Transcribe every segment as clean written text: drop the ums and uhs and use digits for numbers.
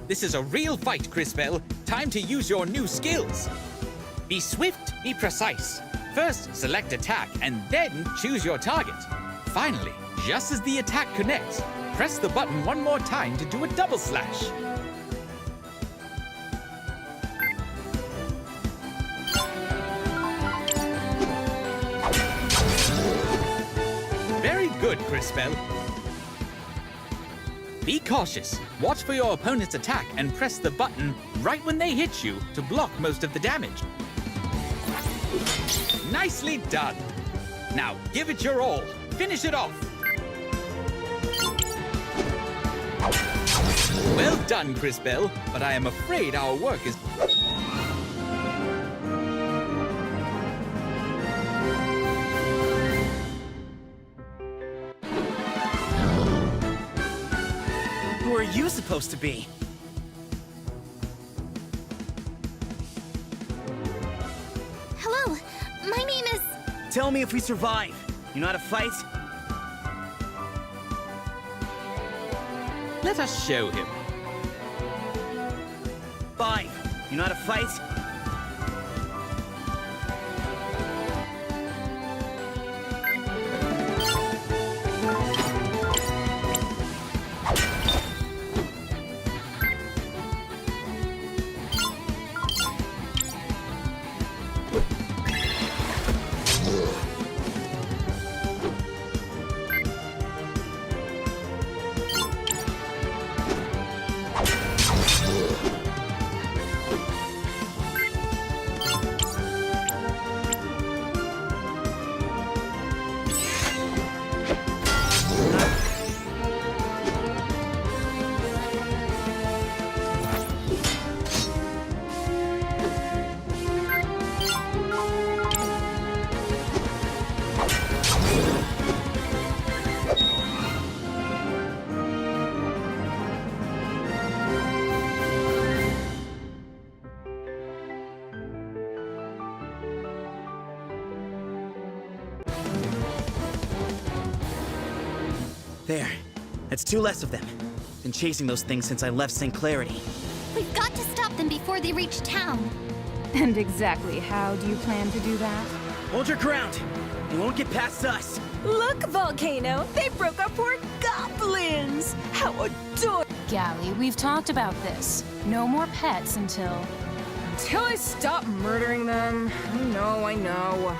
This is a real fight, Crisbell. Time to use your new skills. Be swift, be precise. First, select attack, and then choose your target. Finally, just as the attack connects, press the button one more time to do a double slash. Very good, Crisbell. Be cautious. Watch for your opponent's attack and press the button right when they hit you to block most of the damage. Nicely done. Now give it your all. Finish it off. Well done, Crisbell, but I am afraid our work is... Who are you supposed to be? Hello, my name is... Tell me if we survive. You know how to fight? Let us show him. 5. You know how to fight? There. That's 2 less of them. Been chasing those things since I left St. Clarity. We've got to stop them before they reach town. And exactly how do you plan to do that? Hold your ground. They won't get past us. Look, Volcano! They broke our poor goblins! How adorable! Gally, we've talked about this. No more pets until... Until I stop murdering them. I know.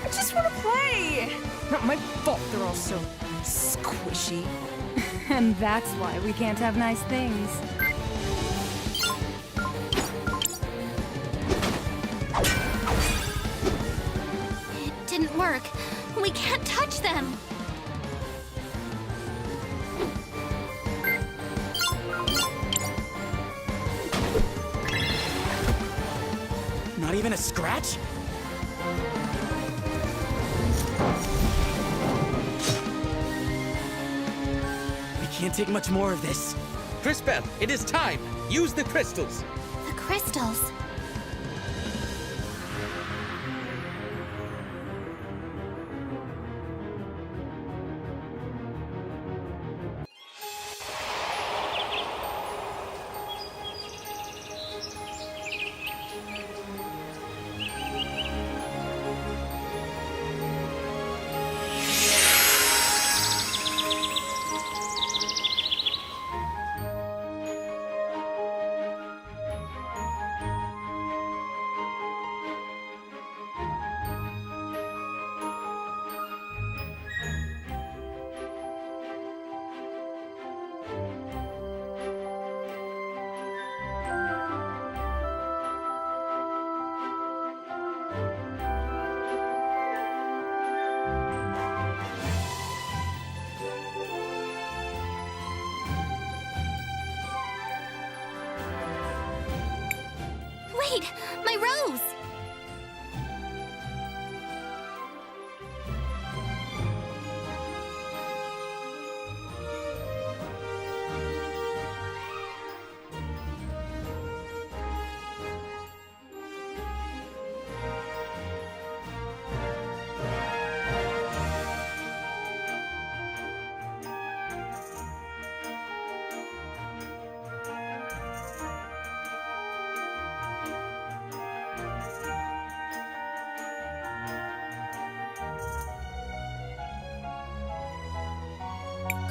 I just want to play! Not my fault they're all so squishy. And that's why we can't have nice things. It didn't work. We can't touch them. Not even a scratch? We can't take much more of this. Crisbell, it is time. Use the crystals. The crystals. Wait, my rose!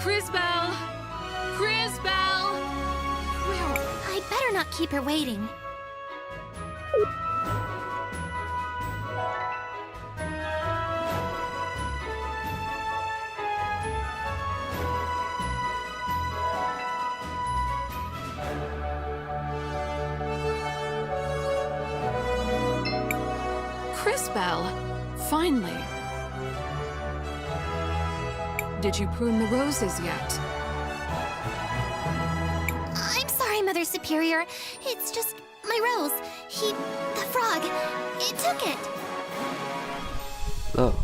Crisbell! Crisbell! Where? I'd better not keep her waiting. Crisbell! Finally. Did you prune the roses yet? I'm sorry, Mother Superior. It's just my rose. The frog, it took it. Oh.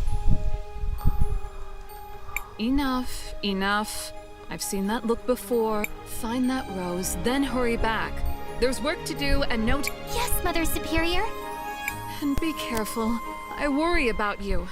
Enough, enough. I've seen that look before. Find that rose, then hurry back. There's work to do and no t- Yes, Mother Superior. And be careful. I worry about you.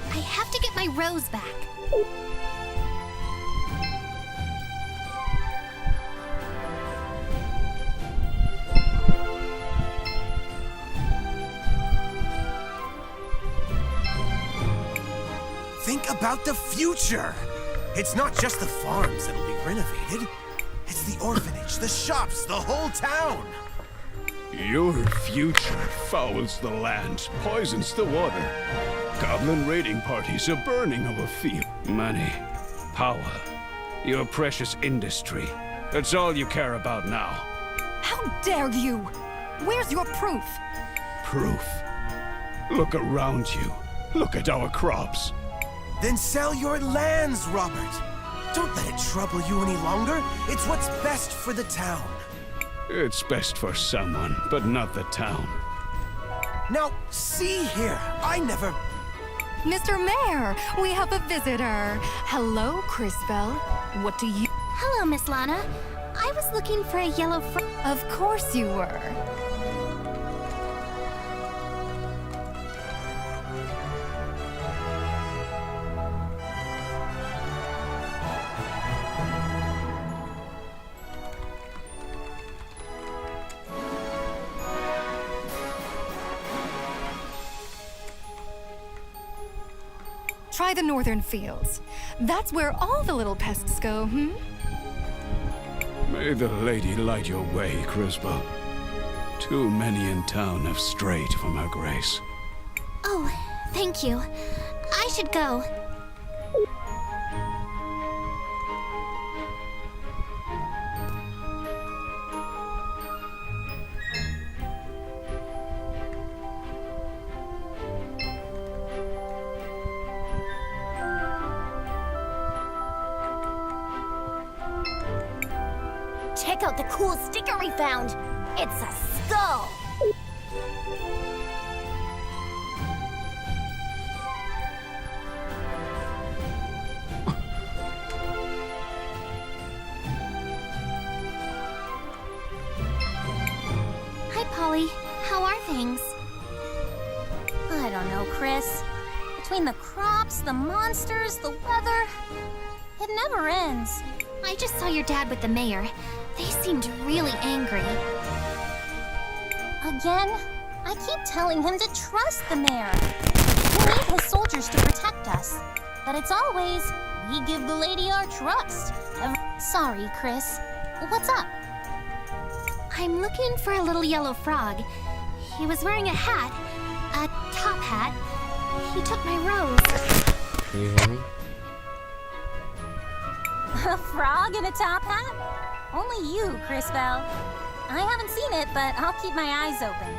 I have to get my rose back. Think about the future. It's not just the farms that'll be renovated. It's the orphanage, the shops, the whole town. Your future fouls the land, poisons the water. Goblin raiding parties are burning our field. Money, power, your precious industry. That's all you care about now. How dare you! Where's your proof? Proof. Look around you. Look at our crops. Then sell your lands, Robert. Don't let it trouble you any longer. It's what's best for the town. It's best for someone, but not the town. Now, see here. I never... Mr. Mayor, we have a visitor. Hello, Crisbell. What do you... Hello, Miss Lana. I was looking for a yellow frog. Of course you were. Try the northern fields. That's where all the little pests go, May the lady light your way, Crisbell. Too many in town have strayed from her grace. Oh, thank you. I should go. Check out the cool sticker we found. It's a skull. Hi, Polly. How are things? I don't know, Cris. Between the crops, the monsters, the weather, it never ends. I just saw your dad with the mayor. They seemed really angry. Again? I keep telling him to trust the mayor. We need his soldiers to protect us. But it's always, we give the lady our trust. Sorry, Cris. What's up? I'm looking for a little yellow frog. He was wearing a hat. A top hat. He took my rose. Can you hear me? A frog in a top hat? Only you, Crisbell. I haven't seen it, but I'll keep my eyes open.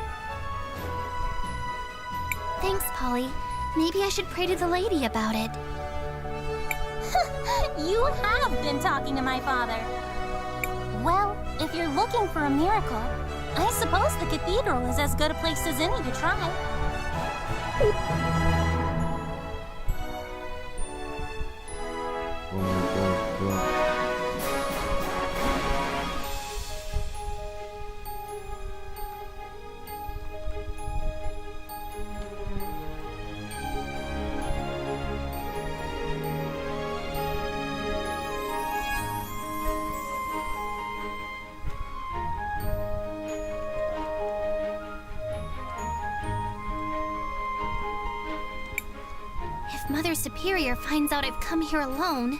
Thanks, Polly. Maybe I should pray to the lady about it. You have been talking to my father. Well, if you're looking for a miracle, I suppose the Cathedral is as good a place as any to try. Oh my god, bro. If Mother Superior finds out I've come here alone...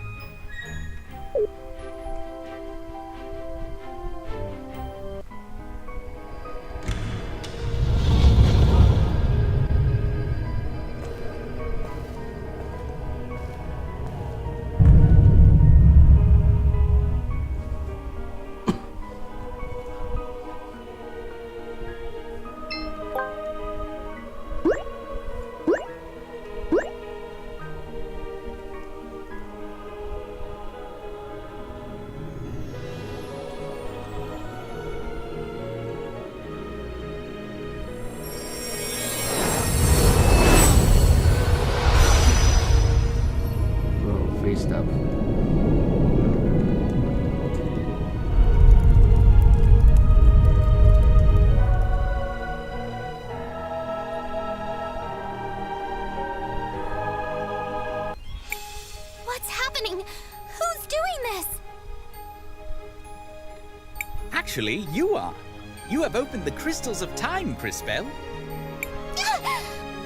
Bro, free stuff. What's happening? Who's doing this? Actually, you are. You have opened the crystals of time, Crisbel.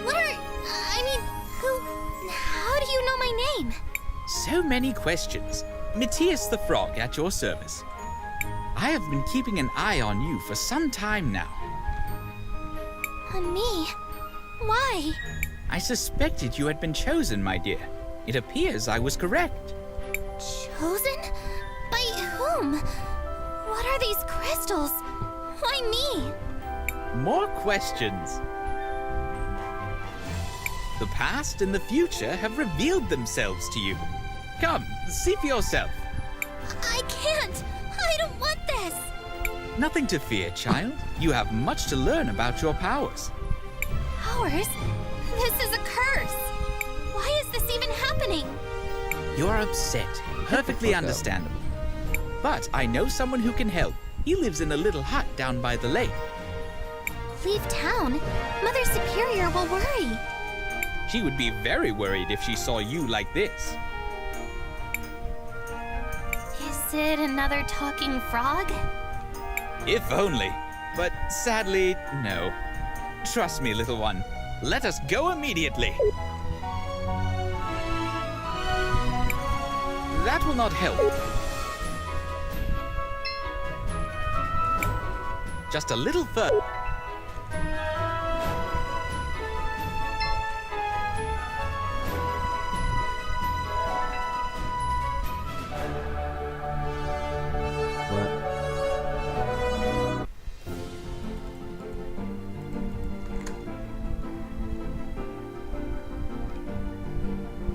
What are... I mean, who... How do you know my name? So many questions. Matthias the Frog at your service. I have been keeping an eye on you for some time now. On me? Why? I suspected you had been chosen, my dear. It appears I was correct. Chosen? By whom? What are these crystals? Why me? More questions. The past and the future have revealed themselves to you. Come, see for yourself. I can't! I don't want this! Nothing to fear, child. You have much to learn about your powers. Powers? This is a curse! Why is this even happening? You're upset. Perfectly understandable. But I know someone who can help. He lives in a little hut down by the lake. Leave town? Mother Superior will worry. She would be very worried if she saw you like this. Is it another talking frog? If only. But sadly, no. Trust me, little one. Let us go immediately. That will not help. Just a little further.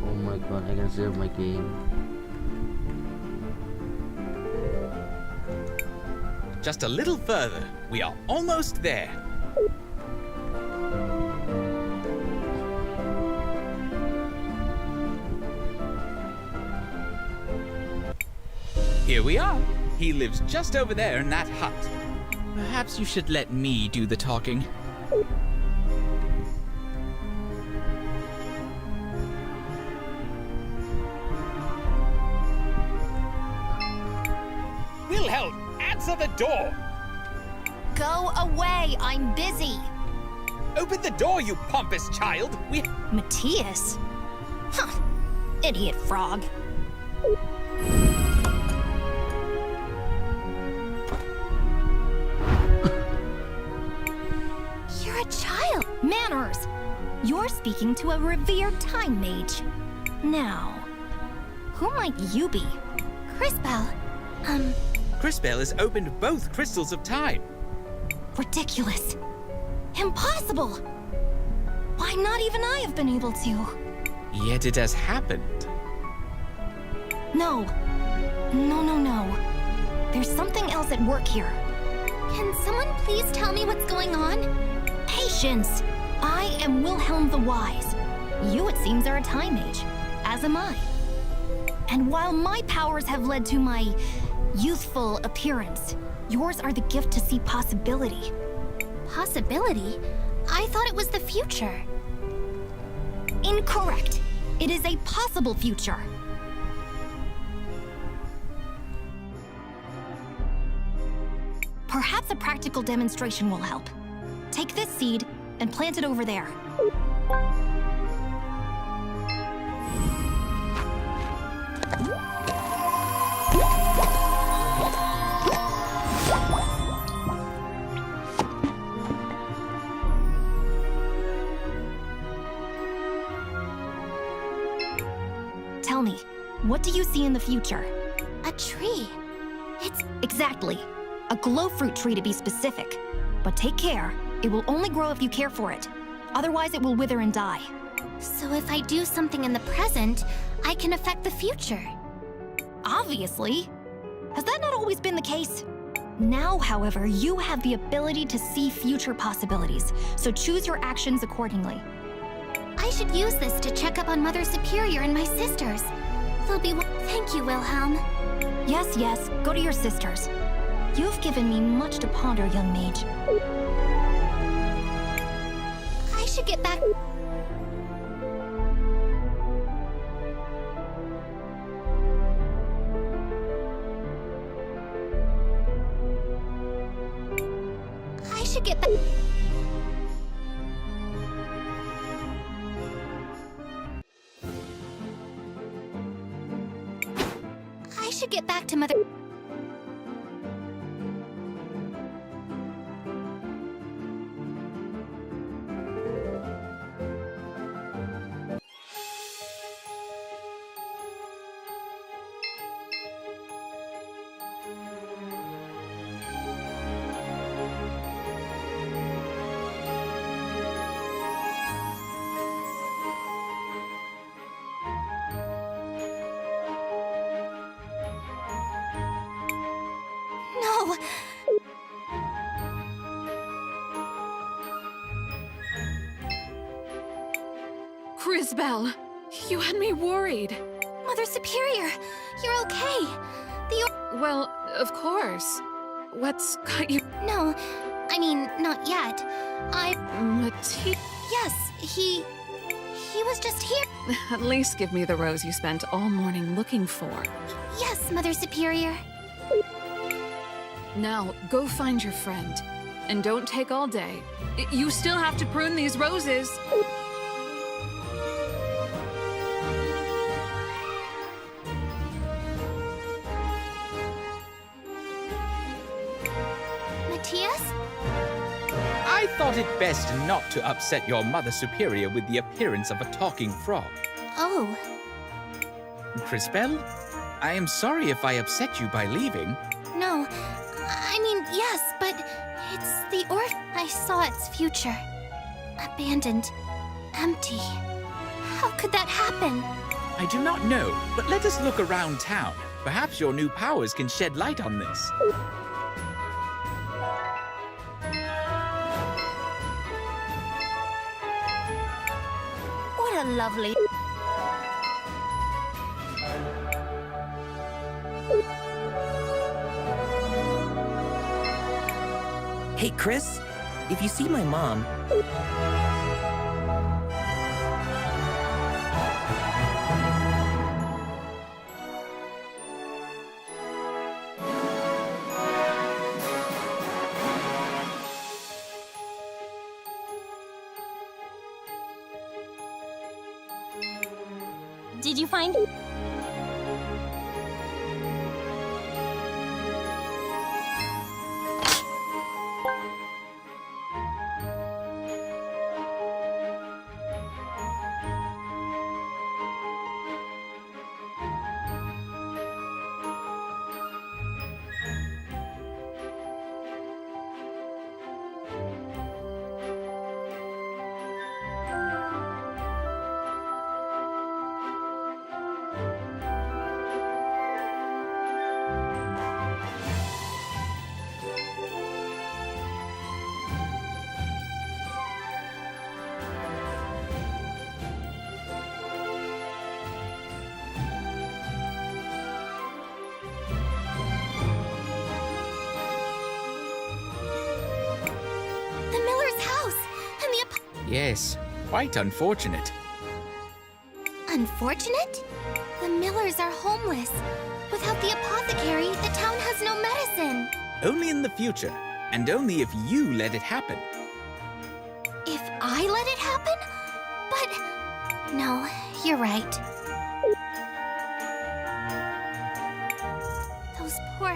Oh my god, I can save my game. Just a little further. We are almost there. Here we are. He lives just over there in that hut. Perhaps you should let me do the talking. Wilhelm, answer the door! Go away, I'm busy. Open the door, you pompous child! Matthias? Huh. Idiot frog. You're a child. Manners! You're speaking to a revered time mage. Now, who might you be? Crisbel. Crisbel has opened both crystals of time. Ridiculous. Impossible. Why, not even I have been able to. Yet it has happened. No. No. There's something else at work here. Can someone please tell me what's going on? Patience! I am Wilhelm the Wise. You, it seems, are a time mage, as am I. And while my powers have led to my youthful appearance, yours are the gift to see possibility. Possibility? I thought it was the future. Incorrect. It is a possible future. Perhaps a practical demonstration will help. Take this seed and plant it over there. tell me, what do you see in the future? A tree. It's exactly. A glow fruit tree to be specific. But take care, it will only grow if you care for it. Otherwise it will wither and die. So if I do something in the present, I can affect the future. Obviously. Has that not always been the case? Now, however, you have the ability to see future possibilities, so choose your actions accordingly. I should use this to check up on Mother Superior and my sisters. They'll be. Thank you, Wilhelm. Yes, go to your sisters. You've given me much to ponder, young mage. I should get back. I should get back. I should get back to Mother. No! Crisbell, you had me worried. Mother Superior, you're okay. Well, of course. What's got you? No, I mean, not yet. Yes, he was just here. At least give me the rose you spent all morning looking for. Yes, Mother Superior. Now, go find your friend. And don't take all day. You still have to prune these roses. Matthias? I thought it best not to upset your Mother Superior with the appearance of a talking frog. Oh, Crisbell, I am sorry if I upset you by leaving. no. I mean, yes, but it's the I saw its future. Abandoned. Empty. How could that happen? I do not know, but let us look around town. Perhaps your new powers can shed light on this. What a lovely... Hey, Cris, if you see my mom... Did you find... The Miller's house and the... Yes, quite unfortunate. Unfortunate? The Millers are homeless. Without the apothecary, the town has no medicine. Only in the future, and only if you let it happen. If I let it happen? But... No, you're right. Those poor...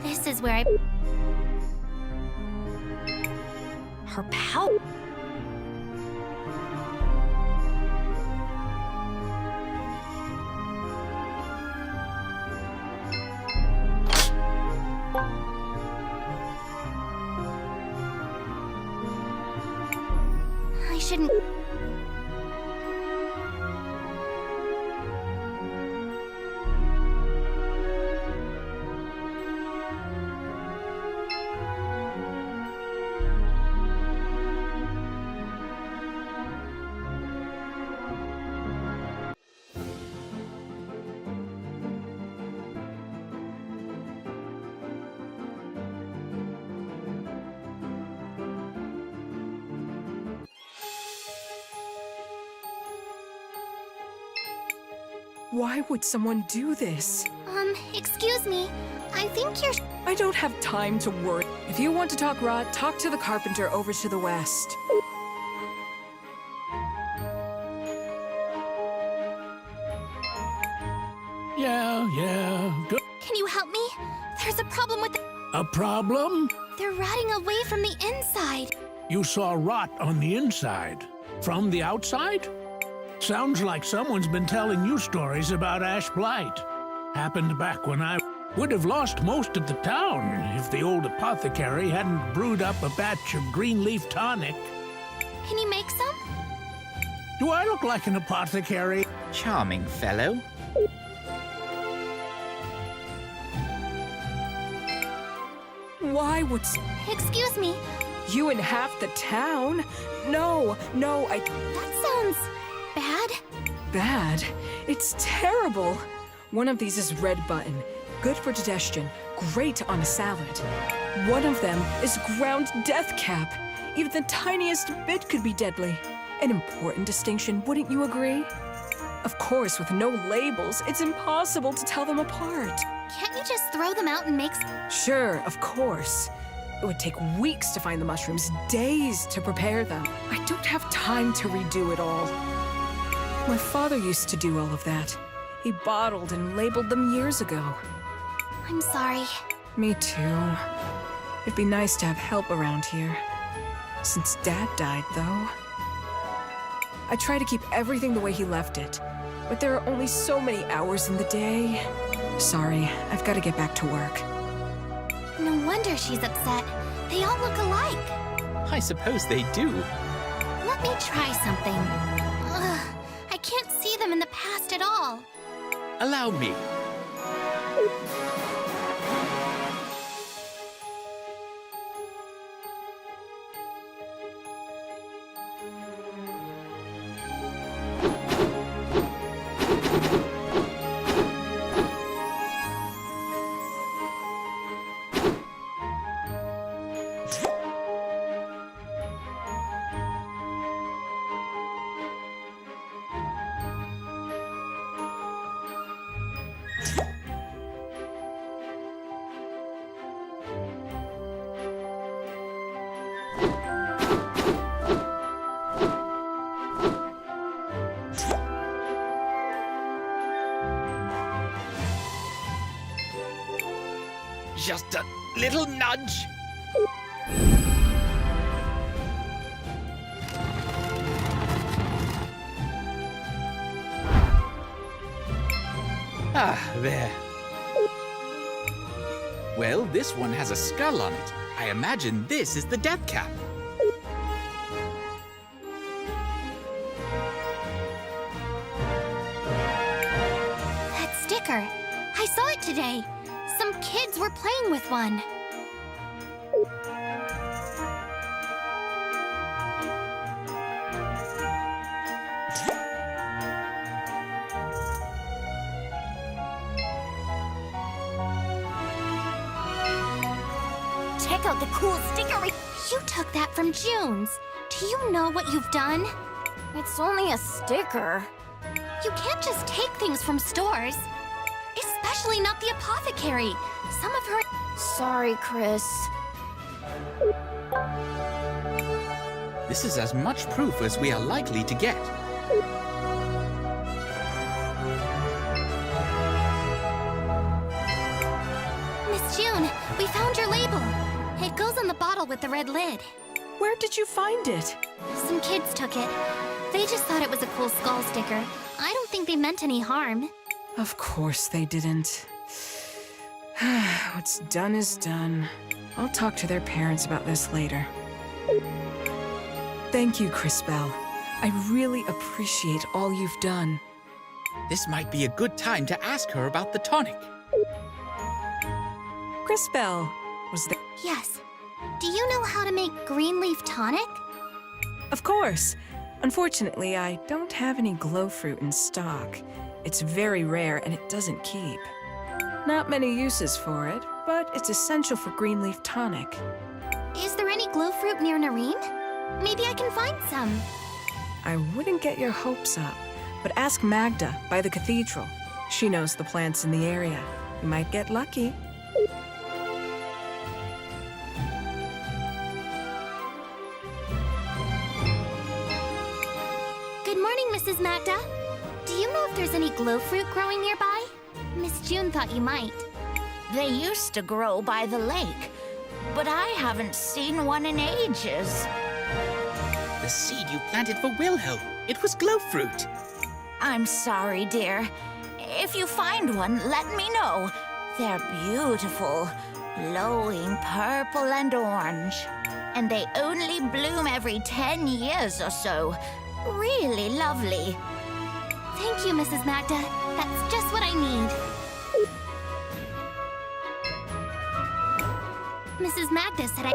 This is where I... Her power... I shouldn't... Why would someone do this? Excuse me. I think you're... I don't have time to worry. If you want to talk rot, talk to the carpenter over to the west. Yeah. Good. Can you help me? There's a problem with the... A problem? They're rotting away from the inside. You saw rot on the inside. From the outside? Sounds like someone's been telling you stories about Ash Blight. Happened back when I would have lost most of the town if the old apothecary hadn't brewed up a batch of green leaf tonic. Can you make some? Do I look like an apothecary? Charming fellow. Why would... Excuse me. You in half the town? No, That sounds... bad? Bad? It's terrible. One of these is red button. Good for digestion. Great on a salad. One of them is ground death cap. Even the tiniest bit could be deadly. An important distinction, wouldn't you agree? Of course, with no labels, it's impossible to tell them apart. Can't you just throw them out and make... Sure, of course. It would take weeks to find the mushrooms, days to prepare them. I don't have time to redo it all. My father used to do all of that. He bottled and labeled them years ago. I'm sorry. Me too. It'd be nice to have help around here. Since Dad died, though. I try to keep everything the way he left it, but there are only so many hours in the day. Sorry, I've got to get back to work. No wonder she's upset. They all look alike. I suppose they do. Let me try something. Ugh, I can't see them in the past at all. Allow me. Just a little nudge. Ah, there. Well, this one has a skull on it. I imagine this is the death cap. That sticker. I saw it today. Some kids were playing with one. Check out the cool sticker. You took that from June's. Do you know what you've done? It's only a sticker. You can't just take things from stores. especially not the apothecary. Some of her... Sorry, Cris. This is as much proof as we are likely to get. Miss June, we found your label. It goes on the bottle with the red lid. Where did you find it? Some kids took it. They just thought it was a cool skull sticker. I don't think they meant any harm. Of course they didn't. What's done is done. I'll talk to their parents about this later. Thank you, Cris Bell. I really appreciate all you've done. This might be a good time to ask her about the tonic. Cris Bell, was there... Yes. Do you know how to make green leaf tonic? Of course. Unfortunately, I don't have any glow fruit in stock. It's very rare and it doesn't keep. Not many uses for it, but it's essential for green leaf tonic. Is there any glow fruit near Narim? Maybe I can find some. I wouldn't get your hopes up, but ask Magda by the Cathedral. She knows the plants in the area. You might get lucky. Good morning, Mrs. Magda. Do you know if there's any glow fruit growing nearby? Miss June thought you might. They used to grow by the lake, but I haven't seen one in ages. The seed you planted for Wilhelm. It was glow fruit. I'm sorry, dear. If you find one, let me know. They're beautiful, glowing purple and orange. And they only bloom every 10 years or so. Really lovely. Thank you, Mrs. Magda. That's just what I need. Mrs. Magda said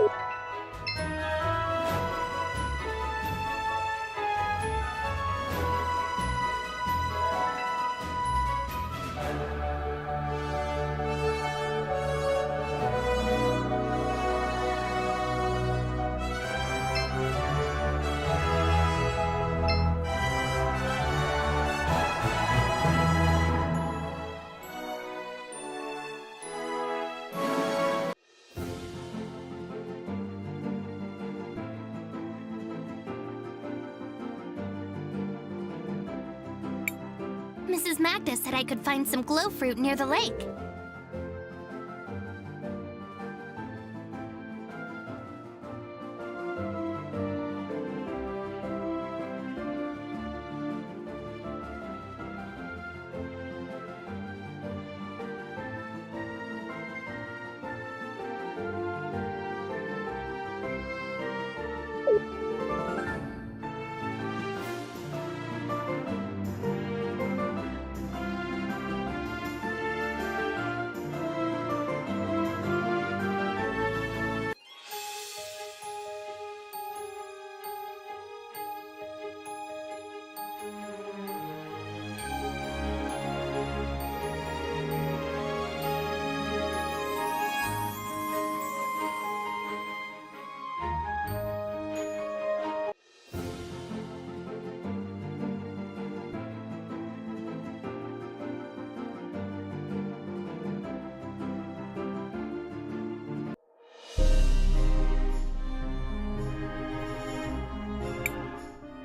Mrs. Magda said I could find some glow fruit near the lake.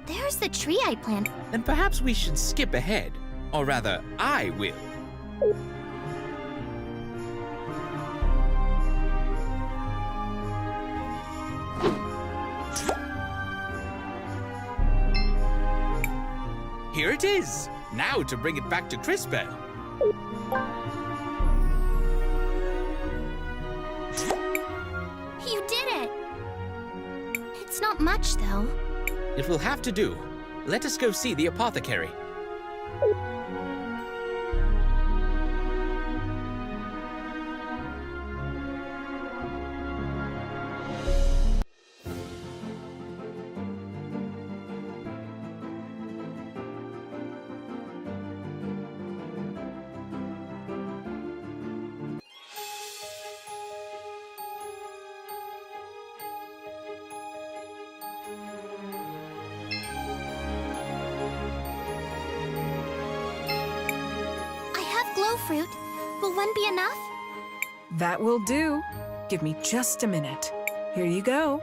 There's the tree I planted. Then perhaps we should skip ahead. Or rather, I will. Here it is. Now to bring it back to Cris Bell. You did it! It's not much, though. It will have to do. Let us go see the apothecary. Glow fruit, Will one be enough? That will do. Give me just a minute. Here you go.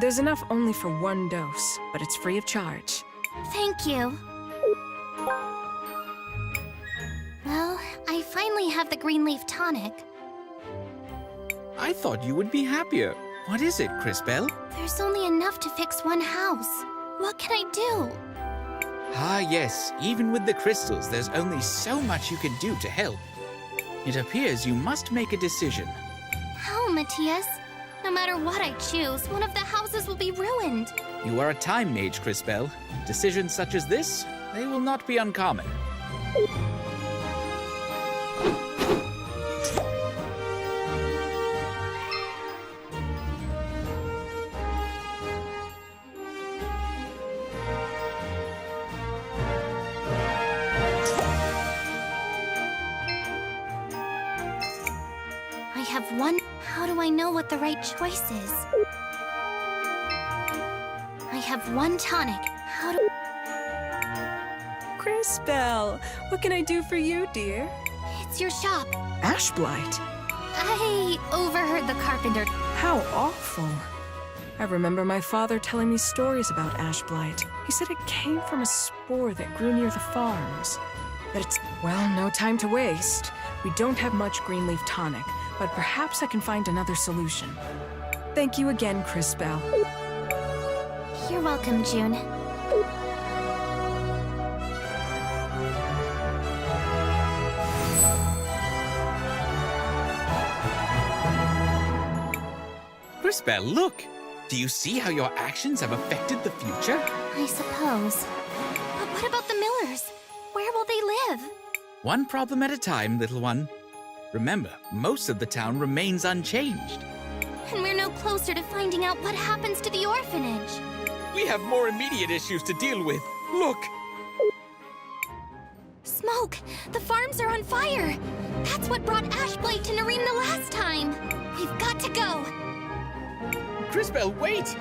There's enough only for one dose, but it's free of charge. Thank you. Well, I finally have the green leaf tonic. I thought you would be happier. What is it, Crisbel? There's only enough to fix one house. What can I do? Ah, yes. Even with the crystals, there's only so much you can do to help. It appears you must make a decision. How, Matthias? No matter what I choose, one of the houses will be ruined. You are a time mage, Crisbel. Decisions such as this, they will not be uncommon. I have one. How do I know what the right choice is? I have one tonic. How do... Crisbel, what can I do for you, dear? It's your shop. Ashblight. I overheard the carpenter. How awful. I remember my father telling me stories about Ashblight. He said it came from a spore that grew near the farms. That it's... Well, no time to waste. We don't have much green leaf tonic, but perhaps I can find another solution. Thank you again, Crisbel. You're welcome, June. Crisbel, look! Do you see how your actions have affected the future? I suppose. But what about the Millers? Where will they live? One problem at a time, little one. Remember, most of the town remains unchanged. And we're no closer to finding out what happens to the orphanage. We have more immediate issues to deal with. Look! Smoke! The farms are on fire! That's what brought Ashblight to Narim the last time! We've got to go! Crisbel, wait!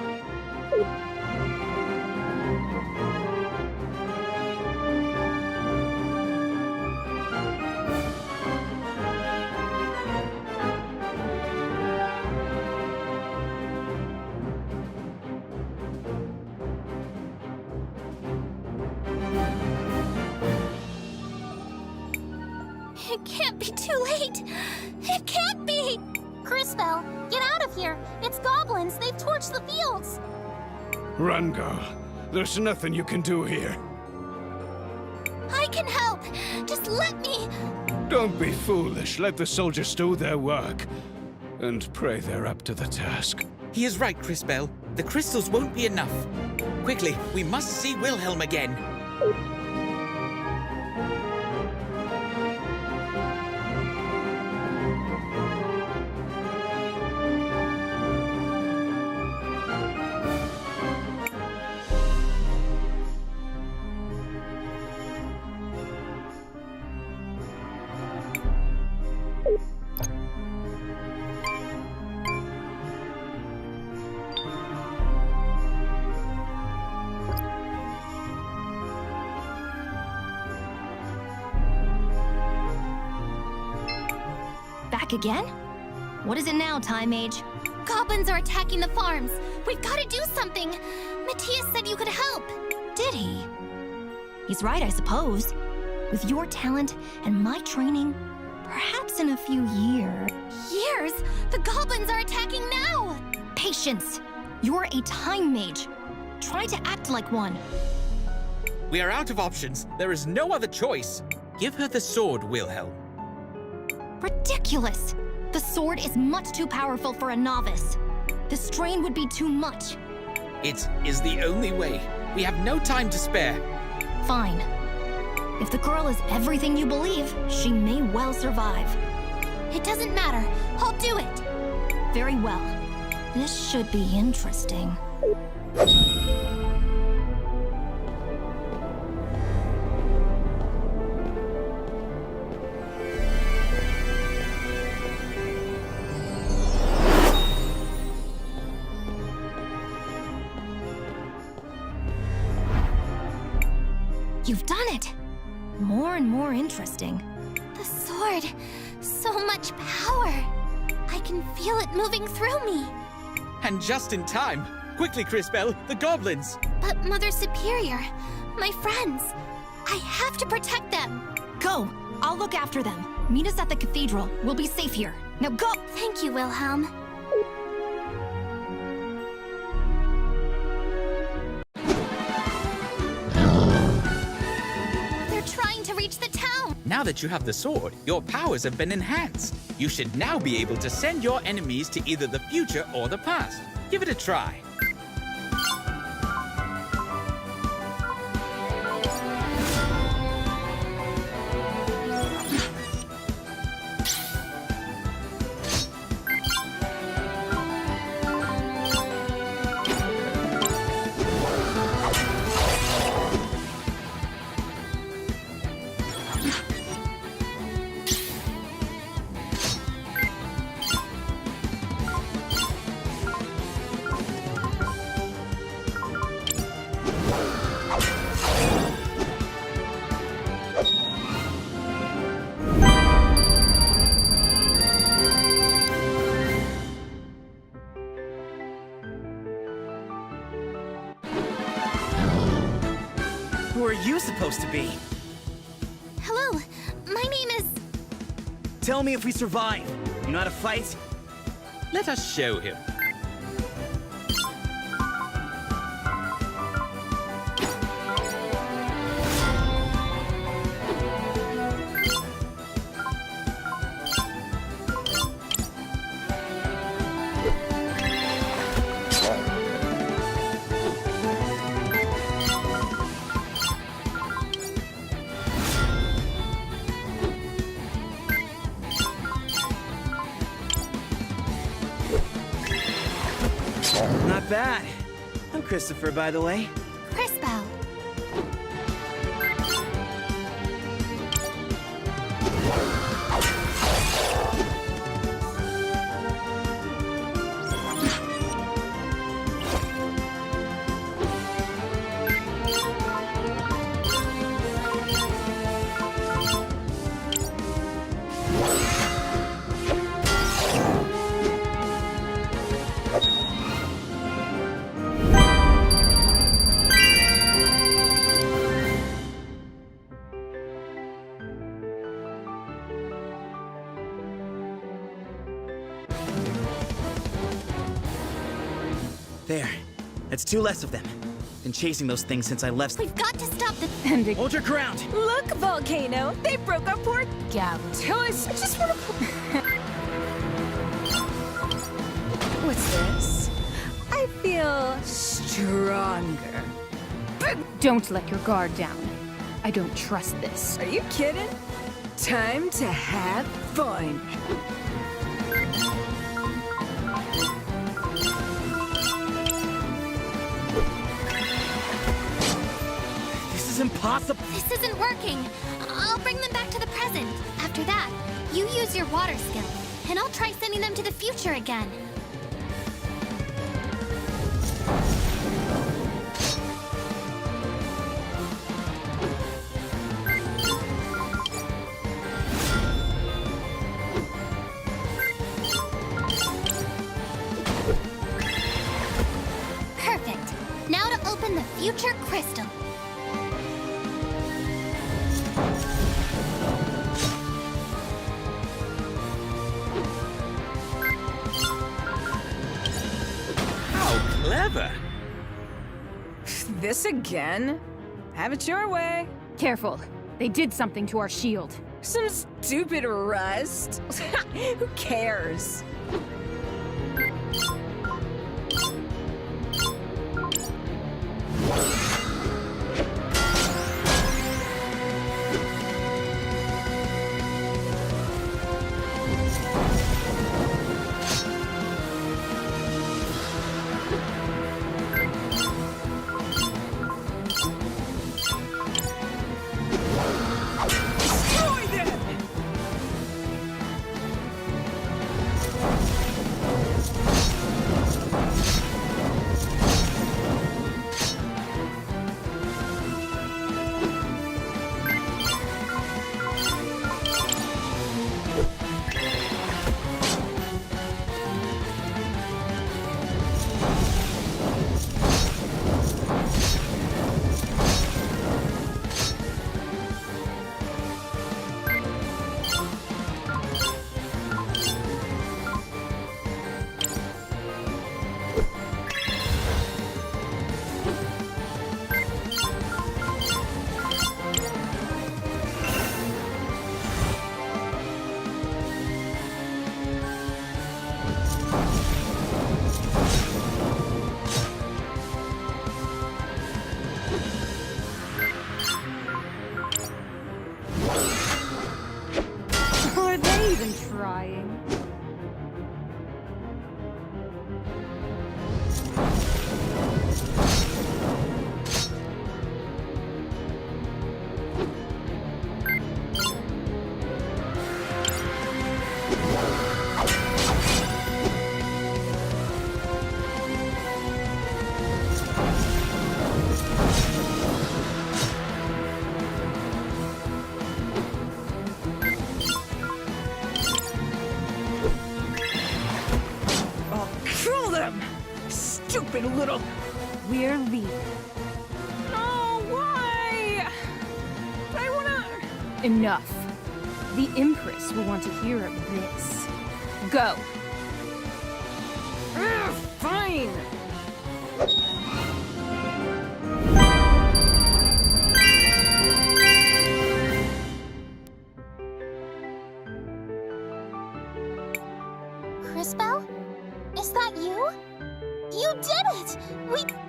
It can't be too late! It can't be! Crisbel, get out of here! It's goblins! They've torched the fields! Run, girl. There's nothing you can do here. I can help! Just let me! Don't be foolish. Let the soldiers do their work. And pray they're up to the task. He is right, Crisbel. The crystals won't be enough. Quickly, we must see Wilhelm again. Back again? What is it now, Time Mage? Goblins are attacking the farms. We've got to do something. Matthias said you could help. Did he? He's right, I suppose. With your talent and my training, perhaps in a few years. Years? The goblins are attacking now! Patience! You're a Time Mage. Try to act like one. We are out of options. There is no other choice. Give her the sword, Wilhelm. Ridiculous! The sword is much too powerful for a novice. The strain would be too much. It is the only way. We have no time to spare. Fine. If the girl is everything you believe, she may well survive. It doesn't matter. I'll do it. Very well. This should be interesting. You've done it! More and more interesting. The sword. So much power. I can feel it moving through me. And just in time. Quickly, Crisbell, the goblins! But Mother Superior, my friends, I have to protect them. Go! I'll look after them. Meet us at the cathedral. We'll be safe here. Now go! Thank you, Wilhelm. They're trying to reach the town. Now that you have the sword, your powers have been enhanced. You should now be able to send your enemies to either the future or the past. Give it a try. Who are you supposed to be? Hello, my name is... Tell me if we survive. You know how to fight? Let us show him. Not bad. I'm Christopher, by the way. Crisbell. There. That's two less of them. Been chasing those things since I left. We've got to stop the... Hold your ground! Look, Volcano! They broke our port... Gab. Tell us... I just want to... What's this? I feel stronger. Don't let your guard down. I don't trust this. Are you kidding? Time to have fun. This is impossible! This isn't working. I'll bring them back to the present. After that, you use your water skill, and I'll try sending them to the future again. Perfect. Now to open the future crystal. How clever! This again? Have it your way. Careful. They did something to our shield. Some stupid rust? Who cares? little. We're leaving. No, why? I wanna... Enough. The Empress will want to hear of this. Go. Fine. Crisbell? Is that you? You did it!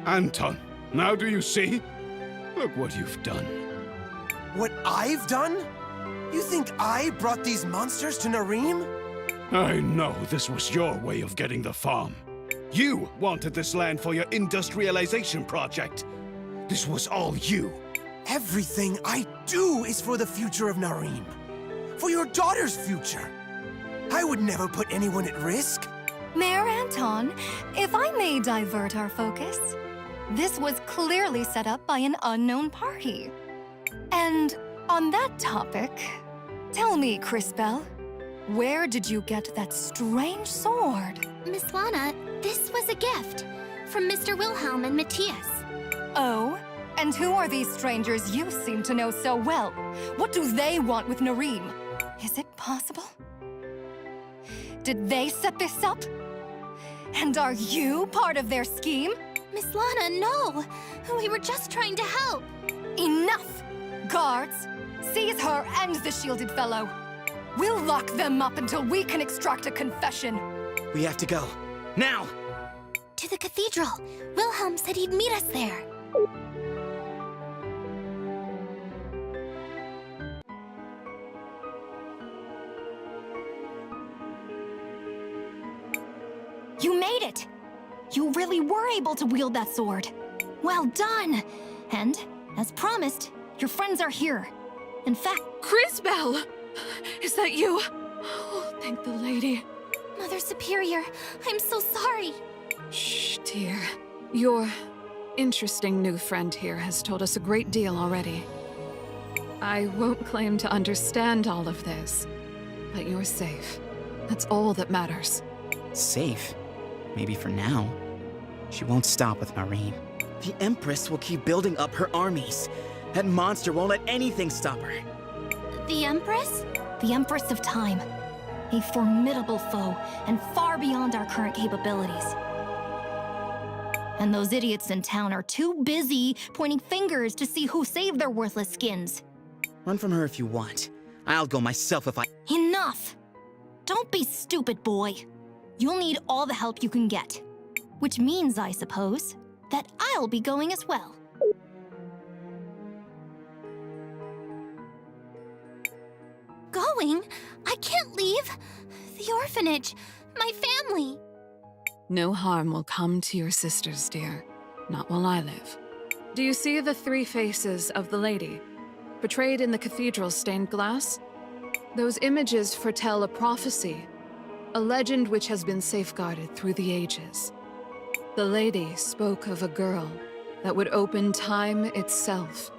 Anton, now do you see? Look what you've done. What I've done? You think I brought these monsters to Narim? I know this was your way of getting the farm. You wanted this land for your industrialization project. This was all you. Everything I do is for the future of Narim. For your daughter's future. I would never put anyone at risk. Mayor Anton, if I may divert our focus, this was clearly set up by an unknown party. And on that topic, tell me, Crisbell, where did you get that strange sword? Miss Lana, this was a gift from Mr. Wilhelm and Matthias. Oh? And who are these strangers you seem to know so well? What do they want with Narim? Is it possible? Did they set this up? And are you part of their scheme? Miss Lana, no! We were just trying to help. Enough! Guards, seize her and the shielded fellow. We'll lock them up until we can extract a confession. We have to go. Now! To the cathedral. Wilhelm said he'd meet us there. You made it! You really were able to wield that sword. Well done! And, as promised, your friends are here. In fact... Crisbell! Is that you? Oh, thank the lady. Mother Superior, I'm so sorry. Shh, dear. Your interesting new friend here has told us a great deal already. I won't claim to understand all of this, but you're safe. That's all that matters. Safe? Maybe for now. She won't stop with Narim. The Empress will keep building up her armies. That monster won't let anything stop her. The Empress? The Empress of Time. A formidable foe, and far beyond our current capabilities. And those idiots in town are too busy pointing fingers to see who saved their worthless skins. Run from her if you want. I'll go myself if I... Enough! Don't be stupid, boy. You'll need all the help you can get. Which means, I suppose, that I'll be going as well. Going? I can't leave. The orphanage. My family. No harm will come to your sisters, dear. Not while I live. Do you see the three faces of the lady, portrayed in the cathedral's stained glass? Those images foretell a prophecy, a legend which has been safeguarded through the ages. The lady spoke of a girl that would open time itself,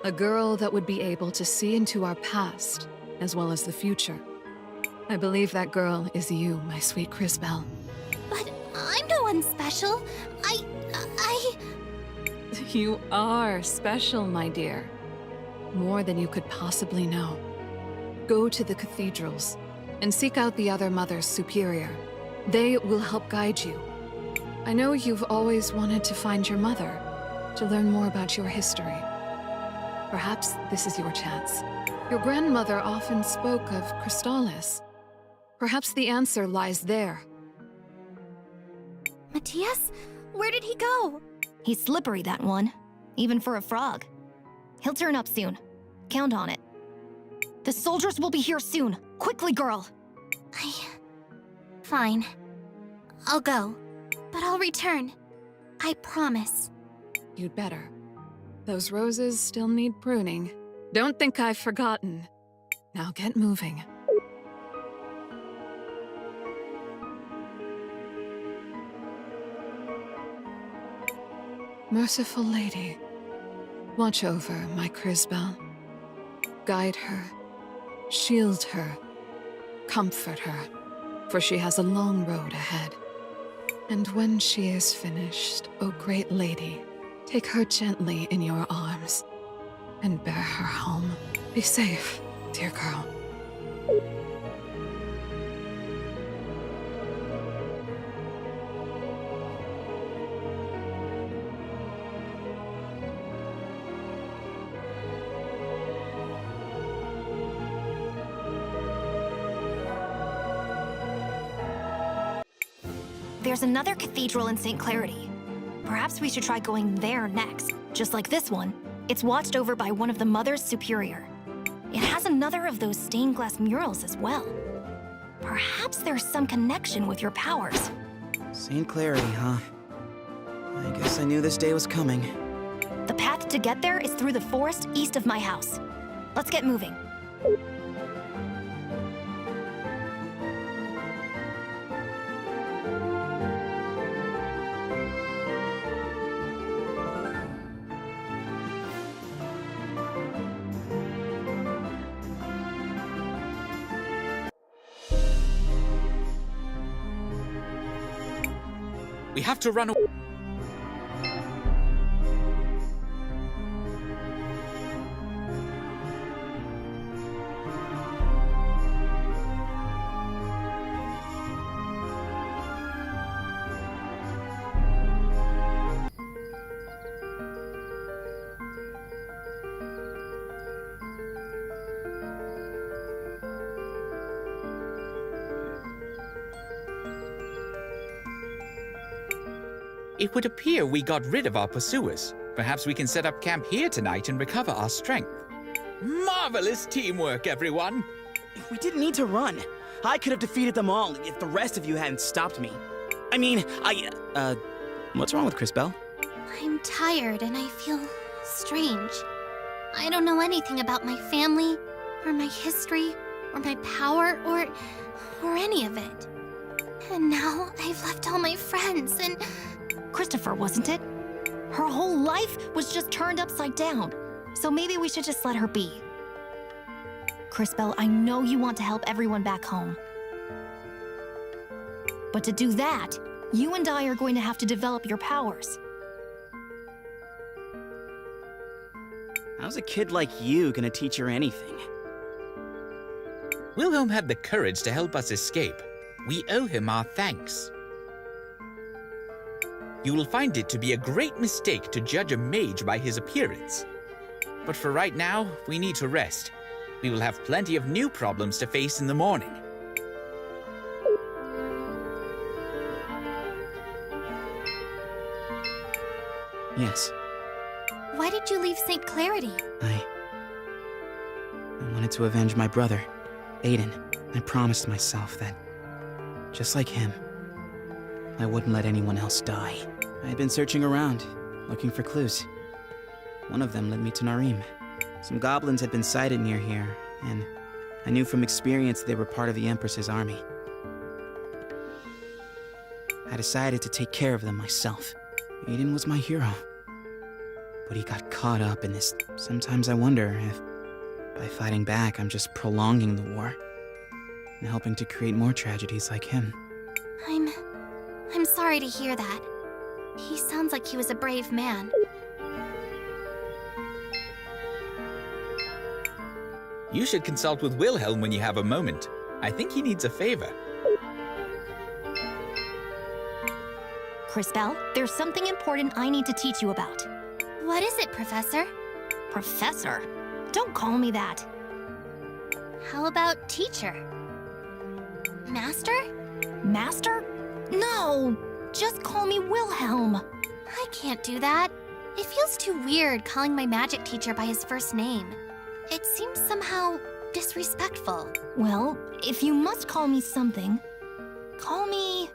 a girl that would be able to see into our past, as well as the future. I believe that girl is you, my sweet Crisbell. But I'm no one special. You are special, my dear. More than you could possibly know. Go to the cathedrals and seek out the other Mothers Superior. They will help guide you. I know you've always wanted to find your mother, to learn more about your history. Perhaps this is your chance. Your grandmother often spoke of Crystallis. Perhaps the answer lies there. Matthias? Where did he go? He's slippery, that one. Even for a frog. He'll turn up soon. Count on it. The soldiers will be here soon. Quickly, girl! Fine. I'll go. But I'll return. I promise. You'd better. Those roses still need pruning. Don't think I've forgotten. Now get moving. Merciful Lady, watch over my Crisbell. Guide her, shield her, comfort her, for she has a long road ahead. And when she is finished, O great lady, take her gently in your arms and bear her home. Be safe, dear girl. There's another cathedral in St. Clarity. Perhaps we should try going there next. Just like this one, it's watched over by one of the Mothers Superior. It has another of those stained glass murals as well. Perhaps there's some connection with your powers. St. Clarity, huh? I guess I knew this day was coming. The path to get there is through the forest east of my house. Let's get moving. We have to run away. It would appear we got rid of our pursuers. Perhaps we can set up camp here tonight and recover our strength. Marvelous teamwork, everyone! We didn't need to run. I could have defeated them all if the rest of you hadn't stopped me. I mean, what's wrong with Cris Bell? I'm tired and I feel strange. I don't know anything about my family, or my history, or my power, or any of it. And now I've left all my friends and... Christopher, wasn't it? Her whole life was just turned upside down. So maybe we should just let her be. Cris Bell, I know you want to help everyone back home. But to do that, you and I are going to have to develop your powers. How's a kid like you gonna teach her anything? Wilhelm had the courage to help us escape. We owe him our thanks. You will find it to be a great mistake to judge a mage by his appearance. But for right now, we need to rest. We will have plenty of new problems to face in the morning. Yes. Why did you leave St. Clarity? I wanted to avenge my brother, Aiden. I promised myself that, just like him, I wouldn't let anyone else die. I had been searching around, looking for clues. One of them led me to Narim. Some goblins had been sighted near here, and I knew from experience they were part of the Empress's army. I decided to take care of them myself. Aiden was my hero. But he got caught up in this. Sometimes I wonder if, by fighting back, I'm just prolonging the war and helping to create more tragedies like him. I'm sorry to hear that. He sounds like he was a brave man. You should consult with Wilhelm when you have a moment. I think he needs a favor. Cris Bell, there's something important I need to teach you about. What is it, Professor? Professor? Don't call me that. How about teacher? Master? Master? No! Just call me Wilhelm. I can't do that. It feels too weird calling my magic teacher by his first name. It seems somehow disrespectful. Well, if you must call me something, call me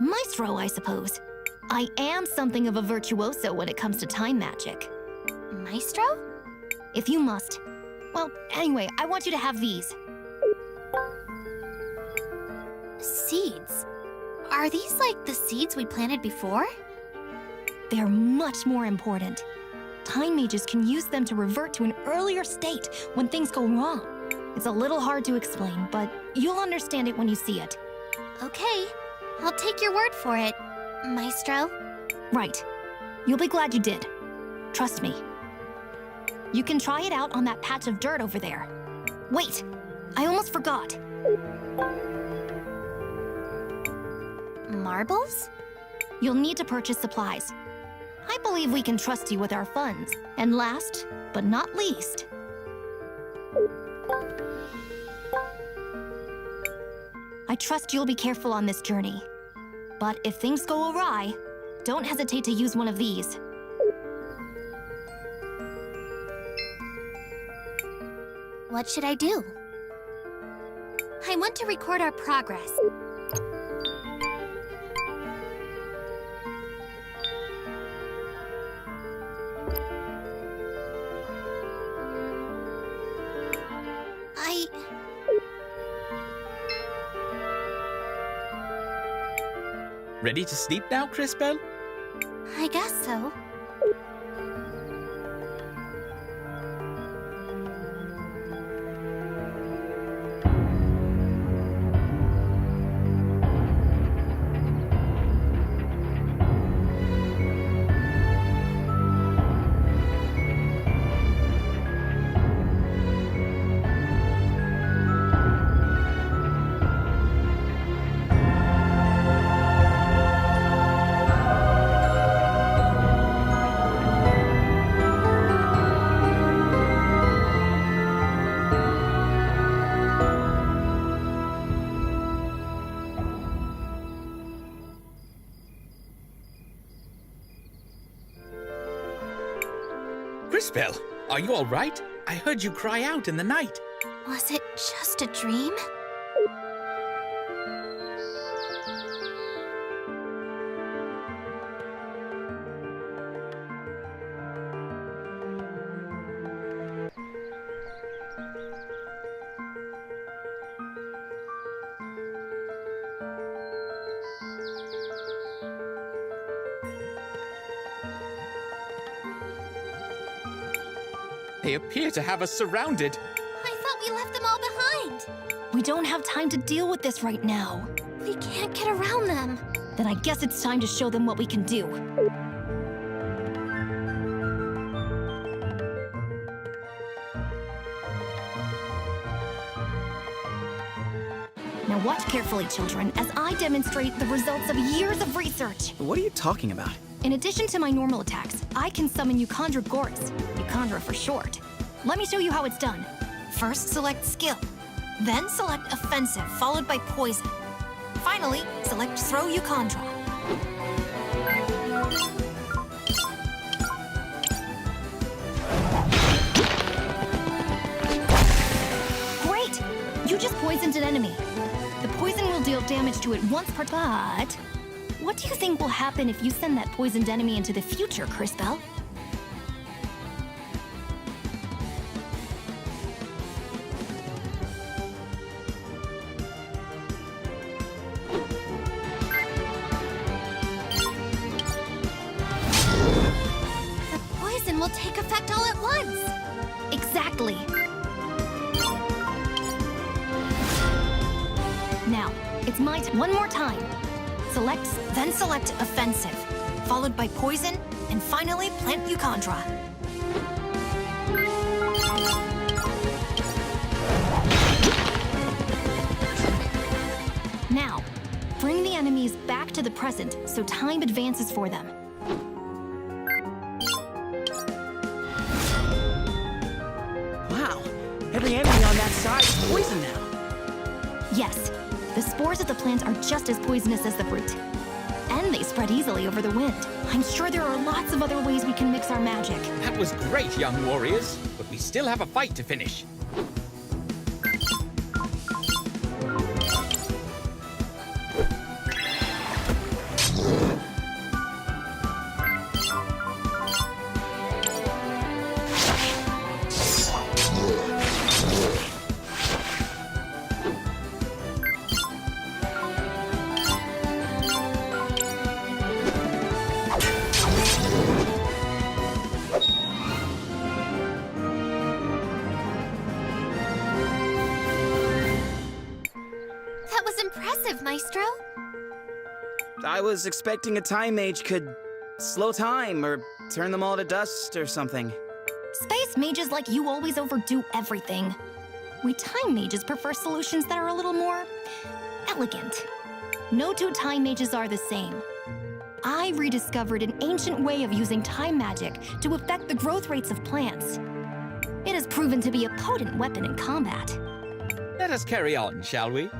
Maestro, I suppose. I am something of a virtuoso when it comes to time magic. Maestro? If you must. Well, anyway, I want you to have these. Seeds? Are these like the seeds we planted before? They're much more important. Time mages can use them to revert to an earlier state when things go wrong. It's a little hard to explain, but you'll understand it when you see it. Okay, I'll take your word for it, Maestro. Right. You'll be glad you did. Trust me. You can try it out on that patch of dirt over there. Wait, I almost forgot. Marbles? You'll need to purchase supplies. I believe we can trust you with our funds. And last, but not least... I trust you'll be careful on this journey. But if things go awry, don't hesitate to use one of these. What should I do? I want to record our progress. Ready to sleep now, Crisbel? I guess so. Crisbel, are you all right? I heard you cry out in the night. Was it just a dream? They appear to have us surrounded. I thought we left them all behind. We don't have time to deal with this right now. We can't get around them. Then I guess it's time to show them what we can do. Now watch carefully, children, as I demonstrate the results of years of research. What are you talking about? In addition to my normal attacks, I can summon Euchandra Goris, Euchandra for short. Let me show you how it's done. First, select Skill. Then select Offensive, followed by Poison. Finally, select Throw Euchandra. Great! You just poisoned an enemy. The poison will deal damage to it once per... But... what do you think will happen if you send that poisoned enemy into the future, Crisbel? The poison will take effect all at once. Exactly. Now, it's my turn. One more time. Select, then select Offensive, followed by Poison, and finally plant Euchandra. Now, bring the enemies back to the present so time advances for them. Wow, every enemy on that side is poisoned now. Yes, the spores of the plant are just as poisonous as the fruit. And they spread easily over the wind. I'm sure there are lots of other ways we can mix our magic. That was great, young warriors, but we still have a fight to finish. That was impressive, Maestro. I was expecting a time mage could slow time or turn them all to dust or something. Space mages like you always overdo everything. We time mages prefer solutions that are a little more elegant. No two time mages are the same. I rediscovered an ancient way of using time magic to affect the growth rates of plants. It has proven to be a potent weapon in combat. Let us carry on, shall we?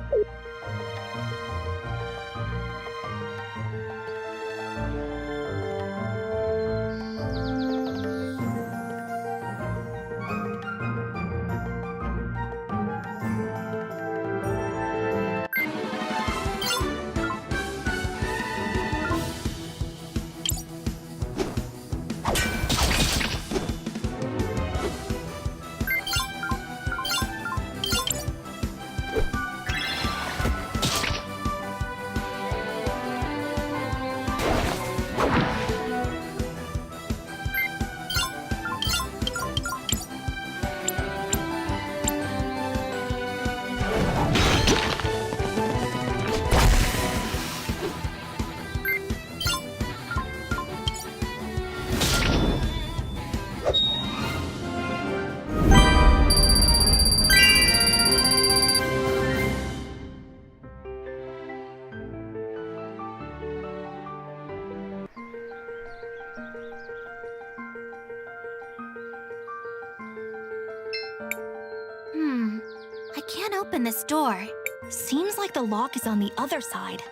I can't open this door. Seems like the lock is on the other side.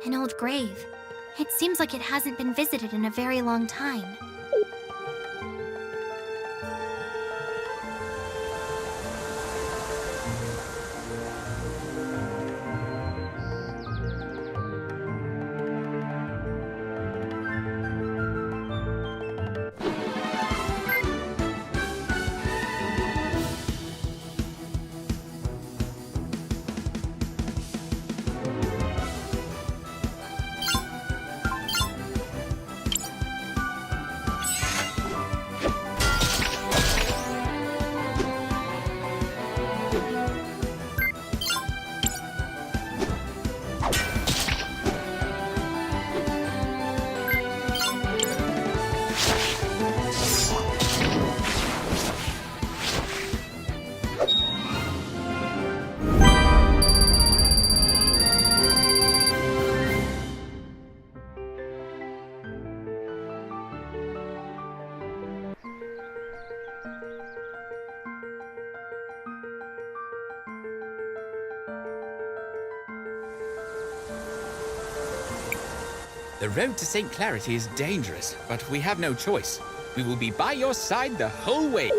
An old grave. It seems like it hasn't been visited in a very long time. The road to St. Clarity is dangerous, but we have no choice. We will be by your side the whole way.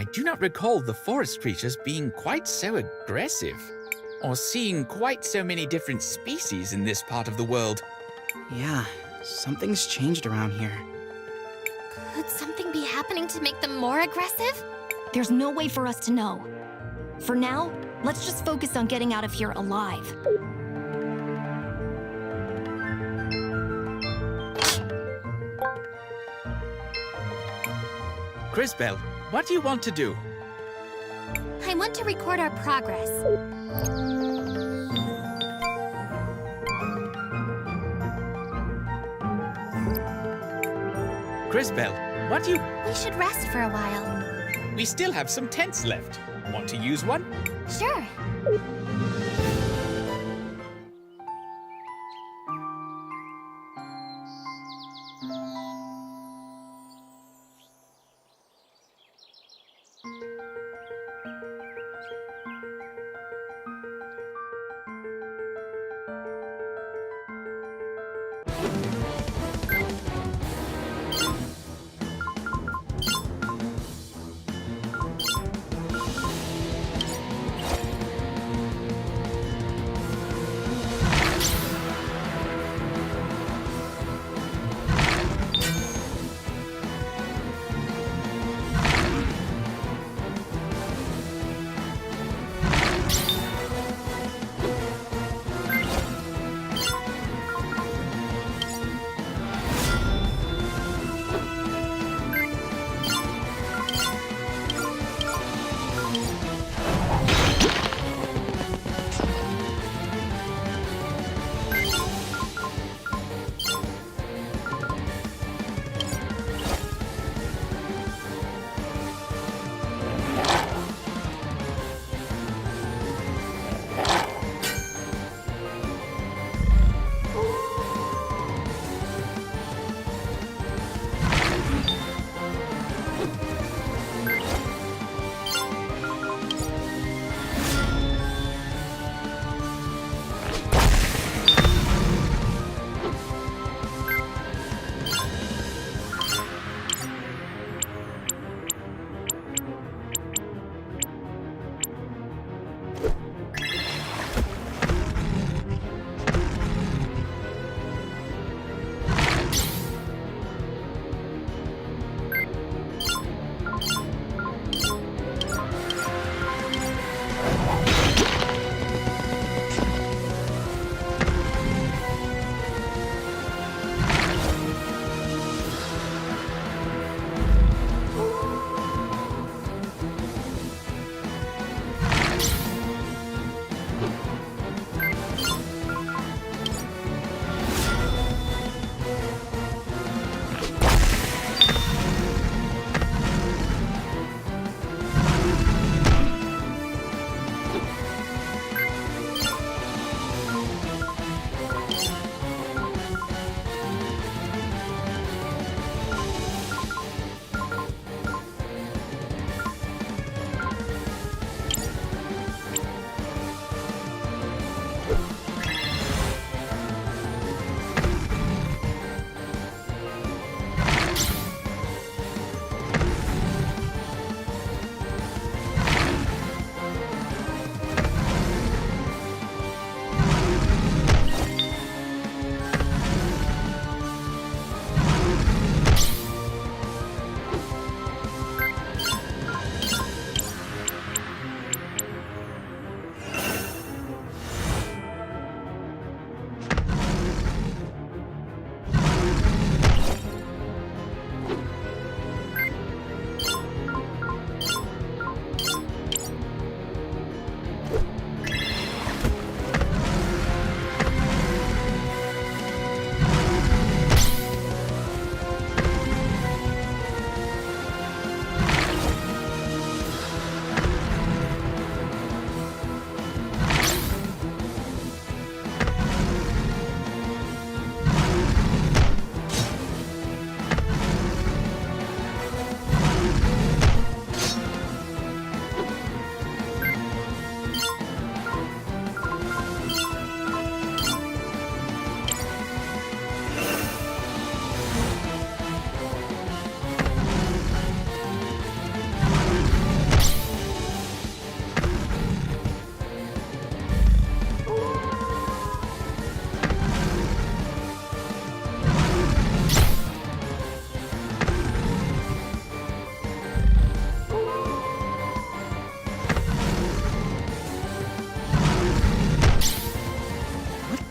I do not recall the forest creatures being quite so aggressive, or seeing quite so many different species in this part of the world. Yeah, something's changed around here. Could something be happening to make them more aggressive? There's no way for us to know. For now, let's just focus on getting out of here alive. Cris, what do you want to do? I want to record our progress. Crisbell, what do you... We should rest for a while. We still have some tents left. Want to use one? Sure.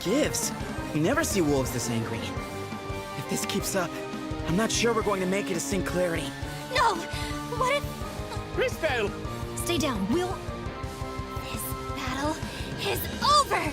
gives. You never see wolves this angry. If this keeps up, I'm not sure we're going to make it to St. Clarity. No! What if... Crisbell! Stay down, Will. This battle is over!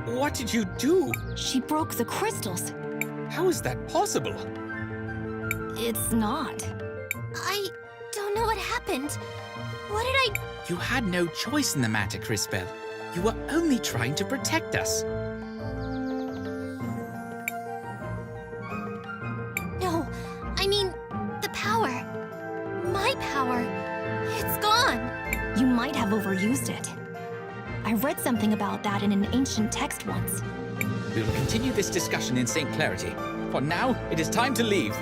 What did you do? She broke the crystals. How is that possible? It's not. I don't know what happened. What did I... You had no choice in the matter, Crisbel. You were only trying to protect us. No, I mean, the power. My power. It's gone. You might have overused it. I read something about that in an ancient text once. We will continue this discussion in St. Clarity. For now, it is time to leave.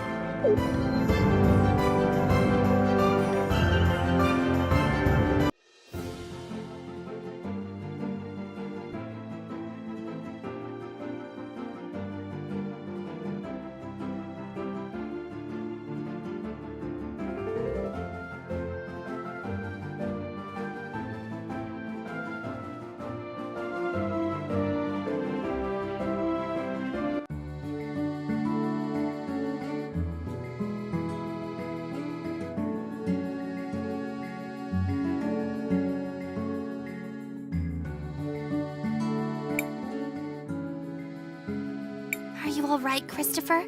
Are you all right, Christopher?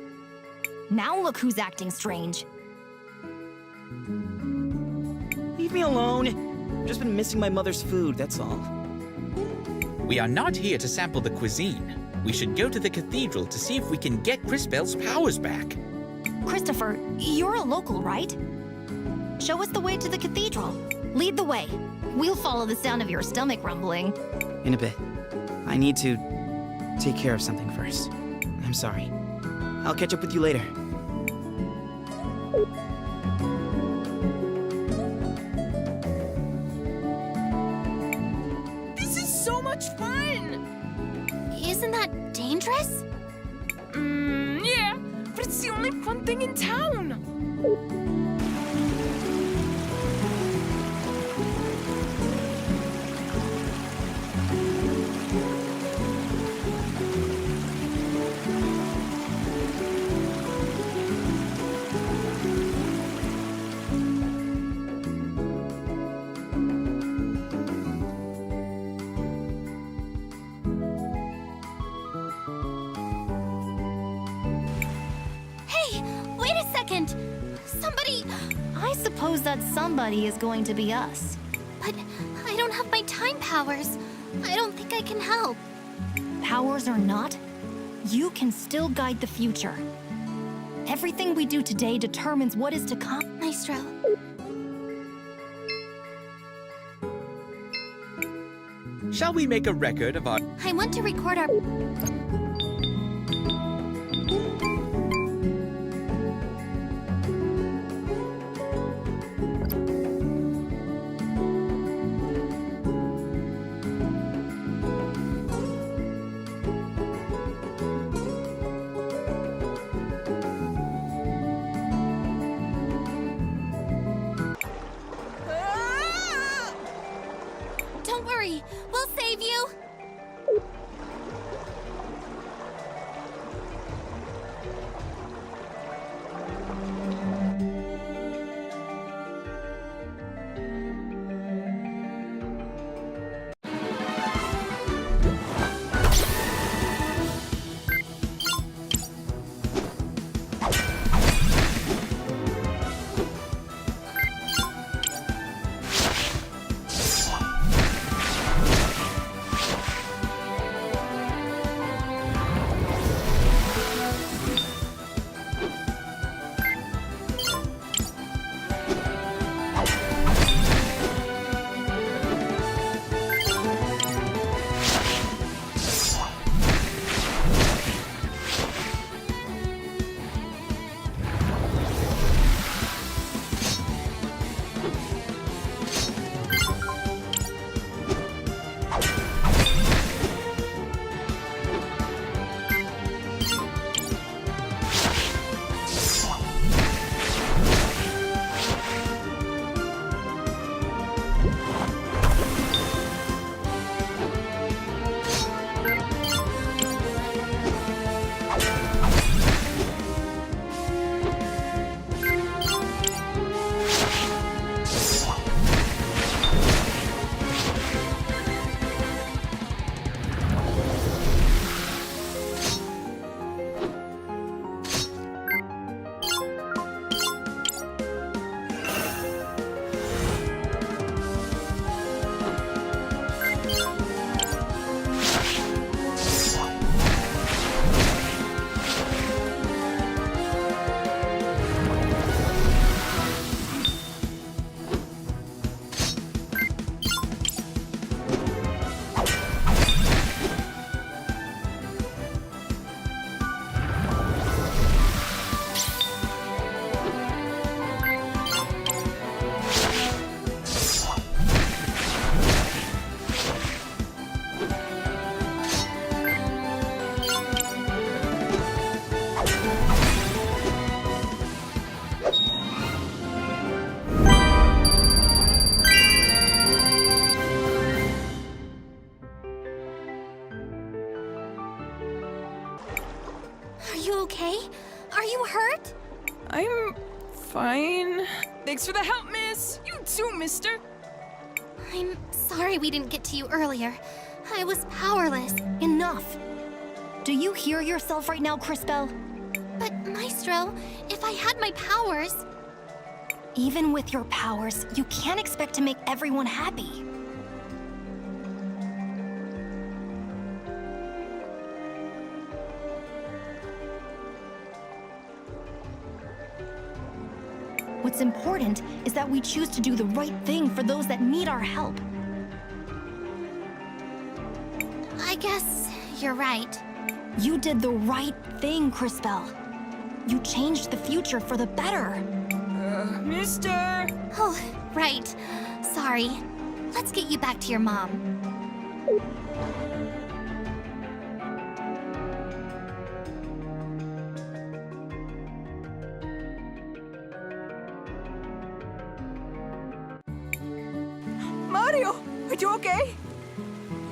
Now look who's acting strange. Leave me alone. I've just been missing my mother's food, that's all. We are not here to sample the cuisine. We should go to the cathedral to see if we can get Crisbel's powers back. Christopher, you're a local, right? Show us the way to the cathedral. Lead the way. We'll follow the sound of your stomach rumbling. In a bit. I need to take care of something first. I'm sorry. I'll catch up with you later. This is so much fun! Isn't that dangerous? Yeah, but it's the only fun thing in town. Hey, wait a second. Somebody... I suppose that somebody is going to be us. But I don't have my time powers. I don't think I can help. Powers or not, you can still guide the future. Everything we do today determines what is to come. Maestro. Shall we make a record of our... I want to record our... Don't worry, we'll save you. you okay? Are you hurt? I'm fine. Thanks for the help, miss. You too, mister. I'm sorry we didn't get to you earlier. I was powerless. Enough. Do you hear yourself right now, Crisbel? But, Maestro, if I had my powers... Even with your powers, you can't expect to make everyone happy. What's important is that we choose to do the right thing for those that need our help. I guess you're right. You did the right thing, Crisbel. You changed the future for the better. Mister! Oh, right. Sorry. Let's get you back to your mom. Mario, are you okay?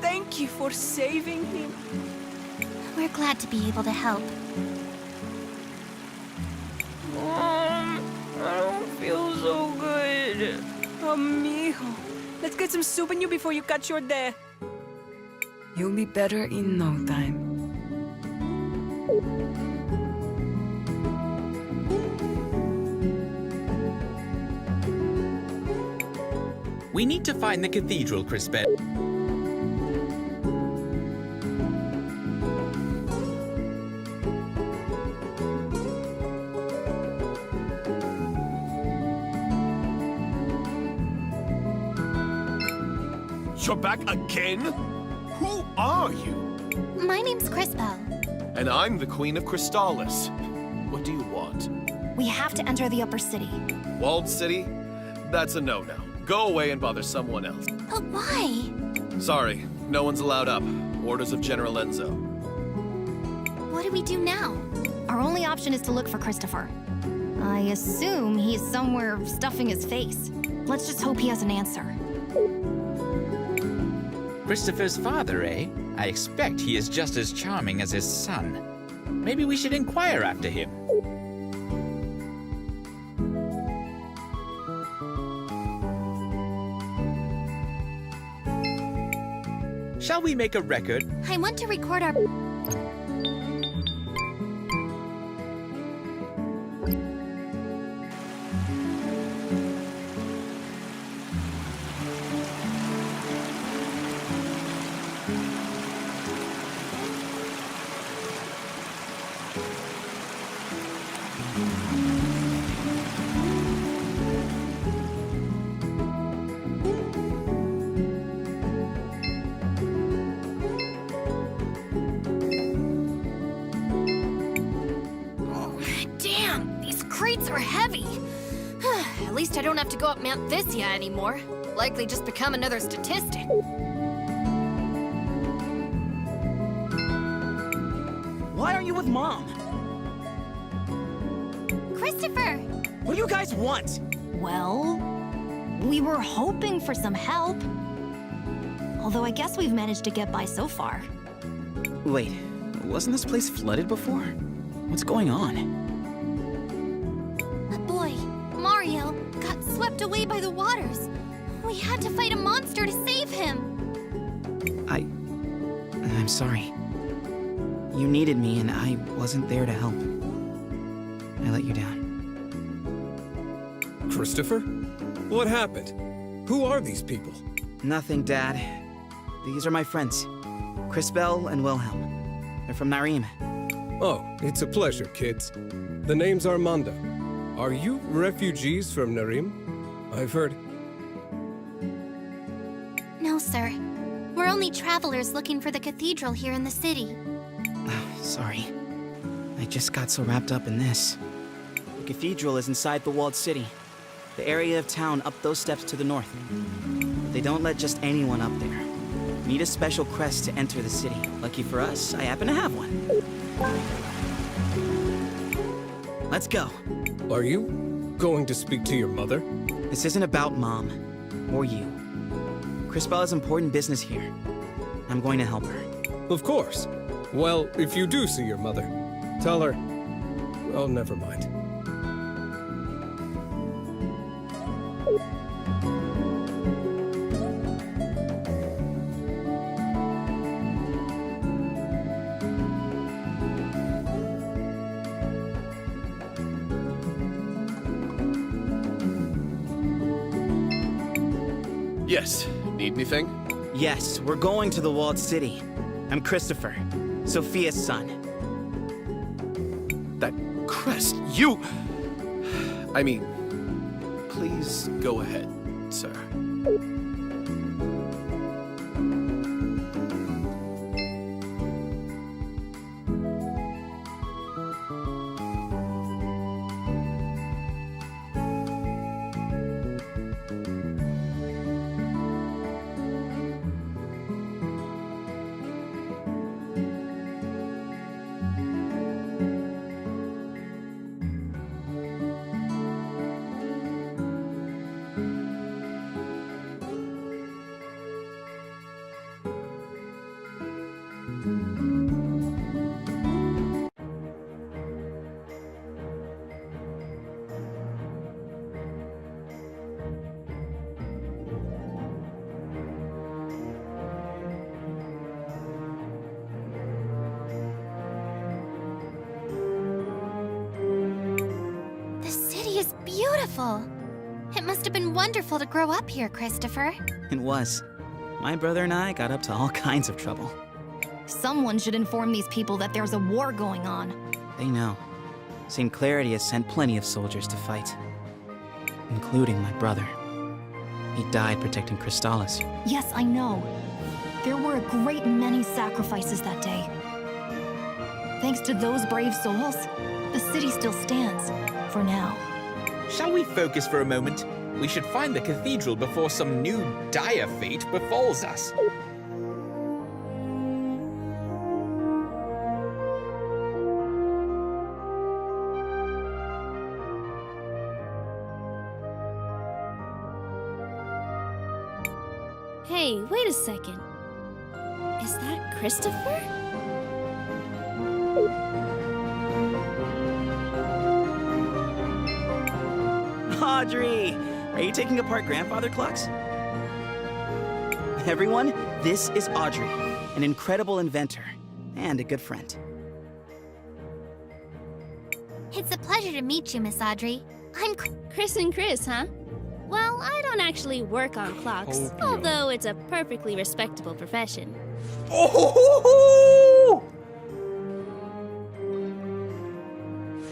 Thank you for saving him. We're glad to be able to help. I don't feel so good. Amigo, let's get some soup in you before you catch your death. You'll be better in no time. We need to find the cathedral, Crisbel. You're back again? Who are you? My name's Crisbel. And I'm the Queen of Crystallis. What do you want? We have to enter the upper city. Walled city? That's a no-no. Go away and bother someone else. But why? Sorry, no one's allowed up. Orders of General Enzo. What do we do now? Our only option is to look for Christopher. I assume he's somewhere stuffing his face. Let's just hope he has an answer. Christopher's father, eh? I expect he is just as charming as his son. Maybe we should inquire after him. Shall we make a record? I want to record our... Are heavy. At least I don't have to go up Mount Thysia anymore. Likely just become another statistic. Why aren't you with Mom? Christopher! What do you guys want? Well, we were hoping for some help. Although I guess we've managed to get by so far. Wait, wasn't this place flooded before? What's going on? Mario got swept away by the waters. We had to fight a monster to save him. I'm sorry. You needed me and I wasn't there to help. I let you down. Christopher? What happened? Who are these people? Nothing, Dad. These are my friends, Crisbel and Wilhelm. They're from Narim. Oh, it's a pleasure, kids. The name's Armando. Are you refugees from Narim? I've heard... No, sir. We're only travelers looking for the cathedral here in the city. Sorry. I just got so wrapped up in this. The cathedral is inside the walled city. The area of town up those steps to the north. They don't let just anyone up there. You need a special crest to enter the city. Lucky for us, I happen to have one. Let's go. Are you going to speak to your mother? This isn't about Mom, or you. Crisbel has important business here. I'm going to help her. Of course. Well, if you do see your mother, Tell her. Oh, never mind. Yes. Need anything? Yes, we're going to the walled city. I'm Christopher, Sophia's son. That crest, you... I mean, please go ahead, sir. The city is beautiful. It must have been wonderful to grow up here, Christopher. It was. My brother and I got up to all kinds of trouble. Someone should inform these people that there's a war going on. They know. St. Clarity has sent plenty of soldiers to fight, including my brother. He died protecting Crystallis. Yes, I know. There were a great many sacrifices that day. Thanks to those brave souls, the city still stands. For now. Shall we focus for a moment? We should find the cathedral before some new dire fate befalls us. Hey, wait a second. Is that Christopher? Audrey! Are you taking apart grandfather clocks? Everyone, this is Audrey, an incredible inventor and a good friend. It's a pleasure to meet you, Miss Audrey. I'm Chris and Chris, huh? Well, I don't actually work on clocks, although it's a perfectly respectable profession. Oh!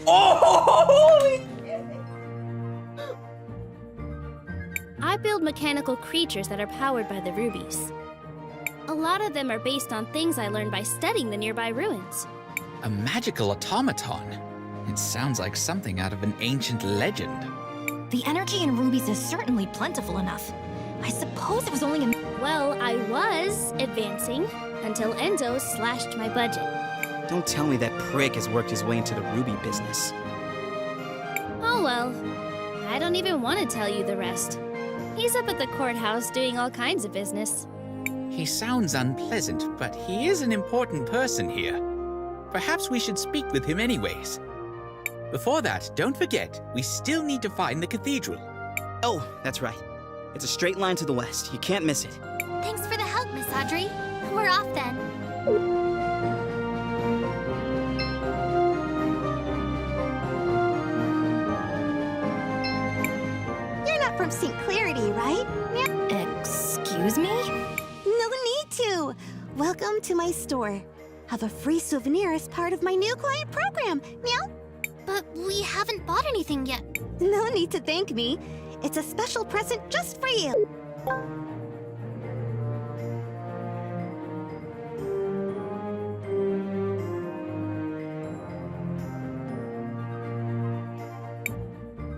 Oh! I build mechanical creatures that are powered by the rubies. A lot of them are based on things I learned by studying the nearby ruins. A magical automaton. It sounds like something out of an ancient legend. The energy in rubies is certainly plentiful enough. I suppose it was only a... Well, I was advancing until Enzo slashed my budget. Don't tell me that prick has worked his way into the ruby business. Oh well, I don't even want to tell you the rest. He's up at the courthouse doing all kinds of business. He sounds unpleasant, but he is an important person here. Perhaps we should speak with him anyways. Before that, don't forget, we still need to find the cathedral. Oh, that's right. It's a straight line to the west. You can't miss it. Thanks for the help, Miss Audrey. We're off then. You're not from St. Clarity, right? Excuse me? No need to. Welcome to my store. Have a free souvenir as part of my new client program. Meow. But we haven't bought anything yet. No need to thank me. It's a special present just for you.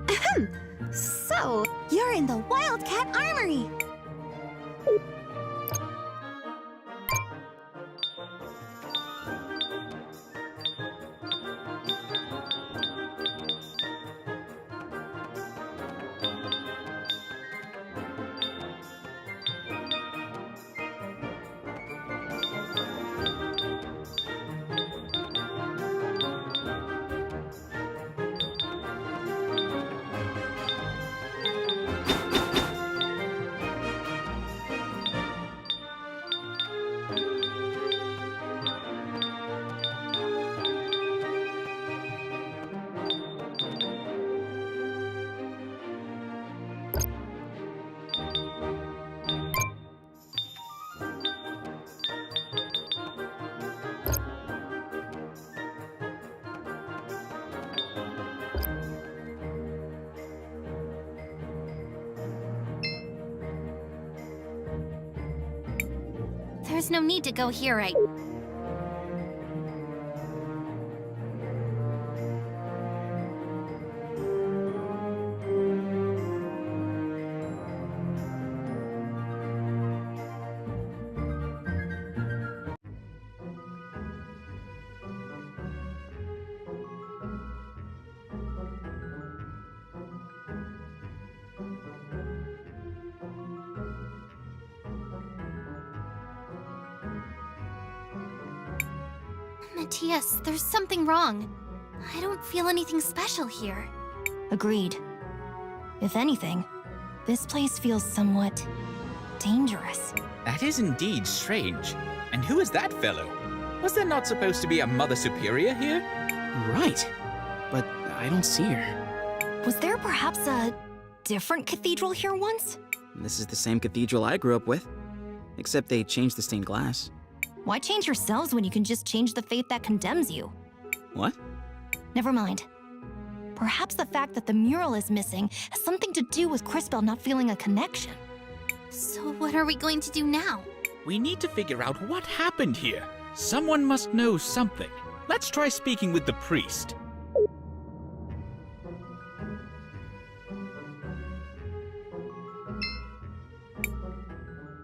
Ahem. So, you're in the Wildcat Armory. There's no need to go here right. Matthias, there's something wrong. I don't feel anything special here. Agreed. If anything, this place feels somewhat dangerous. That is indeed strange. And who is that fellow? Was there not supposed to be a Mother Superior here? Right. But I don't see her. Was there perhaps a different cathedral here once? This is the same cathedral I grew up with. Except they changed the stained glass. Why change yourselves when you can just change the faith that condemns you? What? Never mind. Perhaps the fact that the mural is missing has something to do with Crisbell not feeling a connection. So what are we going to do now? We need to figure out what happened here. Someone must know something. Let's try speaking with the priest.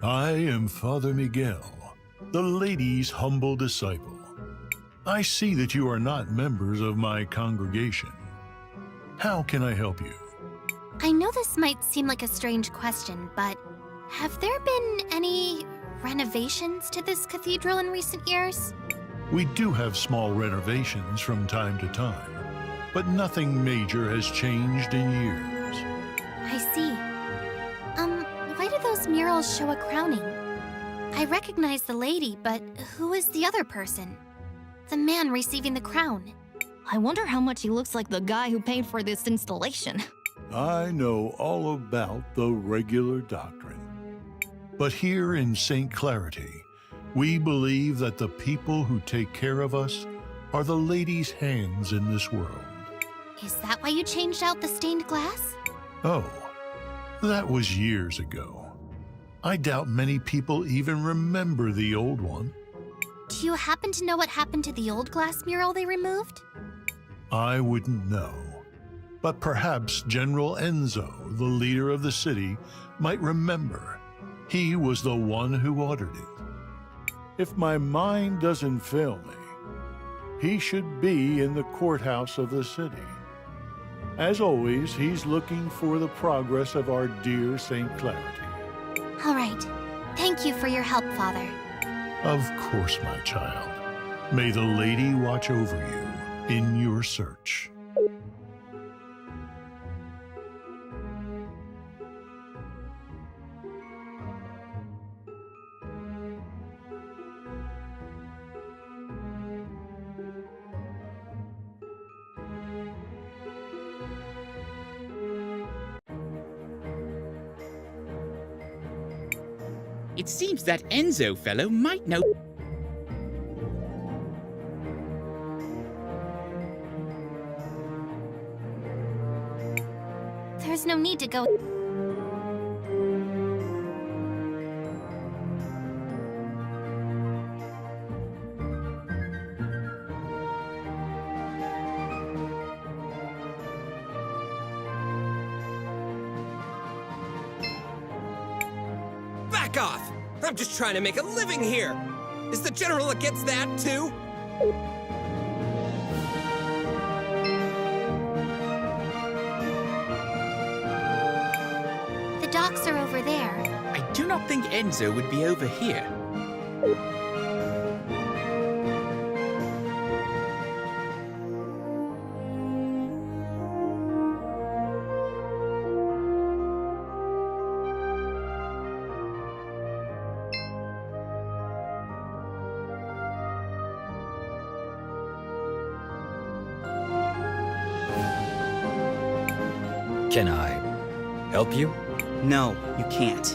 I am Father Miguel, the lady's humble disciple. I see that you are not members of my congregation. How can I help you? I know this might seem like a strange question, but have there been any renovations to this cathedral in recent years? We do have small renovations from time to time, but nothing major has changed in years. I see. Why do those murals show a crowning? I recognize the lady, but who is the other person? The man receiving the crown. I wonder how much he looks like the guy who paid for this installation. I know all about the regular doctrine. But here in St. Clarity, we believe that the people who take care of us are the lady's hands in this world. Is that why you changed out the stained glass? Oh, that was years ago. I doubt many people even remember the old one. Do you happen to know what happened to the old glass mural they removed? I wouldn't know. But perhaps General Enzo, the leader of the city, might remember. He was the one who ordered it. If my mind doesn't fail me, he should be in the courthouse of the city. As always, he's looking for the progress of our dear St. Clarity. All right. Thank you for your help, Father. Of course, my child. May the lady watch over you in your search. It seems that Enzo fellow might know. There's no need to go. Back off! I'm just trying to make a living here! Is the general against that, too? The docks are over there. I do not think Enzo would be over here. Can I help you? No, you can't.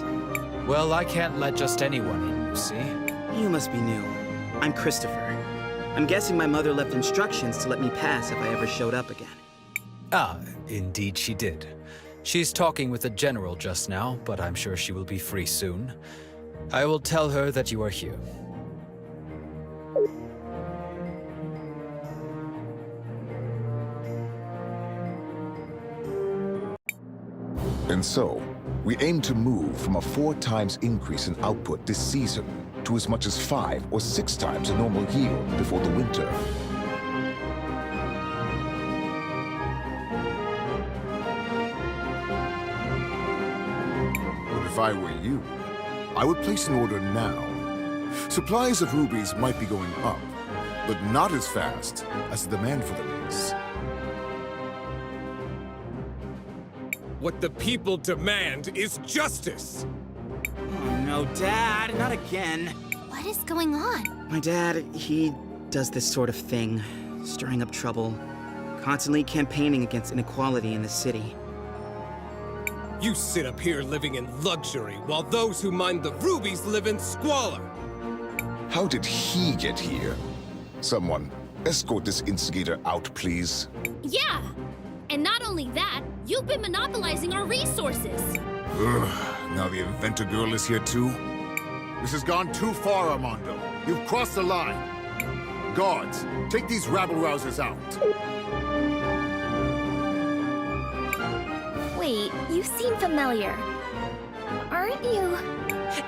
Well, I can't let just anyone in, you see? You must be new. I'm Christopher. I'm guessing my mother left instructions to let me pass if I ever showed up again. Ah, indeed she did. She's talking with the general just now, but I'm sure she will be free soon. I will tell her that you are here. And so, we aim to move from a 4 times increase in output this season to as much as 5 or 6 times a normal yield before the winter. But if I were you, I would place an order now. Supplies of rubies might be going up, but not as fast as the demand for them is. What the people demand is justice! Oh no, Dad, not again. What is going on? My dad, he does this sort of thing, stirring up trouble, constantly campaigning against inequality in the city. You sit up here living in luxury, while those who mine the rubies live in squalor! How did he get here? Someone, escort this instigator out, please. Yeah! And not only that, you've been monopolizing our resources! Ugh, now the inventor girl is here too? This has gone too far, Armando. You've crossed the line. Guards, take these rabble-rousers out. Wait, you seem familiar. Aren't you?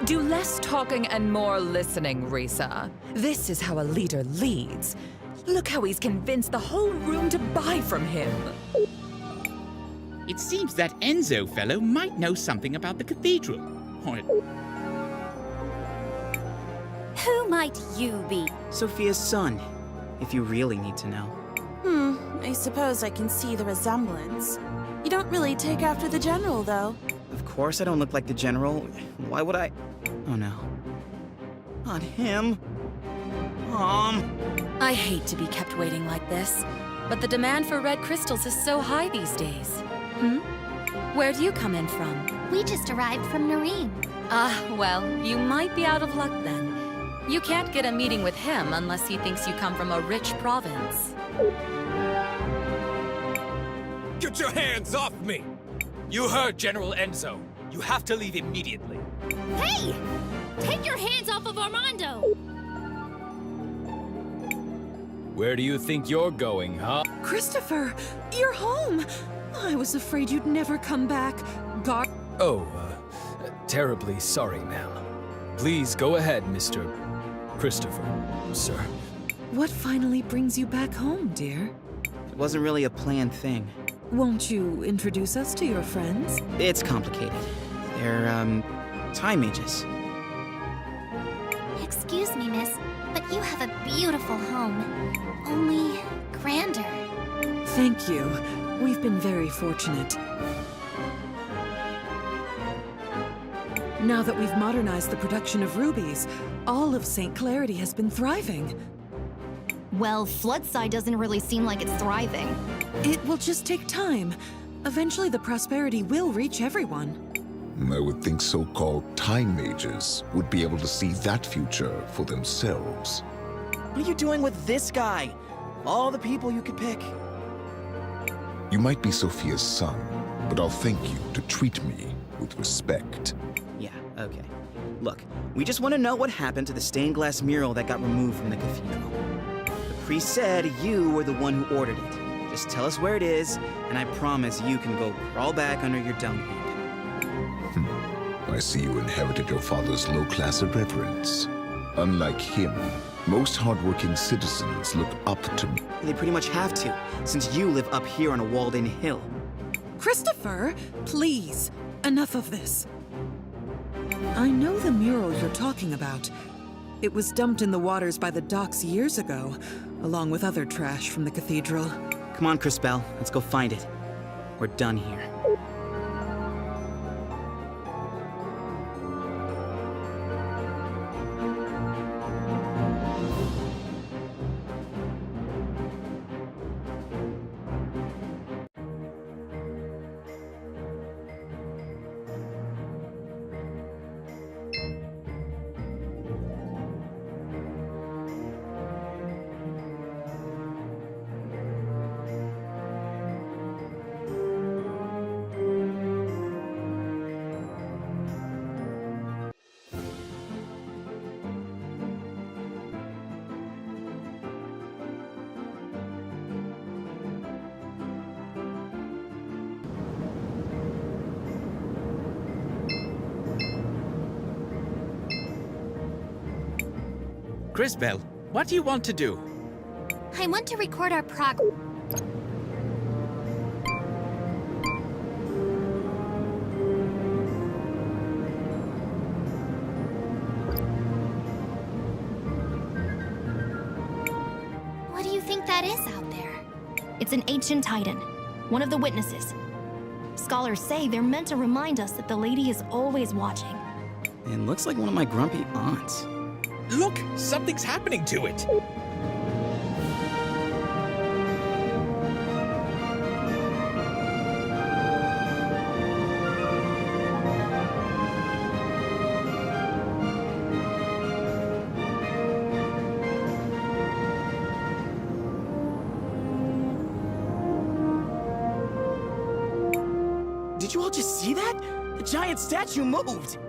Do less talking and more listening, Risa. This is how a leader leads. Look how he's convinced the whole room to buy from him. It seems that Enzo fellow might know something about the cathedral. Or Who might you be? Sophia's son, if you really need to know. I suppose I can see the resemblance. You don't really take after the general, though. Of course I don't look like the general. Why would I? Oh no. Not him. Mom. I hate to be kept waiting like this, but the demand for red crystals is so high these days. Where do you come in from? We just arrived from Narim. Well, you might be out of luck then. You can't get a meeting with him unless he thinks you come from a rich province. Get your hands off me! You heard General Enzo. You have to leave immediately. Hey! Take your hands off of Armando! Where do you think you're going, huh? Christopher, you're home! I was afraid you'd never come back. Oh, terribly sorry, ma'am. Please go ahead, Mr. Christopher, sir. What finally brings you back home, dear? It wasn't really a planned thing. Won't you introduce us to your friends? It's complicated. They're, time mages. Excuse me, miss, but you have a beautiful home. Only grander. Thank you. We've been very fortunate. Now that we've modernized the production of rubies, all of St. Clarity has been thriving. Well, Floodside doesn't really seem like it's thriving. It will just take time. Eventually the prosperity will reach everyone. I would think so-called time mages would be able to see that future for themselves. What are you doing with this guy? All the people you could pick. You might be Sophia's son, but I'll thank you to treat me with respect. Yeah, okay. Look, we just want to know what happened to the stained glass mural that got removed from the cathedral. The priest said you were the one who ordered it. Just tell us where it is, and I promise you can go crawl back under your dung heap. I see you inherited your father's low class of reverence. Unlike him, most hardworking citizens look up to me. They pretty much have to, since you live up here on a walled-in hill. Christopher, please, enough of this. I know the mural you're talking about. It was dumped in the waters by the docks years ago, along with other trash from the cathedral. Come on, Crispell, let's go find it. We're done here. Crisbel, what do you want to do? I want to record our progress. What do you think that is out there? It's an ancient titan, one of the witnesses. Scholars say they're meant to remind us that the lady is always watching. It looks like one of my grumpy aunts. Look, something's happening to it. Did you all just see that? The giant statue moved!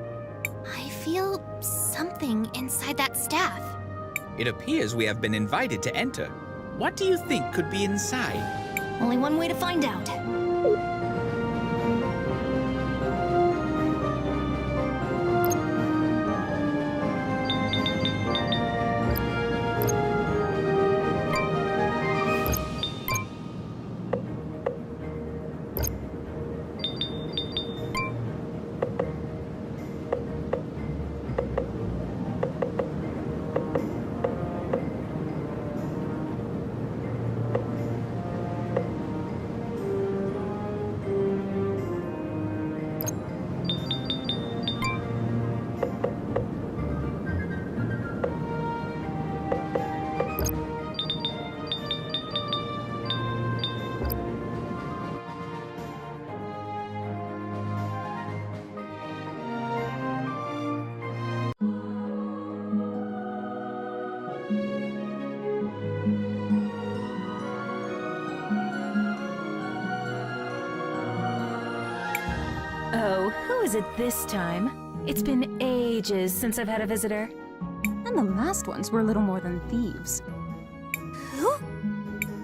I feel something inside that staff. It appears we have been invited to enter. What do you think could be inside? Only one way to find out. Oh, who is it this time? It's been ages since I've had a visitor. And the last ones were little more than thieves. Who?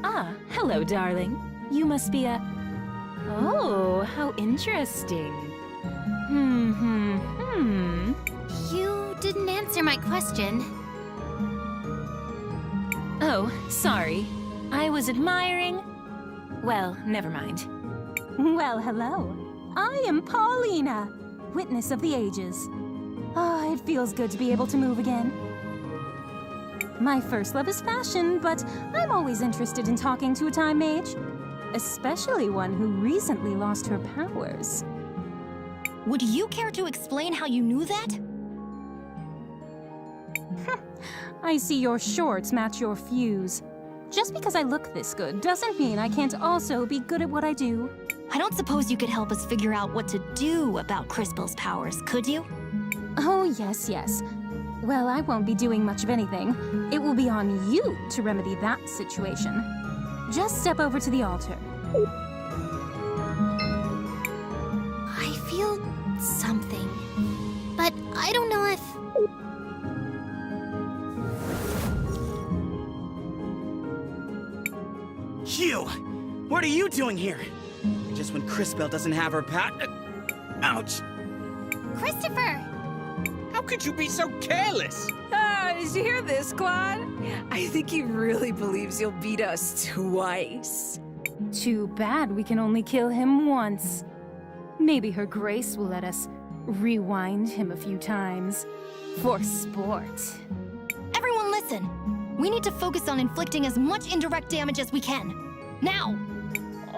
Ah, hello, darling. You must be a... Oh, how interesting. You didn't answer my question. Oh, sorry. I was admiring... Well, never mind. Well, hello. I am Paulina, witness of the ages. Ah, it feels good to be able to move again. My first love is fashion, but I'm always interested in talking to a time mage. Especially one who recently lost her powers. Would you care to explain how you knew that? I see your shorts match your fuse. Just because I look this good doesn't mean I can't also be good at what I do. I don't suppose you could help us figure out what to do about Crisbel's powers, could you? Oh, yes, yes. Well, I won't be doing much of anything. It will be on you to remedy that situation. Just step over to the altar. I feel something, but I don't know if... You! What are you doing here? Just when Crisbel doesn't have her ouch! Christopher! How could you be so careless? Did you hear this, Claude? I think he really believes you'll beat us twice. Too bad we can only kill him once. Maybe Her Grace will let us rewind him a few times. For sport. Everyone listen! We need to focus on inflicting as much indirect damage as we can. Now!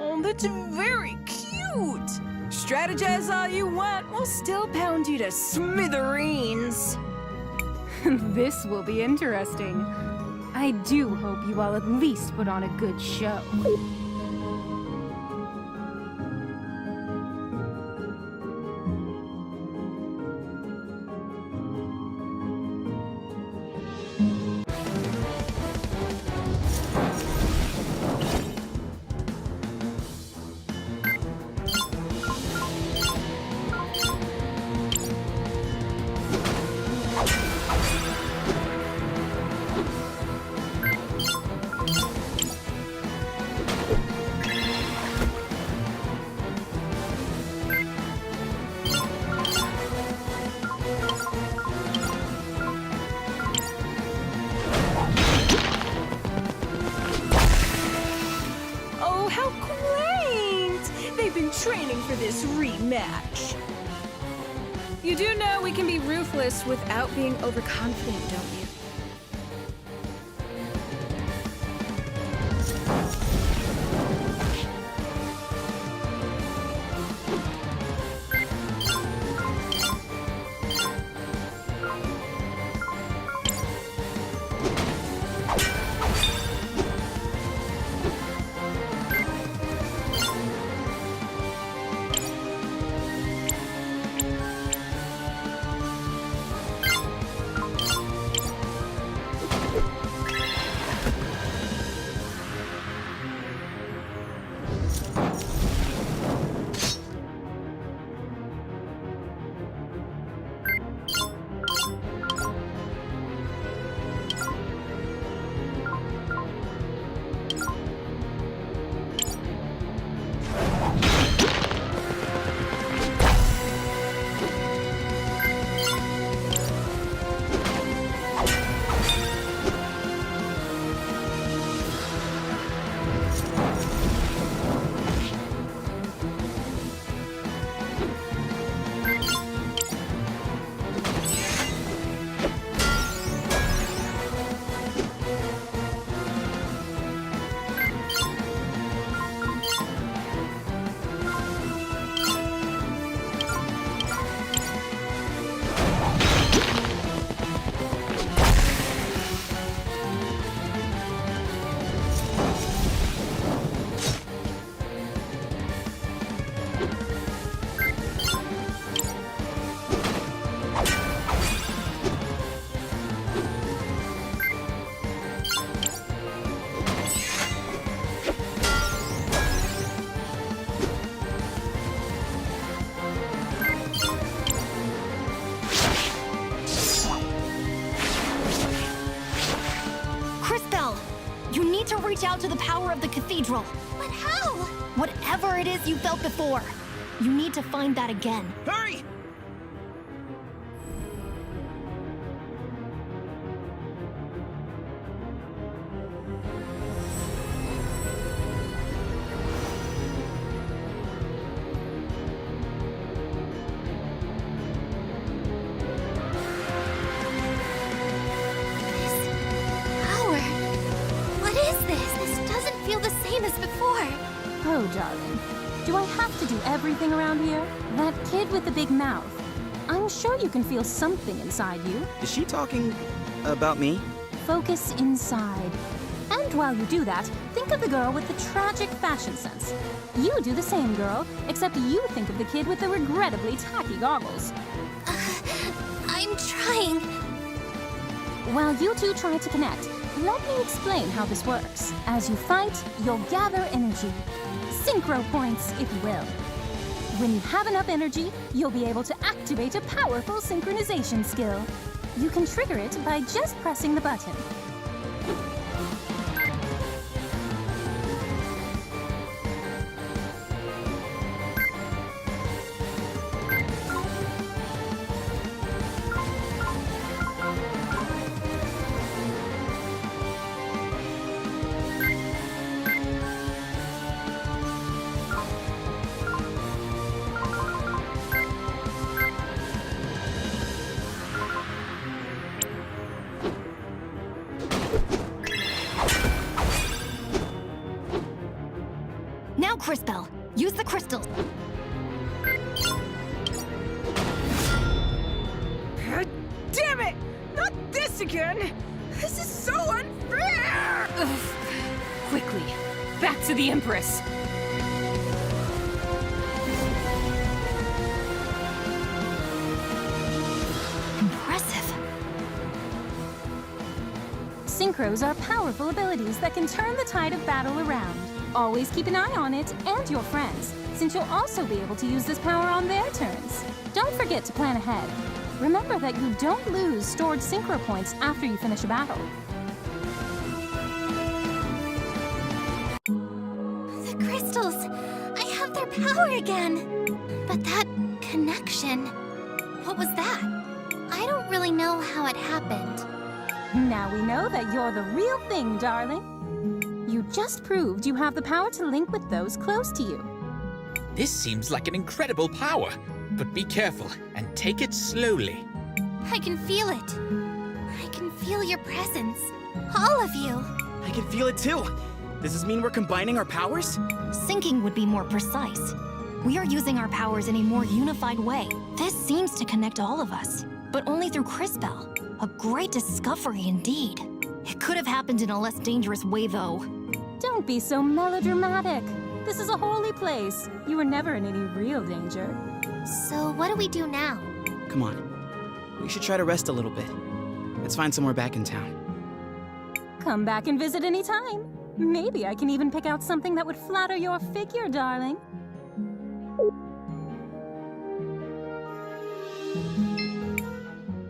Oh, that's very cute! Strategize all you want, we'll still pound you to smithereens. This will be interesting. I do hope you all at least put on a good show. for this rematch. You do know we can be ruthless without being overconfident, don't you? Reach out to the power of the Cathedral. But how? Whatever it is you felt before, you need to find that again. Hurry! Oh, darling. Do I have to do everything around here? That kid with the big mouth. I'm sure you can feel something inside you. Is she talking about me? Focus inside. And while you do that, think of the girl with the tragic fashion sense. You do the same, girl, except you think of the kid with the regrettably tacky goggles. I'm trying. While you two try to connect, let me explain how this works. As you fight, you'll gather energy. Synchro points, if you will. When you have enough energy, you'll be able to activate a powerful synchronization skill. You can trigger it by just pressing the button. Crispell, use the crystals. Damn it! Not this again! This is so unfair! Ugh. Quickly, back to the Empress. Impressive. Synchros are powerful abilities that can turn the tide of battle around. Always keep an eye on it and your friends, since you'll also be able to use this power on their turns. Don't forget to plan ahead. Remember that you don't lose stored synchro points after you finish a battle. The crystals! I have their power again! But that connection... what was that? I don't really know how it happened. Now we know that you're the real thing, darling. You just proved you have the power to link with those close to you. This seems like an incredible power, but be careful and take it slowly. I can feel it. I can feel your presence. All of you. I can feel it too. Does this mean we're combining our powers? Syncing would be more precise. We are using our powers in a more unified way. This seems to connect all of us, but only through Crisbel. A great discovery indeed. It could have happened in a less dangerous way, though. Don't be so melodramatic. This is a holy place. You were never in any real danger. So what do we do now? Come on. We should try to rest a little bit. Let's find somewhere back in town. Come back and visit any time. Maybe I can even pick out something that would flatter your figure, darling.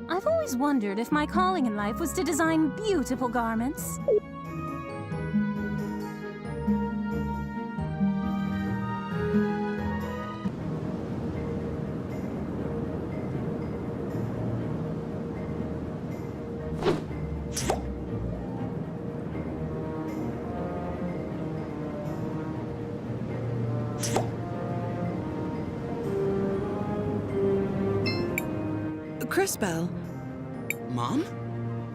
I've always wondered if my calling in life was to design beautiful garments. Crisbel. Mom?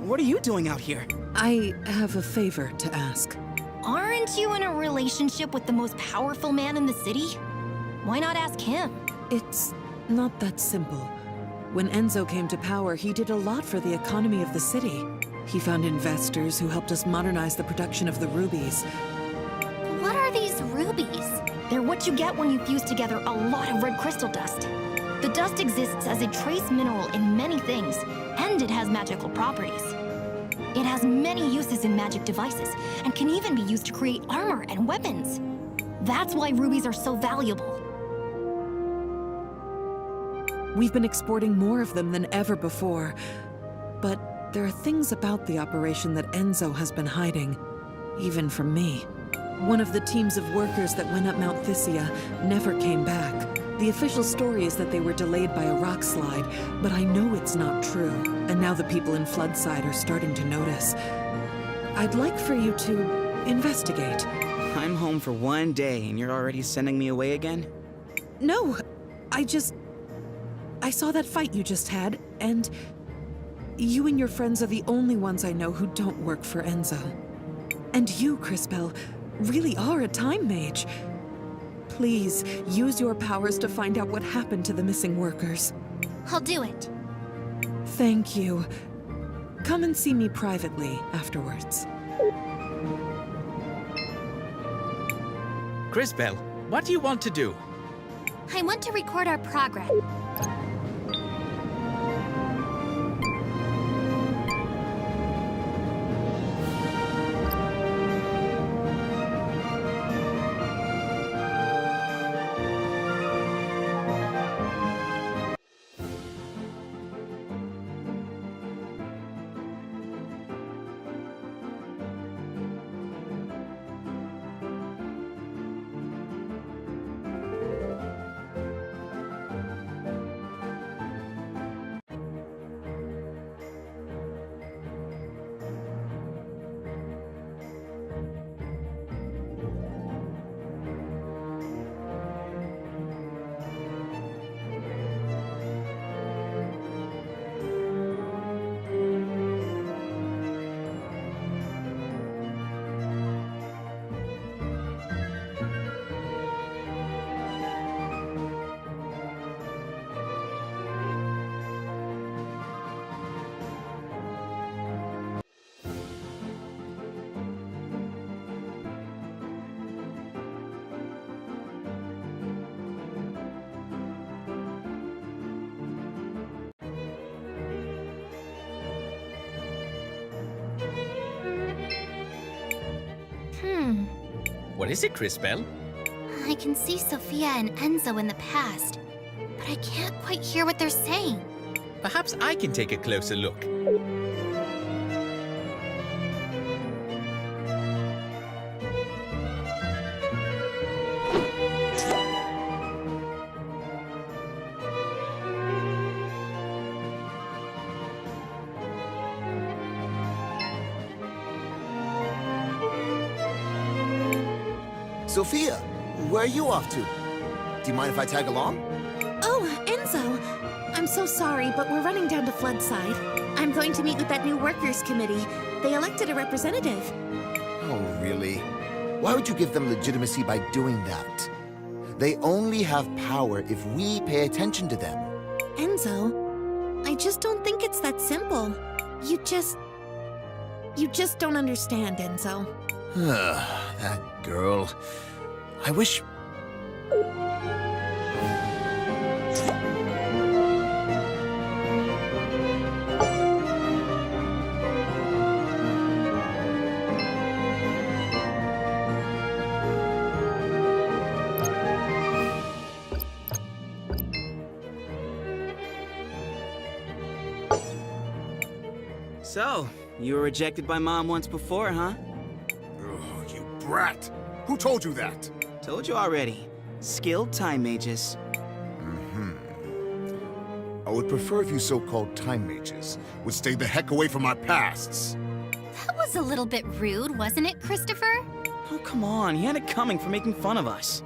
What are you doing out here? I have a favor to ask. Aren't you in a relationship with the most powerful man in the city? Why not ask him? It's not that simple. When Enzo came to power, he did a lot for the economy of the city. He found investors who helped us modernize the production of the rubies. What are these rubies? They're what you get when you fuse together a lot of red crystal dust. The dust exists as a trace mineral in many things, and it has magical properties. It has many uses in magic devices, and can even be used to create armor and weapons. That's why rubies are so valuable. We've been exporting more of them than ever before, but there are things about the operation that Enzo has been hiding, even from me. One of the teams of workers that went up Mount Thysia never came back. The official story is that they were delayed by a rock slide, but I know it's not true. And now the people in Floodside are starting to notice. I'd like for you to investigate. I'm home for one day and you're already sending me away again? No, I saw that fight you just had, and you and your friends are the only ones I know who don't work for Enzo. And you, Crisbel, really are a time mage. Please, use your powers to find out what happened to the missing workers. I'll do it. Thank you. Come and see me privately afterwards. Crisbel, what do you want to do? I want to record our progress. What is it, Crisbel? I can see Sophia and Enzo in the past, but I can't quite hear what they're saying. Perhaps I can take a closer look. Sophia, where are you off to? Do you mind if I tag along? Oh, Enzo. I'm so sorry, but we're running down to Floodside. I'm going to meet with that new workers' committee. They elected a representative. Oh, really? Why would you give them legitimacy by doing that? They only have power if we pay attention to them. Enzo, I just don't think it's that simple. You just don't understand, Enzo. That girl. I wish... So, you were rejected by Mom once before, huh? Oh, you brat! Who told you that? Told you already. Skilled time mages. I would prefer if you so-called time mages would stay the heck away from our pasts. That was a little bit rude, wasn't it, Christopher? Oh, come on. He had it coming for making fun of us.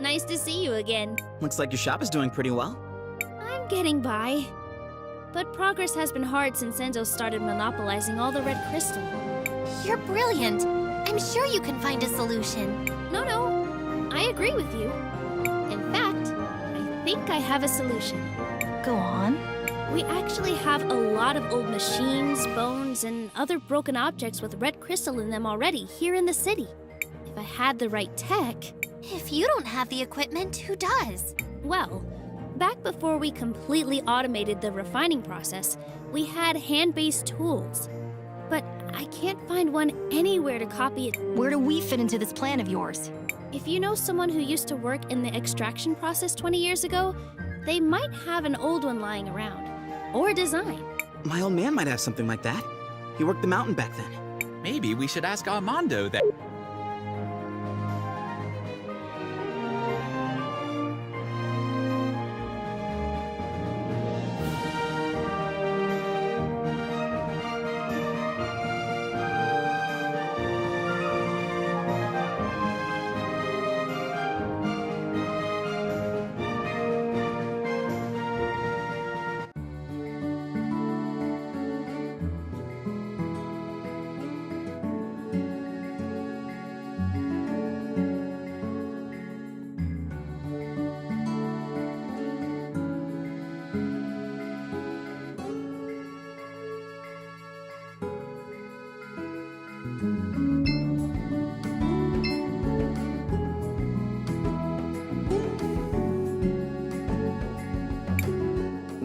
Nice to see you again. Looks like your shop is doing pretty well. I'm getting by. But progress has been hard since Enzo started monopolizing all the red crystal. You're brilliant. I'm sure you can find a solution. No, I agree with you. In fact, I think I have a solution. Go on. We actually have a lot of old machines, bones, and other broken objects with red crystal in them already here in the city. If I had the right tech... If you don't have the equipment, who does? Well, back before we completely automated the refining process, we had hand-based tools. But I can't find one anywhere to copy it. Where do we fit into this plan of yours? If you know someone who used to work in the extraction process 20 years ago, they might have an old one lying around. Or a design. My old man might have something like that. He worked the mountain back then. Maybe we should ask Armando that.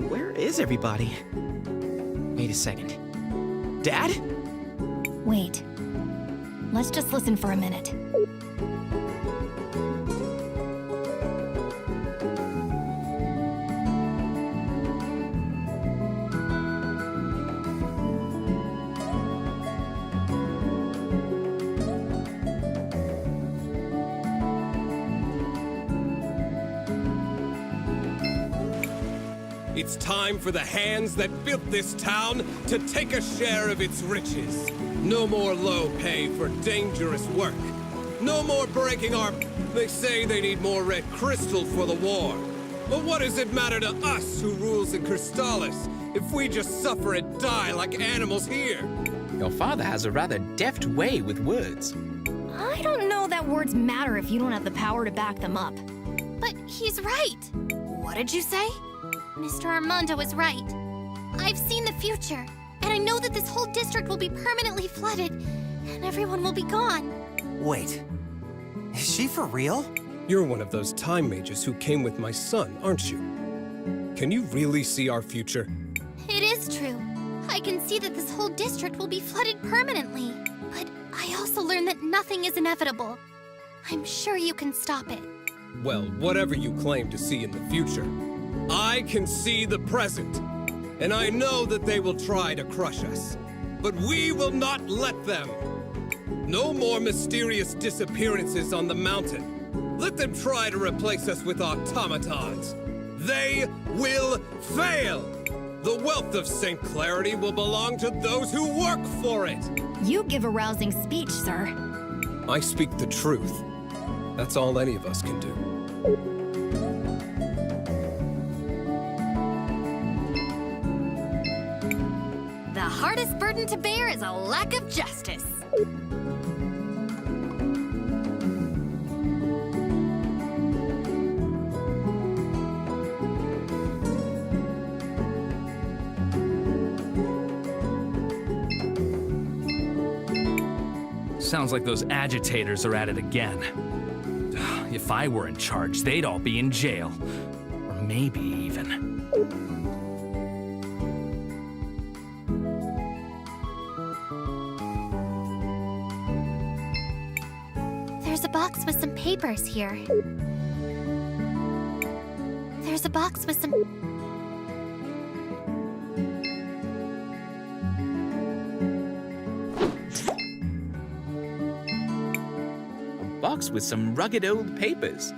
Where is everybody? Wait a second. Dad? Wait. Let's just listen for a minute. It's time for the hands that built this town to take a share of its riches. No more low pay for dangerous work. No more breaking our... They say they need more red crystal for the war. But what does it matter to us who rules in Crystallis if we just suffer and die like animals here? Your father has a rather deft way with words. I don't know that words matter if you don't have the power to back them up. But he's right. What did you say? Mr. Armando is right. I've seen the future, and I know that this whole district will be permanently flooded, and everyone will be gone. Wait, is she for real? You're one of those time mages who came with my son, aren't you? Can you really see our future? It is true. I can see that this whole district will be flooded permanently. But I also learned that nothing is inevitable. I'm sure you can stop it. Well, whatever you claim to see in the future, I can see the present. And I know that they will try to crush us. But we will not let them. No more mysterious disappearances on the mountain. Let them try to replace us with automatons. They will fail! The wealth of St. Clarity will belong to those who work for it! You give a rousing speech, sir. I speak the truth. That's all any of us can do. The hardest burden to bear is a lack of justice. Sounds like those agitators are at it again. If I were in charge, they'd all be in jail. Or maybe even. There's a box with some papers here. There's a box with some... Box with some rugged old papers.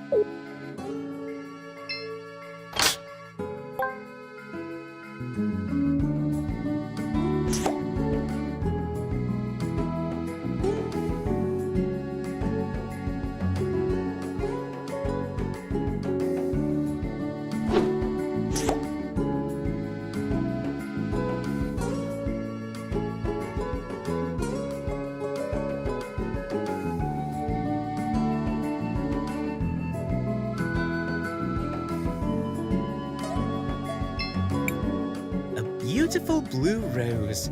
Beautiful blue rose.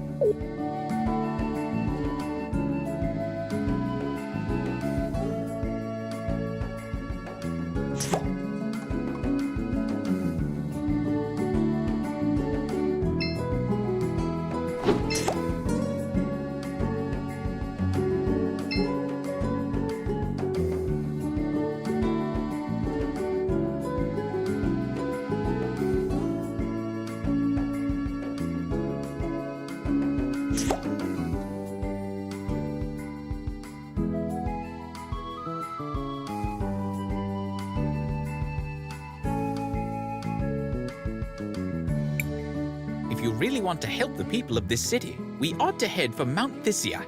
If you really want to help the people of this city, we ought to head for Mount Thysia.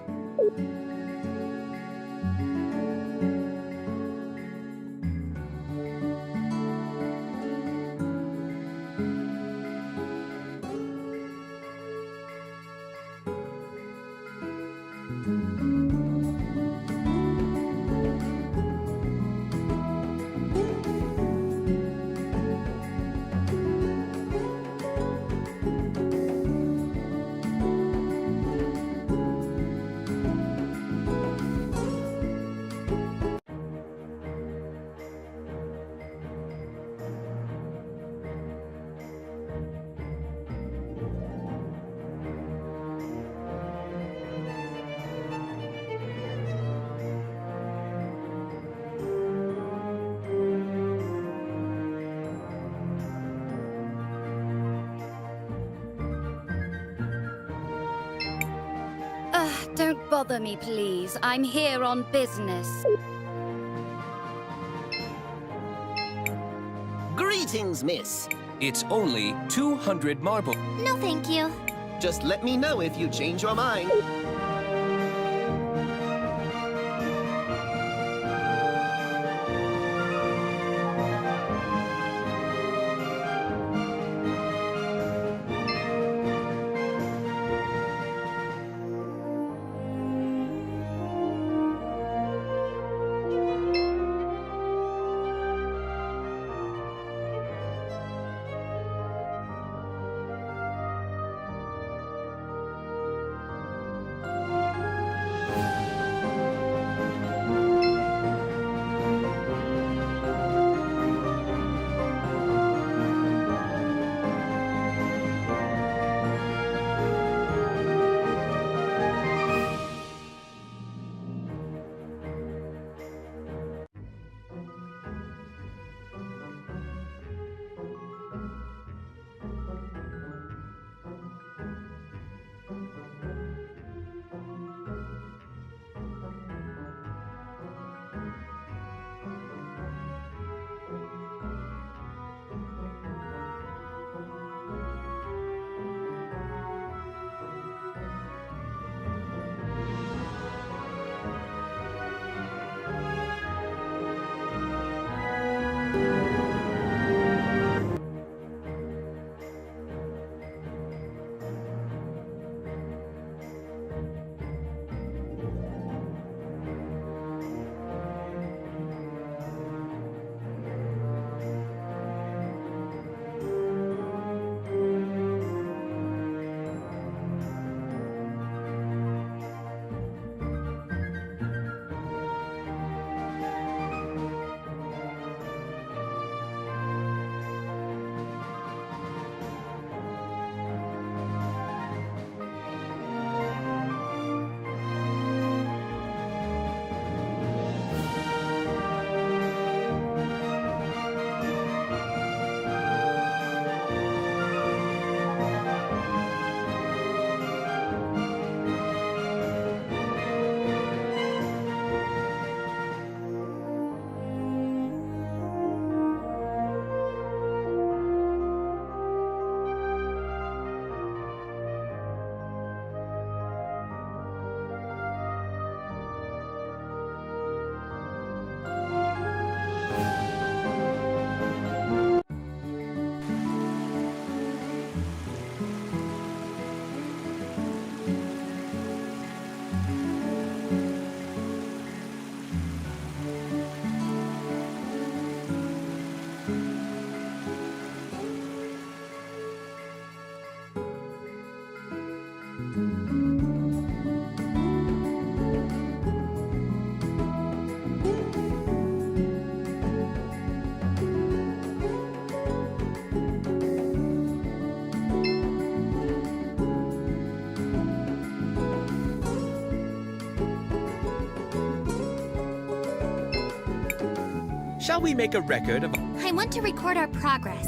Don't bother me, please. I'm here on business. Greetings, miss. It's only 200 marble. No, thank you. Just let me know if you change your mind. shall we make a record of... I want to record our progress.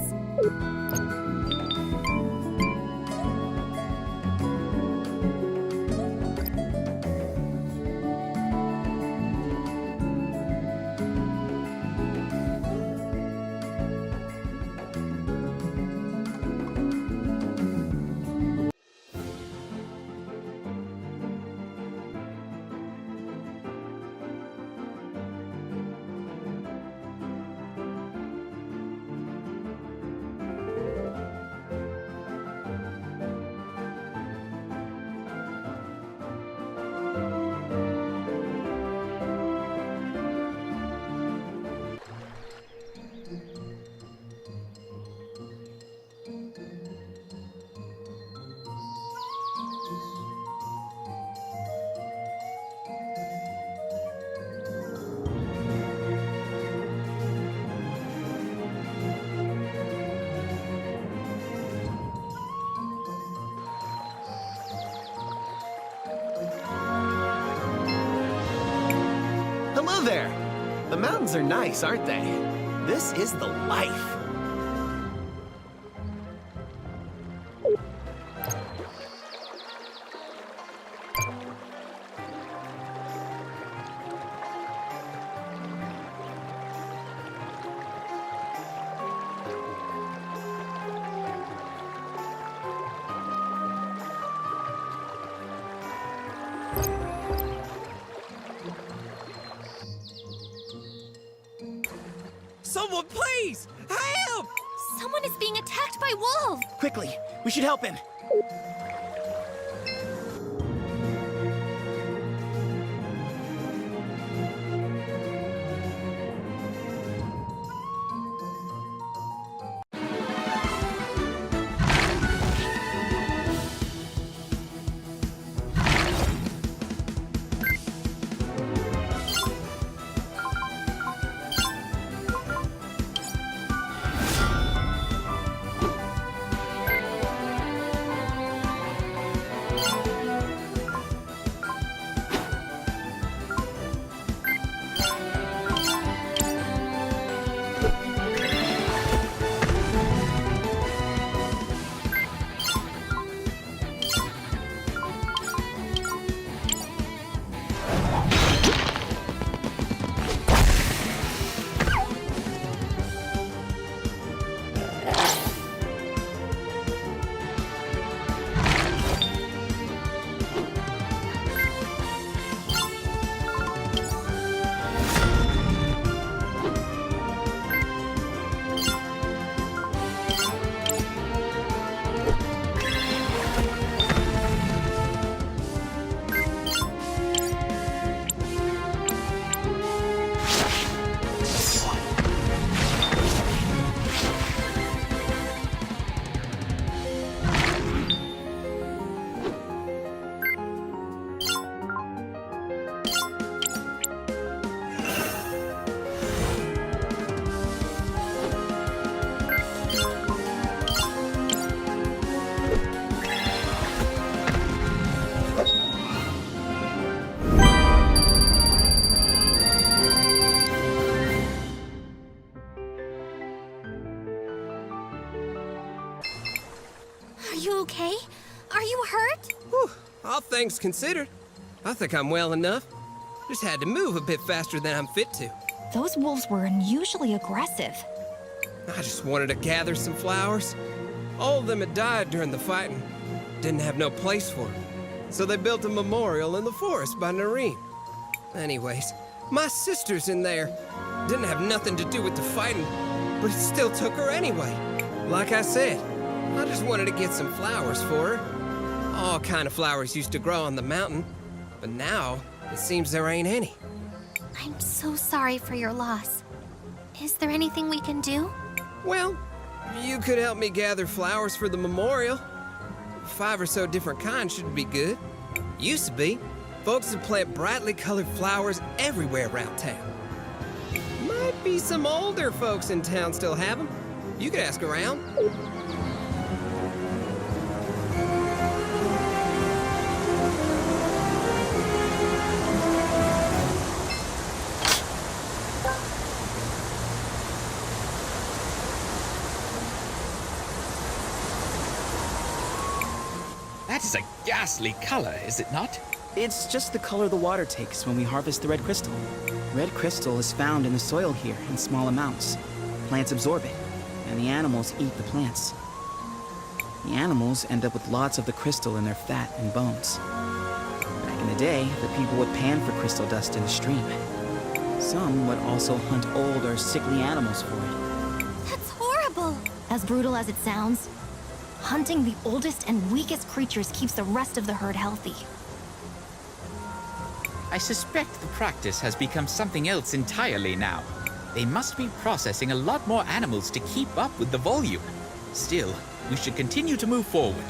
Hello there! The mountains are nice, aren't they? This is the life. Someone, please! Help! Someone is being attacked by wolves! Quickly, we should help him. Are you okay? Are you hurt? Whew, all things considered, I think I'm well enough. Just had to move a bit faster than I'm fit to. Those wolves were unusually aggressive. I just wanted to gather some flowers. All of them had died during the fighting. Didn't have no place for them. So they built a memorial in the forest by Narim. Anyways, my sister's in there. Didn't have nothing to do with the fighting, but it still took her anyway. Like I said, I just wanted to get some flowers for her. All kind of flowers used to grow on the mountain, but now it seems there ain't any. I'm so sorry for your loss. Is there anything we can do? Well, you could help me gather flowers for the memorial. 5 or so different kinds should be good. Used to be. Folks would plant brightly colored flowers everywhere around town. Might be some older folks in town still have them. You could ask around. That is a ghastly color, is it not? It's just the color the water takes when we harvest the red crystal. Red crystal is found in the soil here in small amounts. Plants absorb it, and the animals eat the plants. The animals end up with lots of the crystal in their fat and bones. Back in the day, the people would pan for crystal dust in the stream. Some would also hunt old or sickly animals for it. That's horrible! As brutal as it sounds, hunting the oldest and weakest creatures keeps the rest of the herd healthy. I suspect the practice has become something else entirely now. They must be processing a lot more animals to keep up with the volume. Still, we should continue to move forward.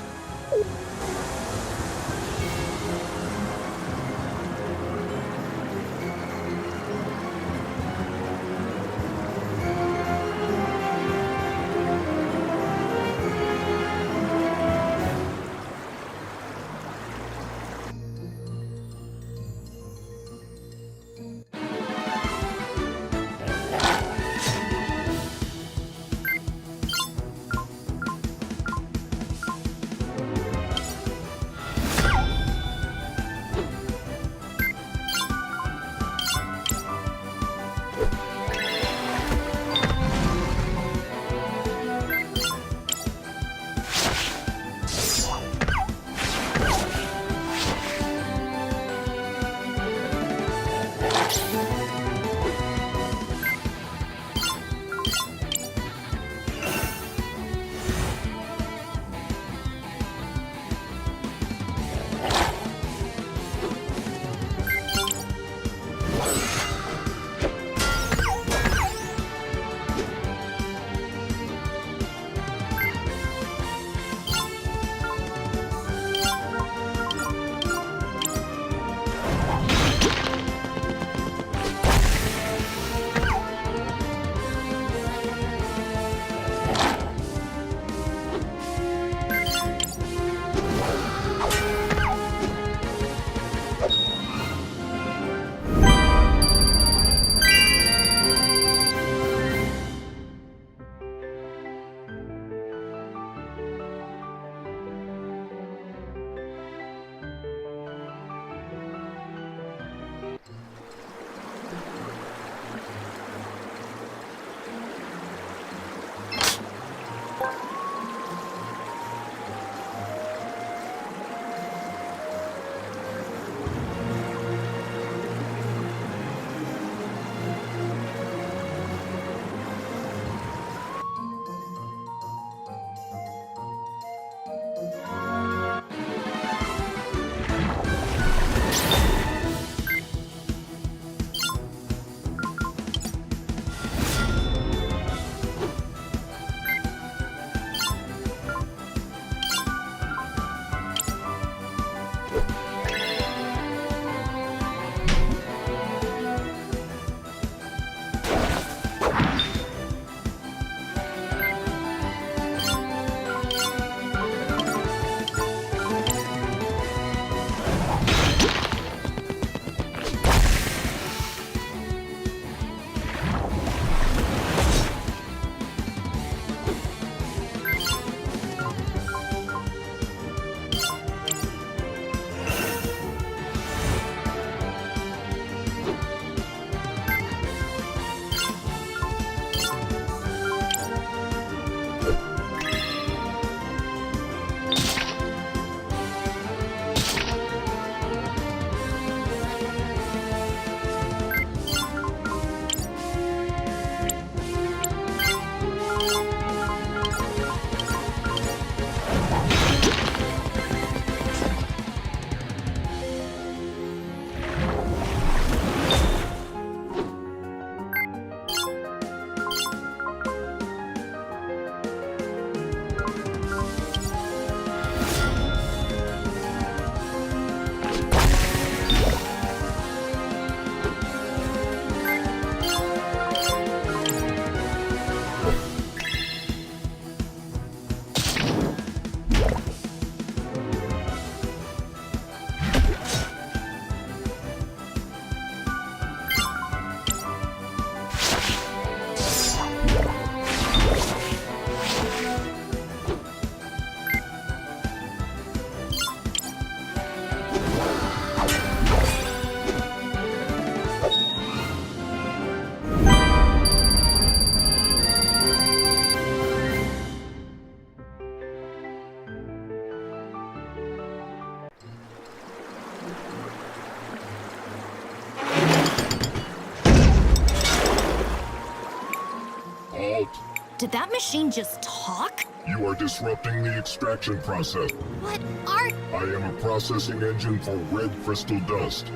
Did that machine just talk? You are disrupting the extraction process. What are... I am a processing engine for red crystal dust.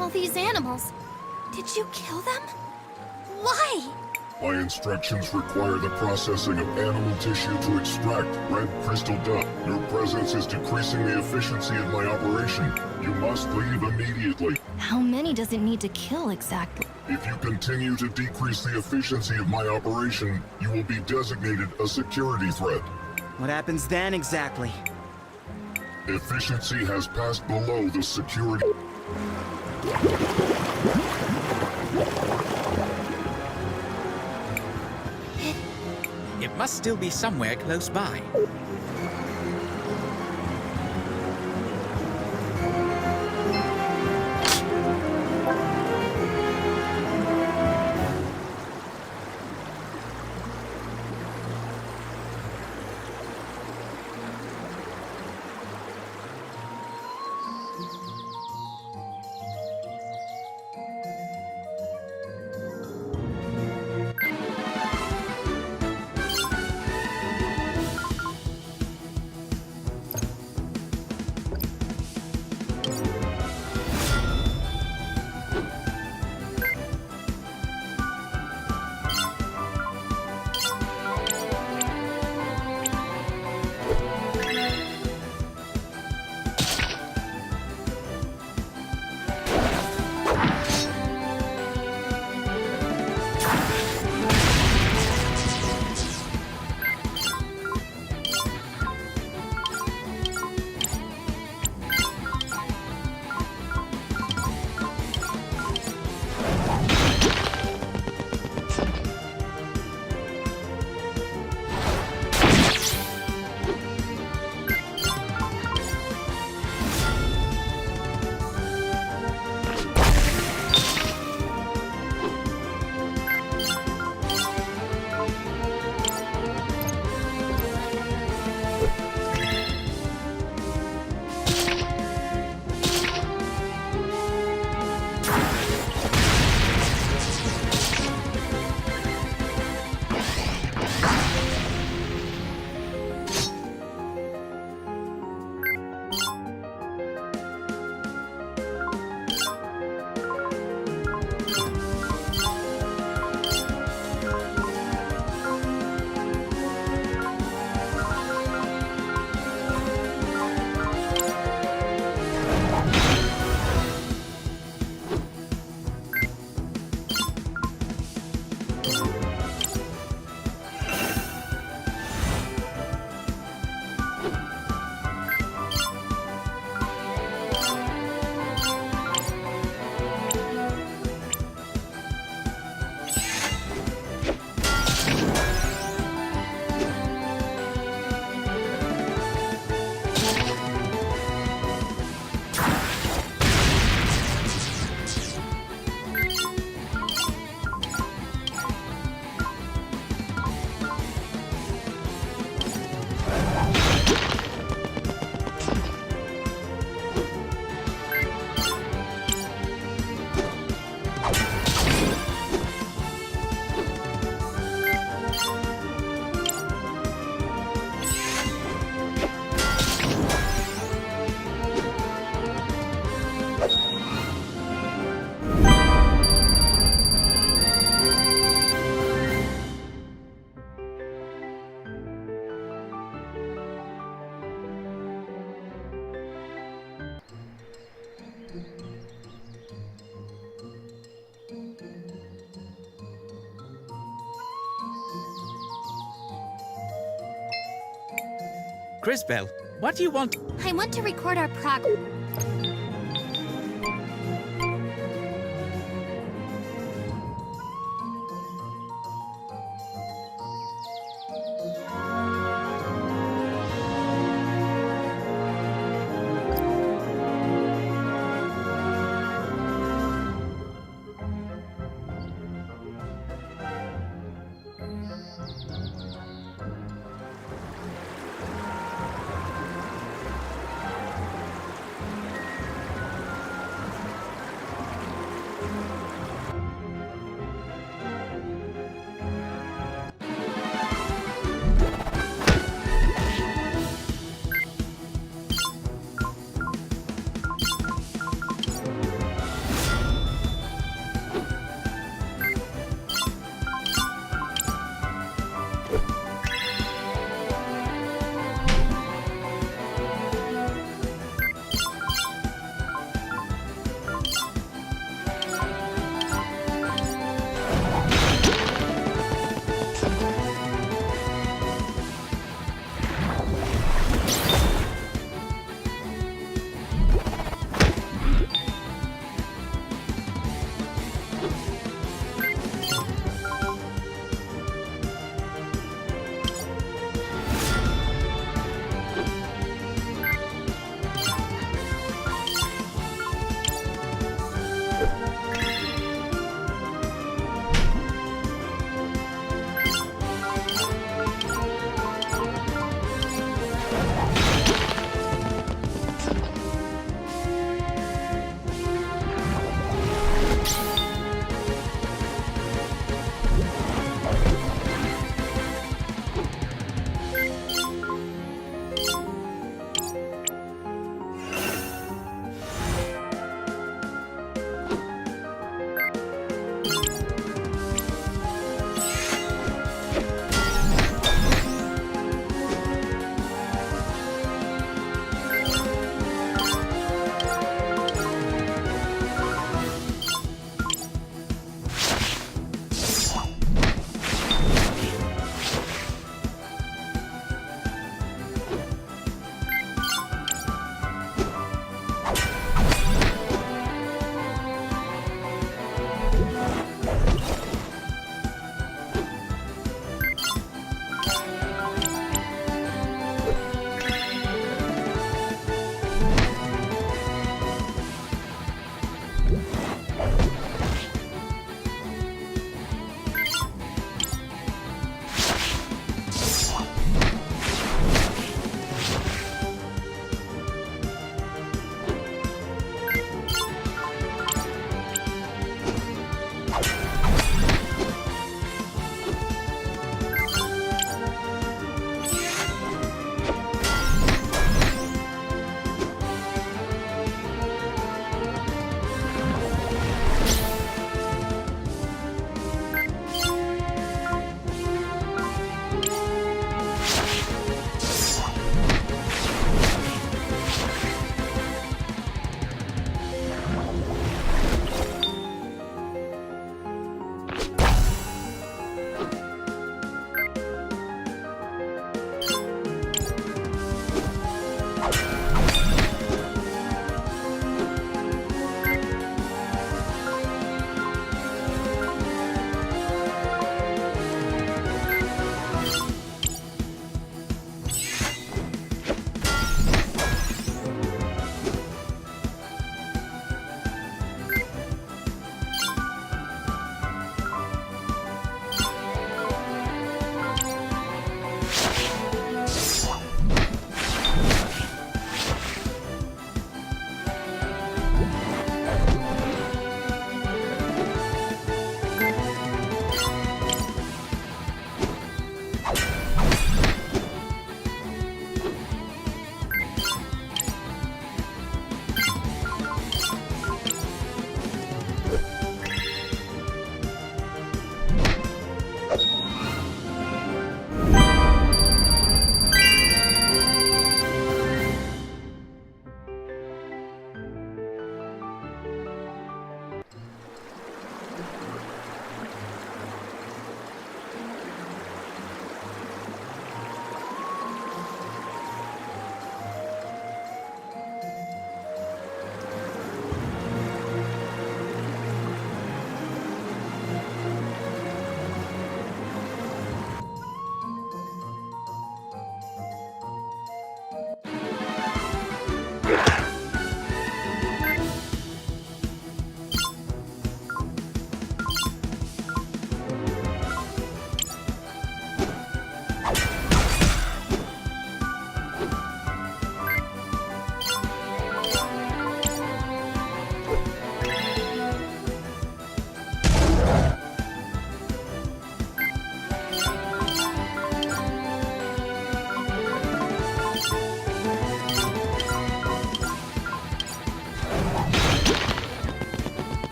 all these animals? Did you kill them? Why? My instructions require the processing of animal tissue to extract red crystal dust. Your presence is decreasing the efficiency of my operation. You must leave immediately. How many does it need to kill exactly? If you continue to decrease the efficiency of my operation, you will be designated a security threat. What happens then exactly? Efficiency has passed below the security. It must still be somewhere close by. Crisbell, what do you want? I want to record our progress.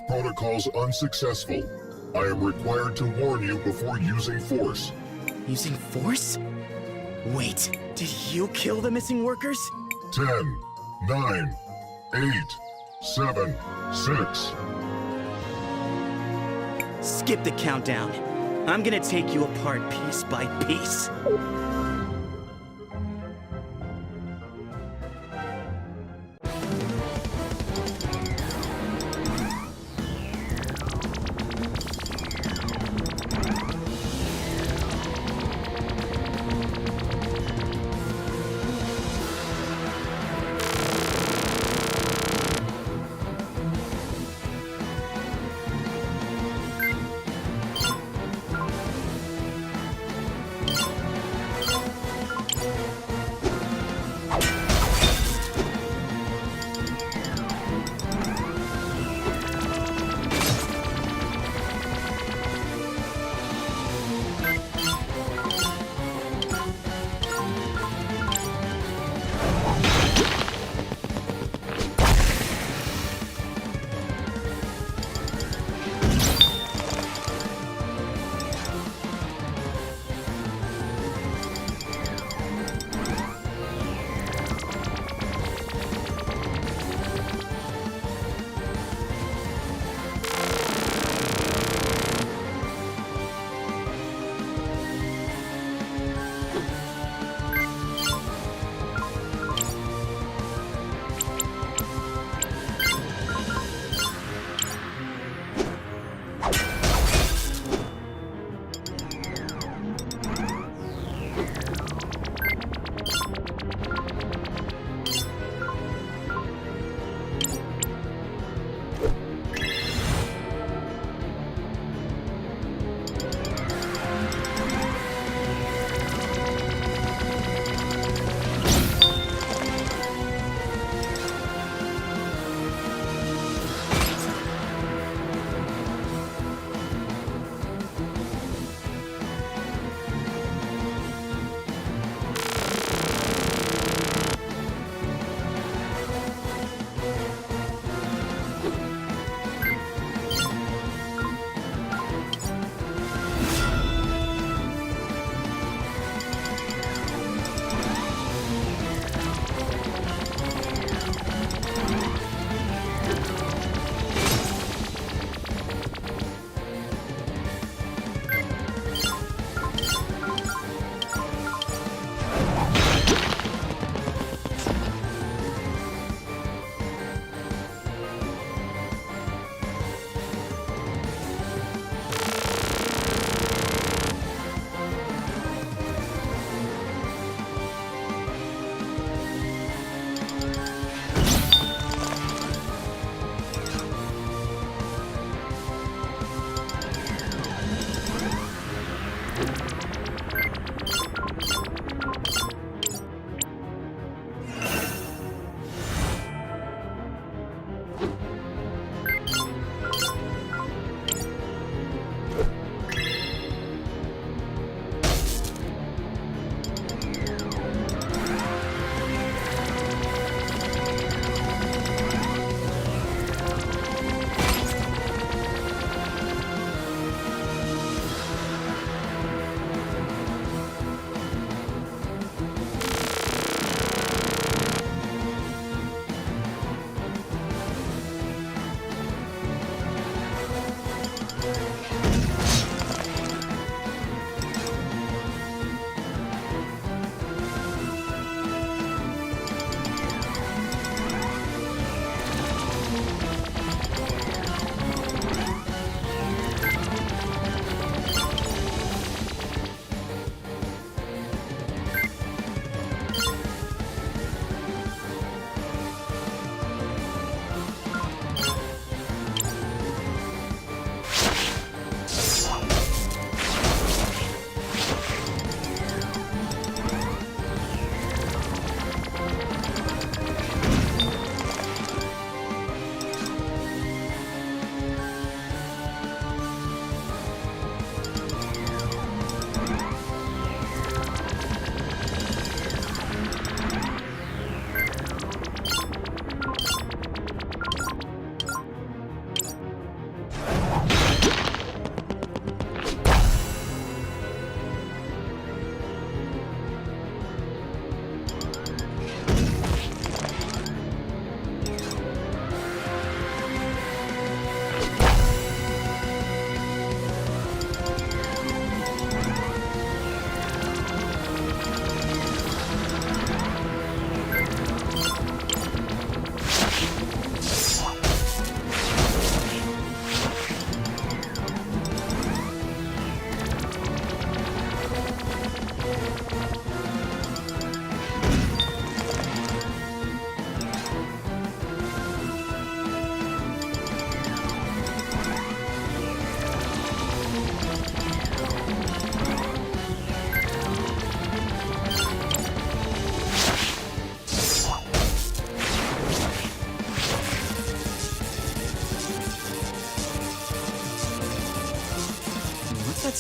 protocols unsuccessful. I am required to warn you before using force. Using force? Wait, did you kill the missing workers? 10, 9, 8, 7, 6. Skip the countdown. I'm gonna take you apart piece by piece.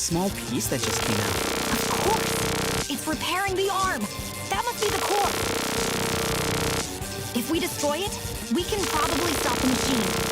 small piece that just came out. Of course! It's repairing the arm! That must be the core! If we destroy it, we can probably stop the machine.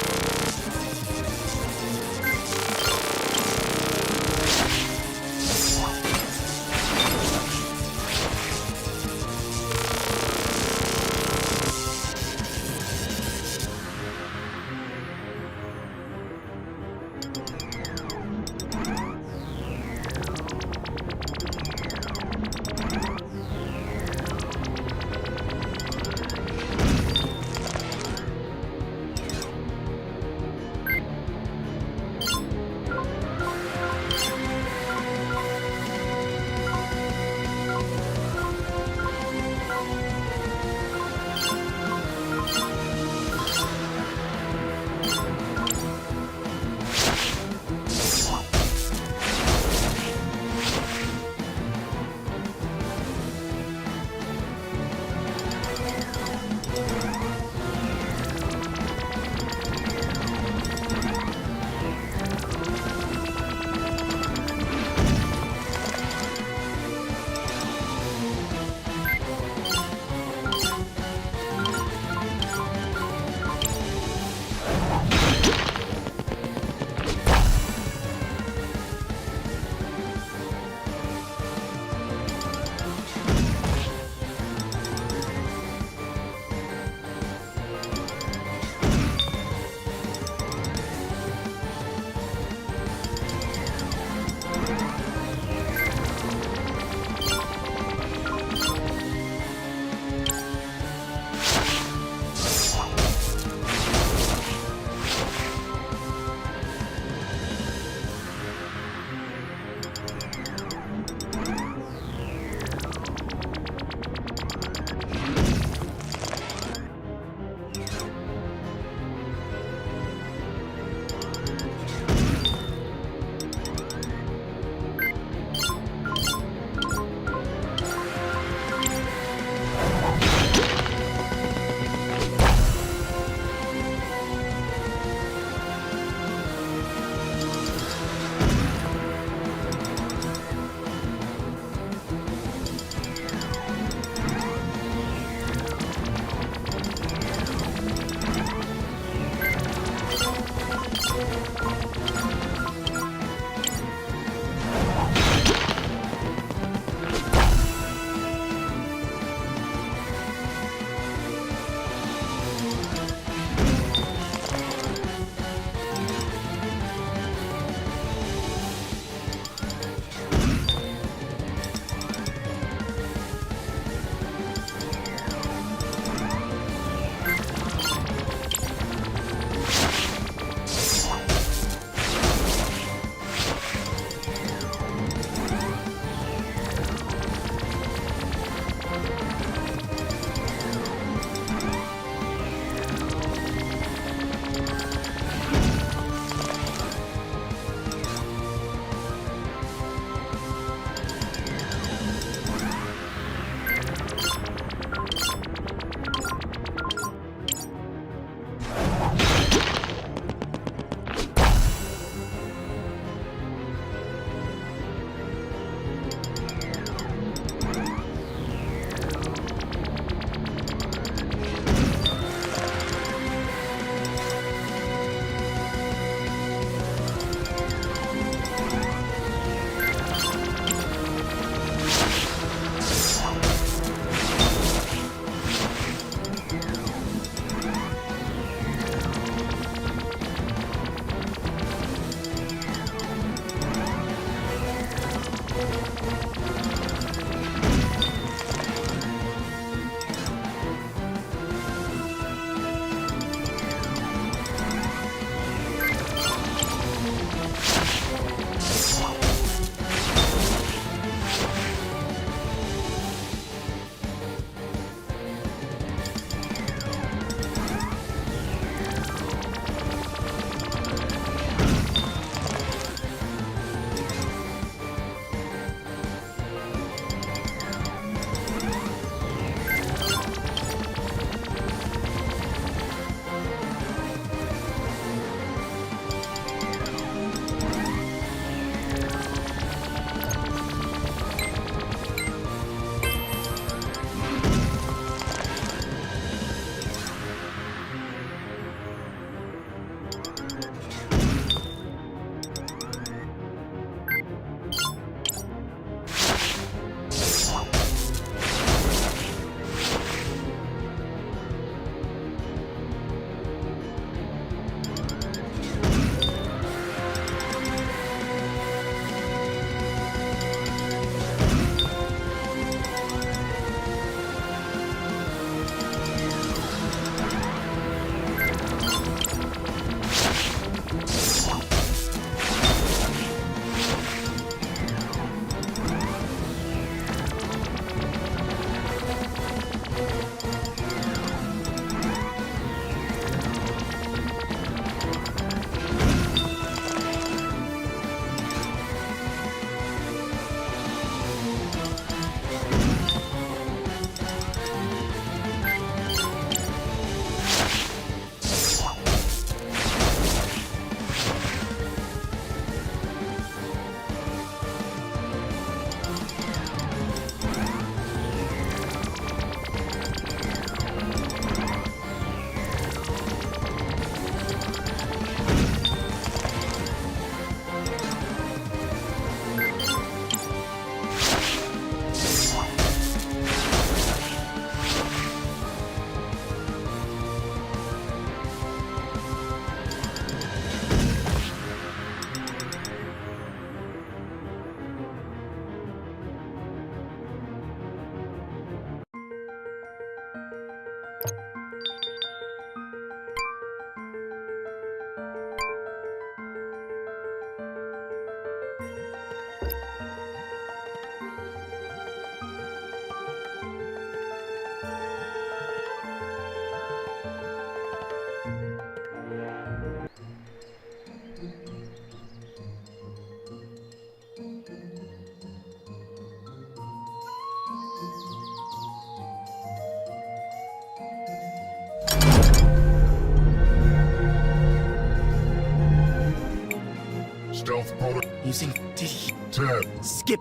Using D. 10. Skip.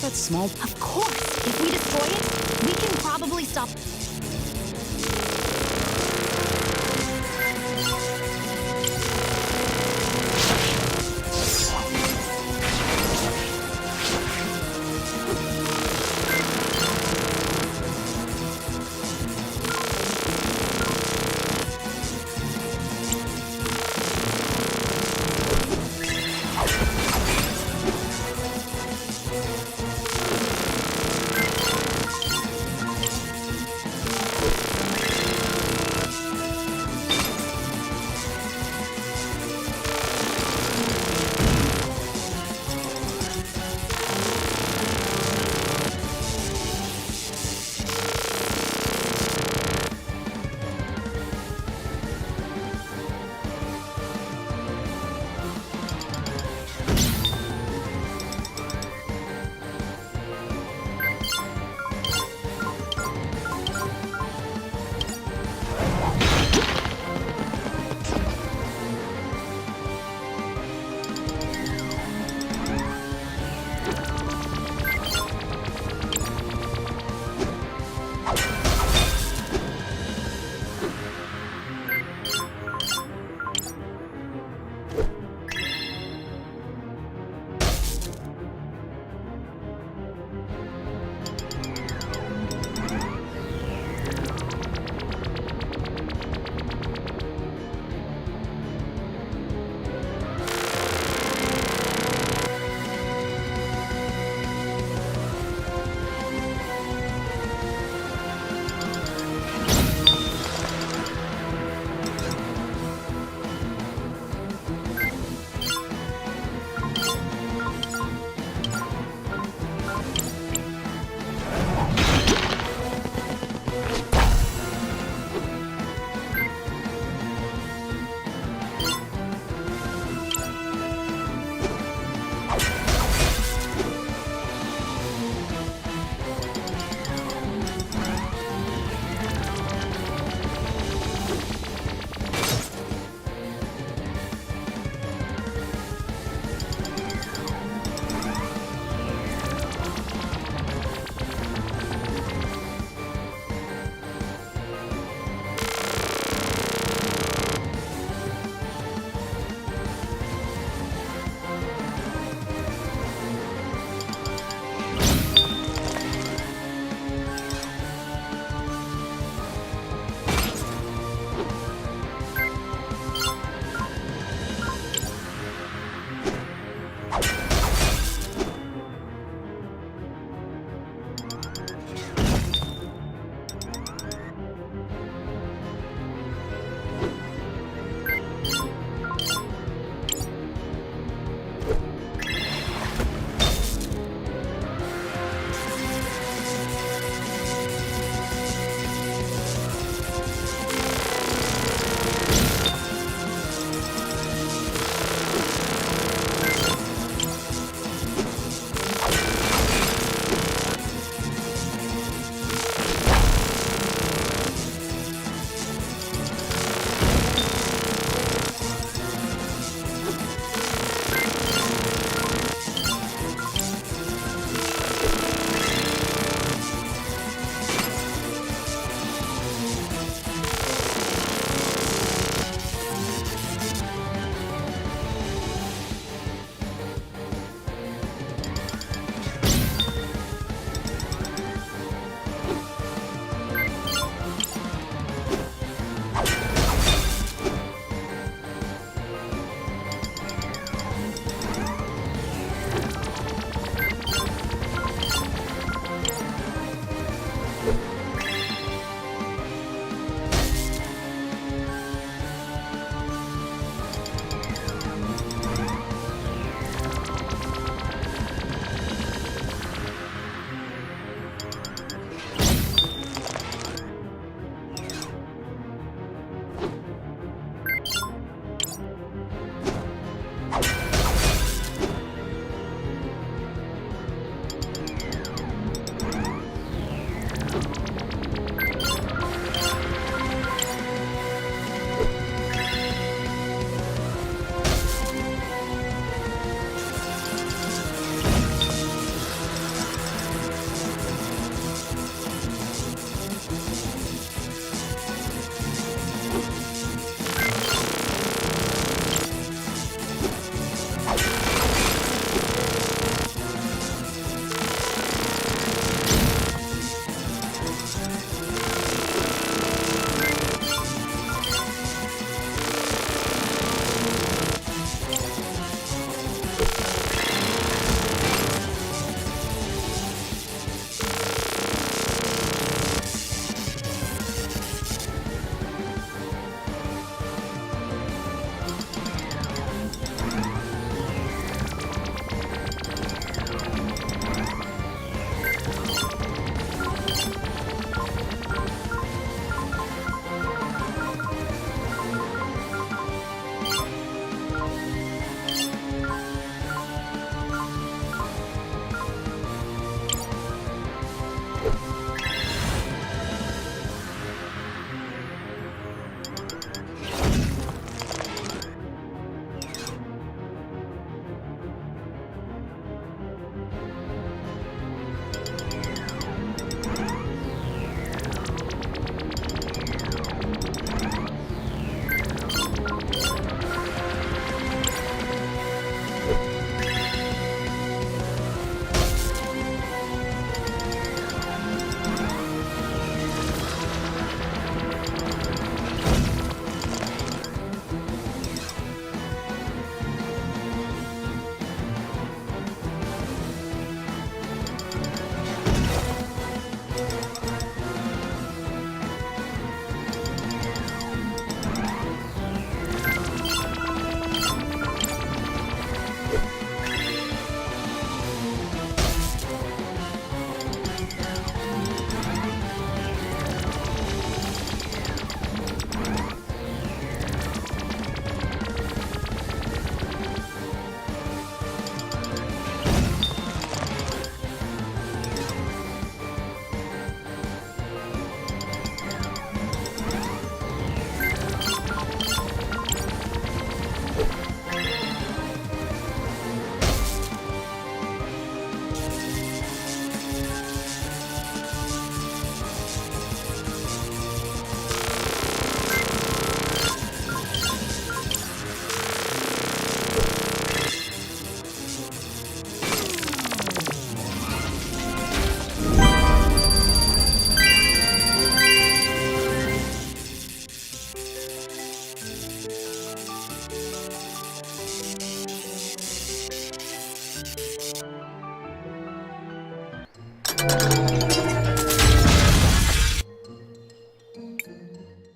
That small... Of course! If we destroy it, we can probably stop...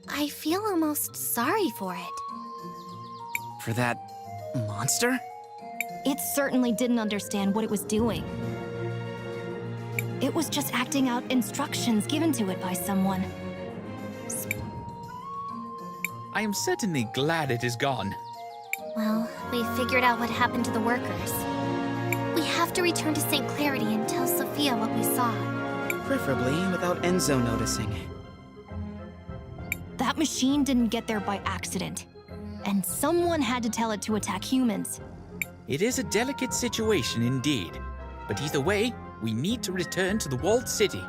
I feel almost sorry for it. For that monster? It certainly didn't understand what it was doing. It was just acting out instructions given to it by someone. I am certainly glad it is gone. Well, we figured out what happened to the workers. We have to return to St. Clarity and tell Sophia what we saw. Preferably without Enzo noticing. That machine didn't get there by accident. And someone had to tell it to attack humans. It is a delicate situation indeed. But either way, we need to return to the walled city.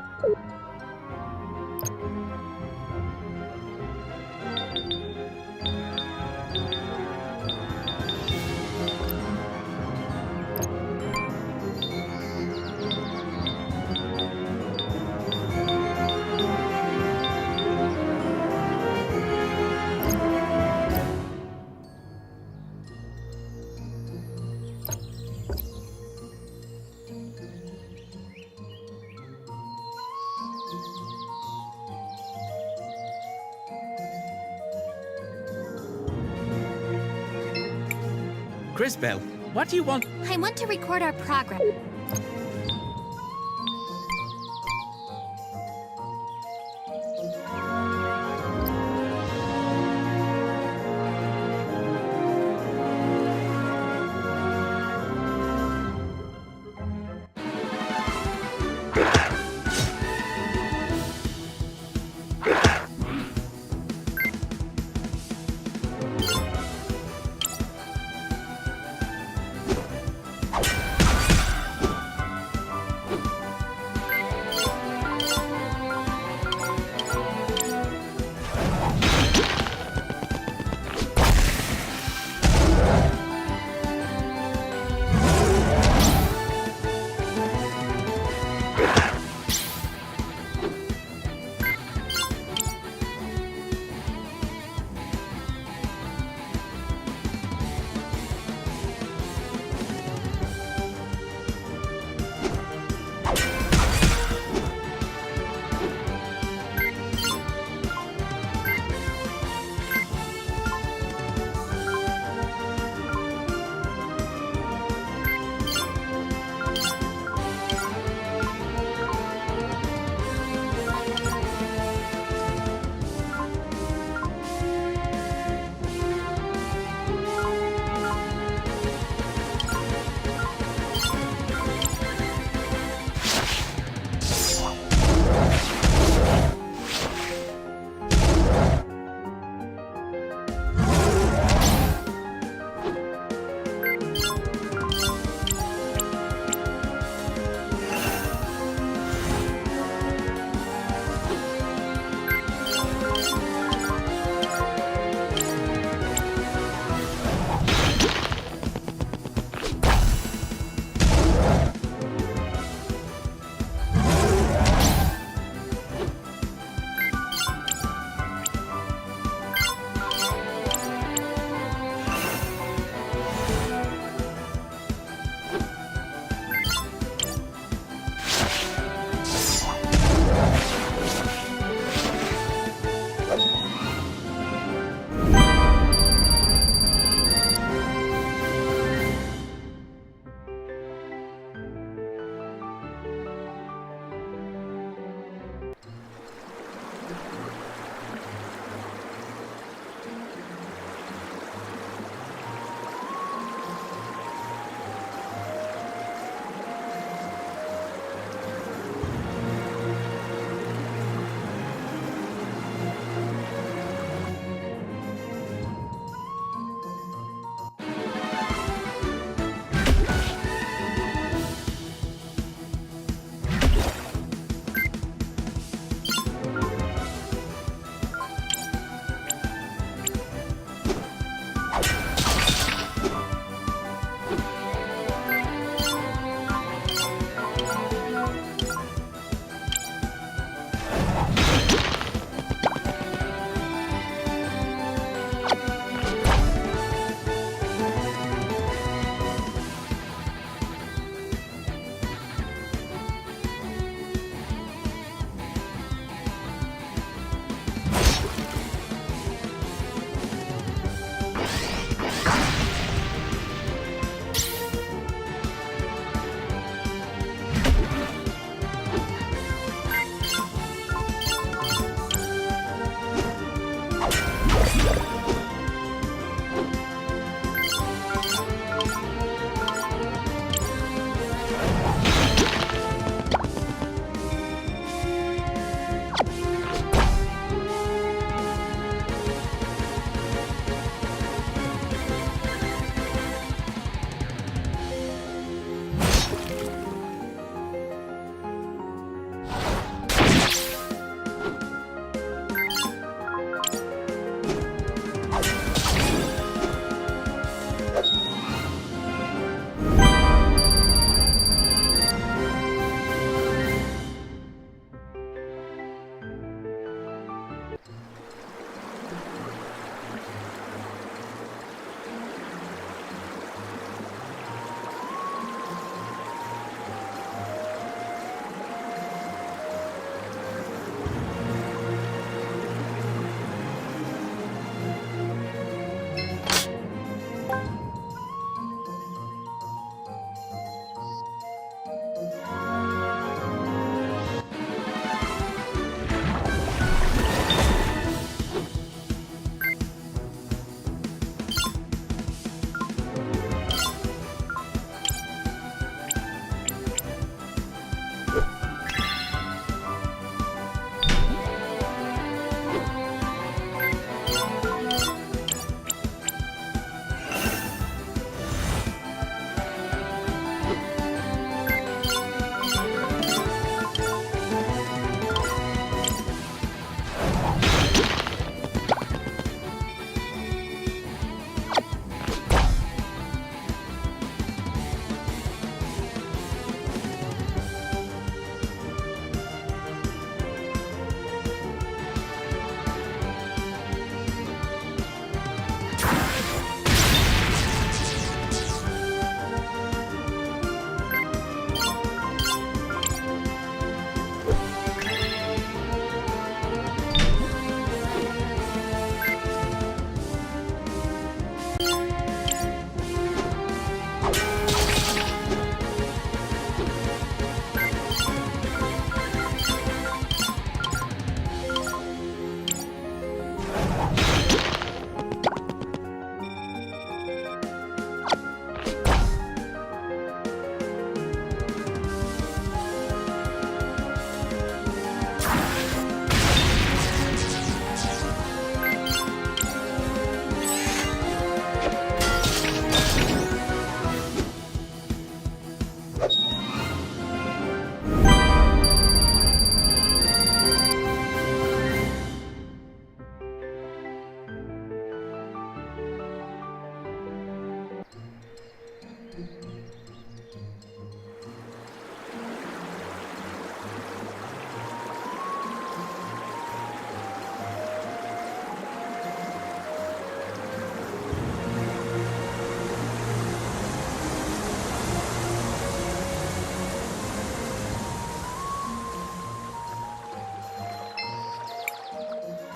Crisbell, what do you want? I want to record our progress.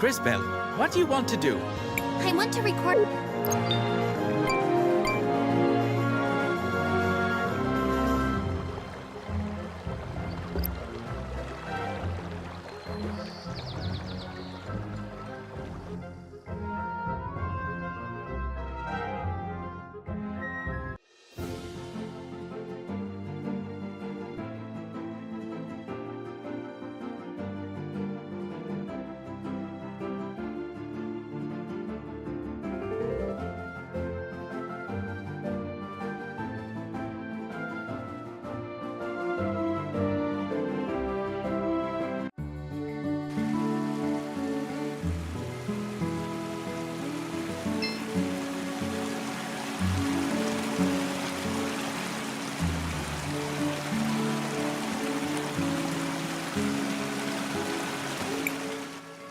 Crisbel, what do you want to do? I want to record.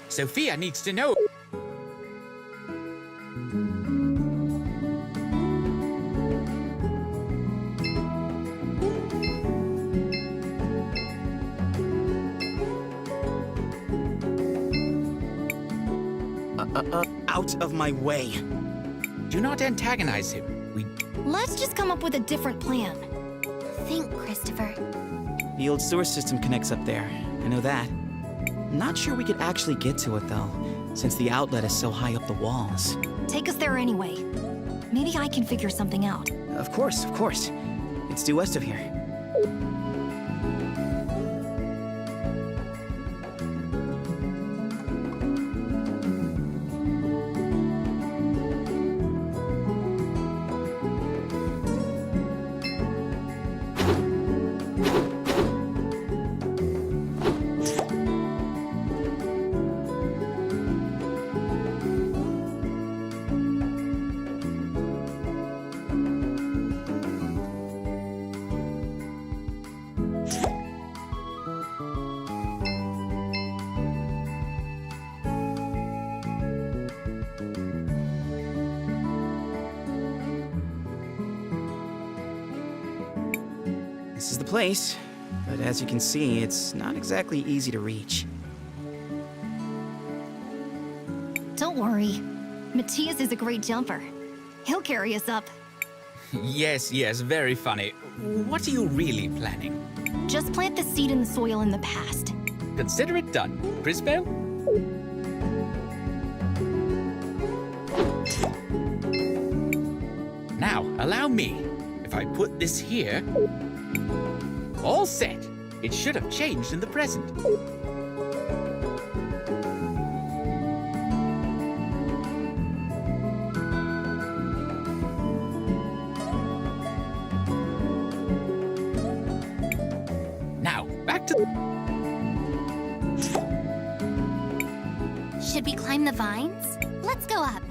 Sophia needs to know. Out of my way. Do not antagonize him. Let's just come up with a different plan. Think, Christopher. The old sewer system connects up there. I know that. I'm not sure we could actually get to it, though, since the outlet is so high up the walls. Take us there anyway. Maybe I can figure something out. Of course, of course. It's due west of here. This is the place, but as you can see, it's not exactly easy to reach. Don't worry. Matthias is a great jumper. He'll carry us up. Yes, yes, very funny. What are you really planning? Just plant the seed in the soil in the past. Consider it done. Crisbel? Now, allow me. If I put this here... All set. It should have changed in the present. Now, back to... Should we climb the vines? Let's go up.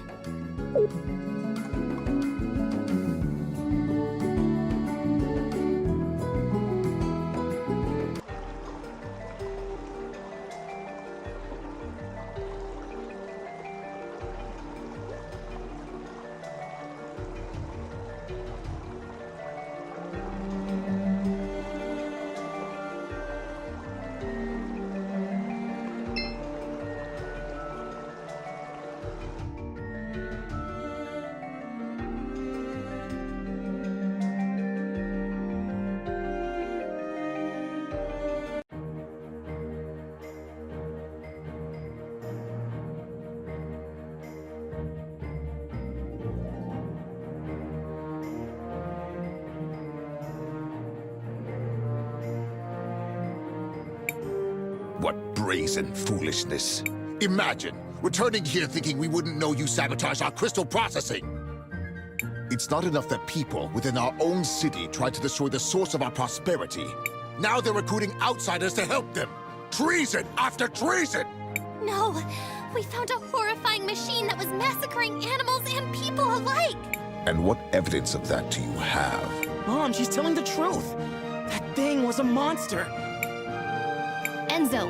What brazen foolishness. Imagine, returning here thinking we wouldn't know you sabotaged our crystal processing. It's not enough that people within our own city tried to destroy the source of our prosperity. Now they're recruiting outsiders to help them. Treason after treason! No! We found a horrifying machine that was massacring animals and people alike! And what evidence of that do you have? Mom, she's telling the truth. That thing was a monster. Enzo,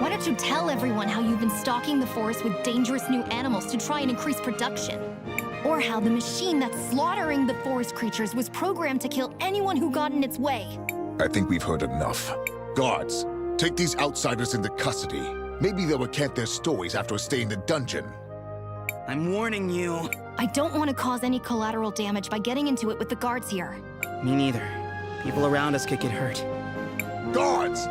why don't you tell everyone how you've been stalking the forest with dangerous new animals to try and increase production? Or how the machine that's slaughtering the forest creatures was programmed to kill anyone who got in its way? I think we've heard enough. Guards, take these outsiders into custody. Maybe they'll recant their stories after a stay in the dungeon. I'm warning you. I don't want to cause any collateral damage by getting into it with the guards here. Me neither. People around us could get hurt. Guards!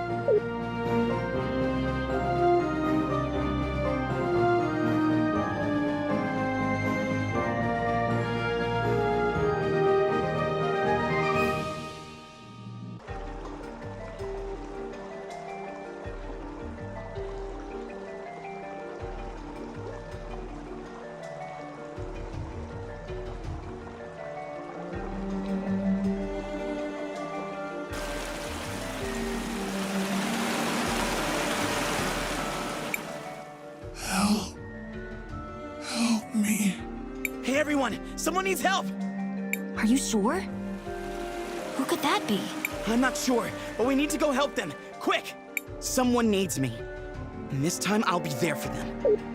Help me. Hey everyone, someone needs help! Are you sure? Who could that be? I'm not sure, but we need to go help them. Quick! Someone needs me. And this time I'll be there for them.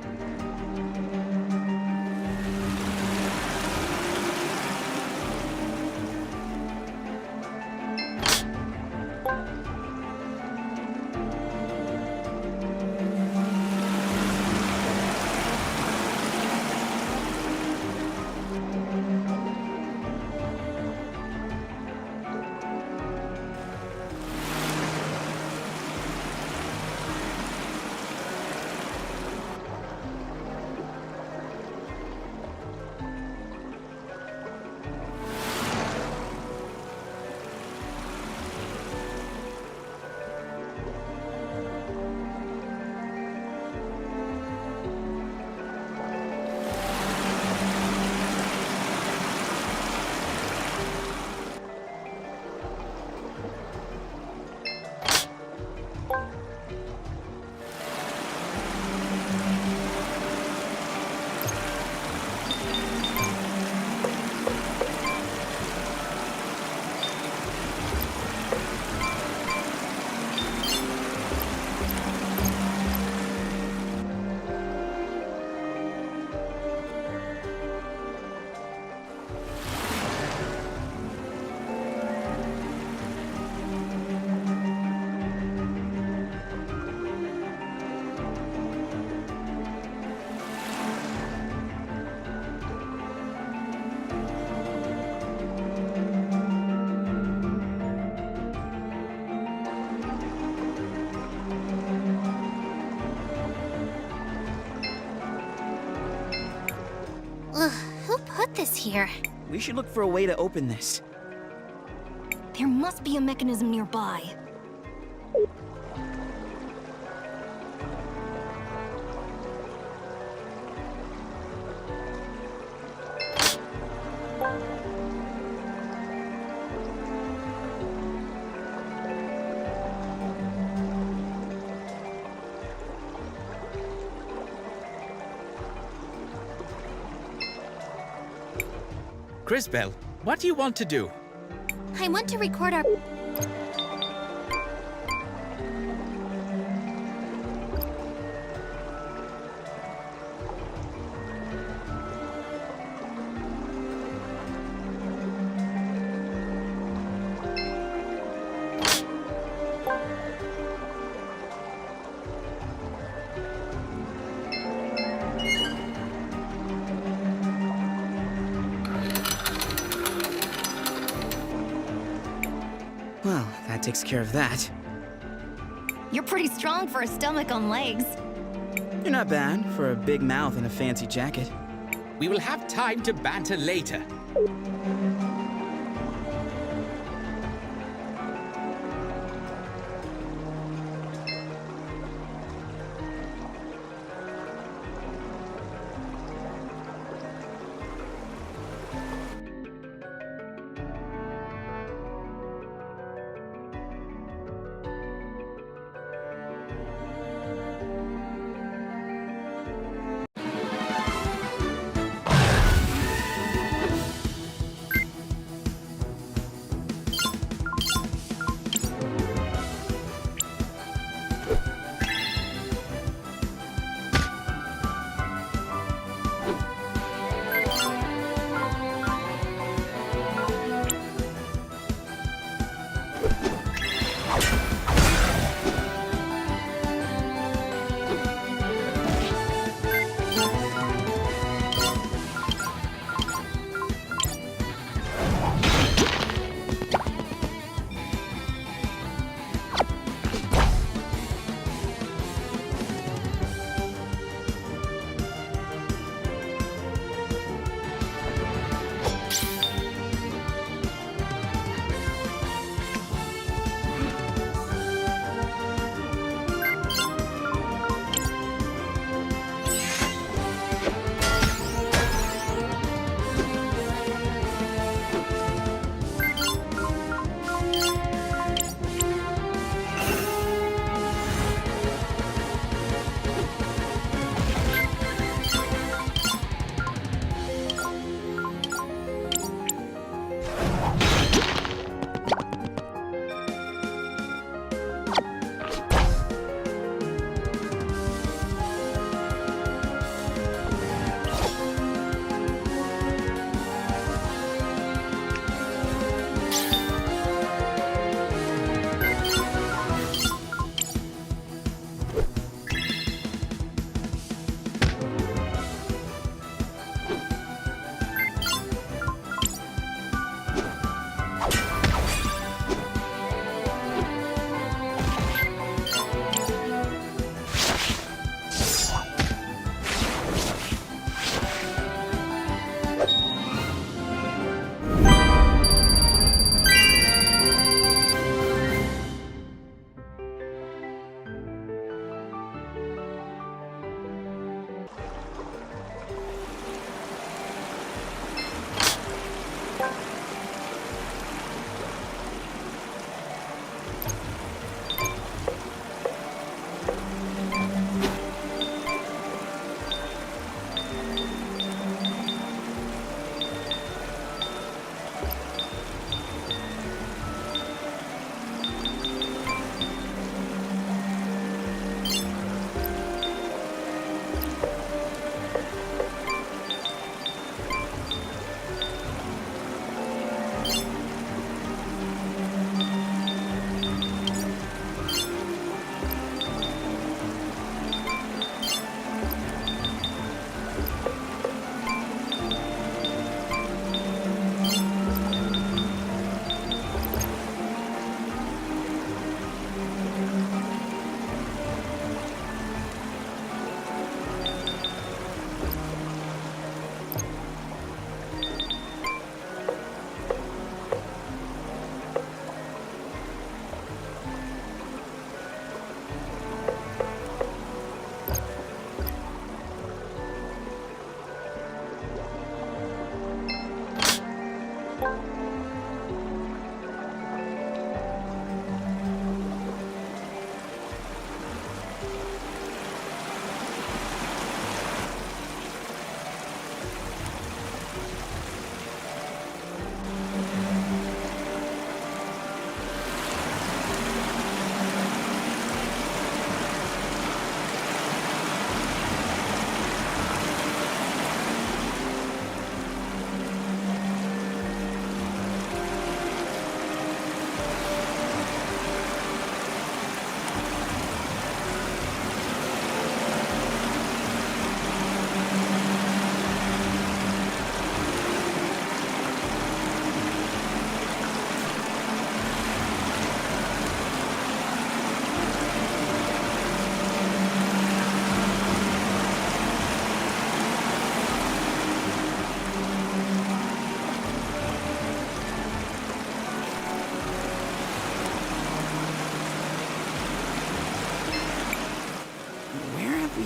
Ugh, who put this here? We should look for a way to open this. There must be a mechanism nearby. Crisbell, what do you want to do? I want to record our... Well, that takes care of that. You're pretty strong for a stomach on legs. You're not bad for a big mouth and a fancy jacket. We will have time to banter later.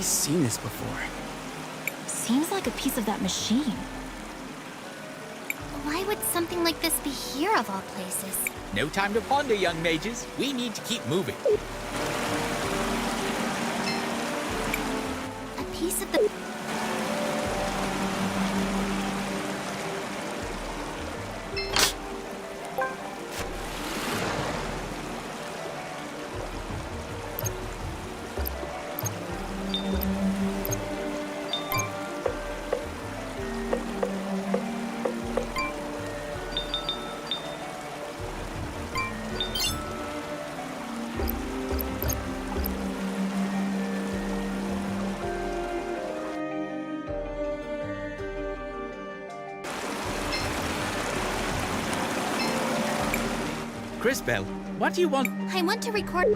always seen this before. Seems like a piece of that machine. Why would something like this be here of all places? No time to ponder, young mages. We need to keep moving. A piece of the... Crisbell, what do you want? I want to record...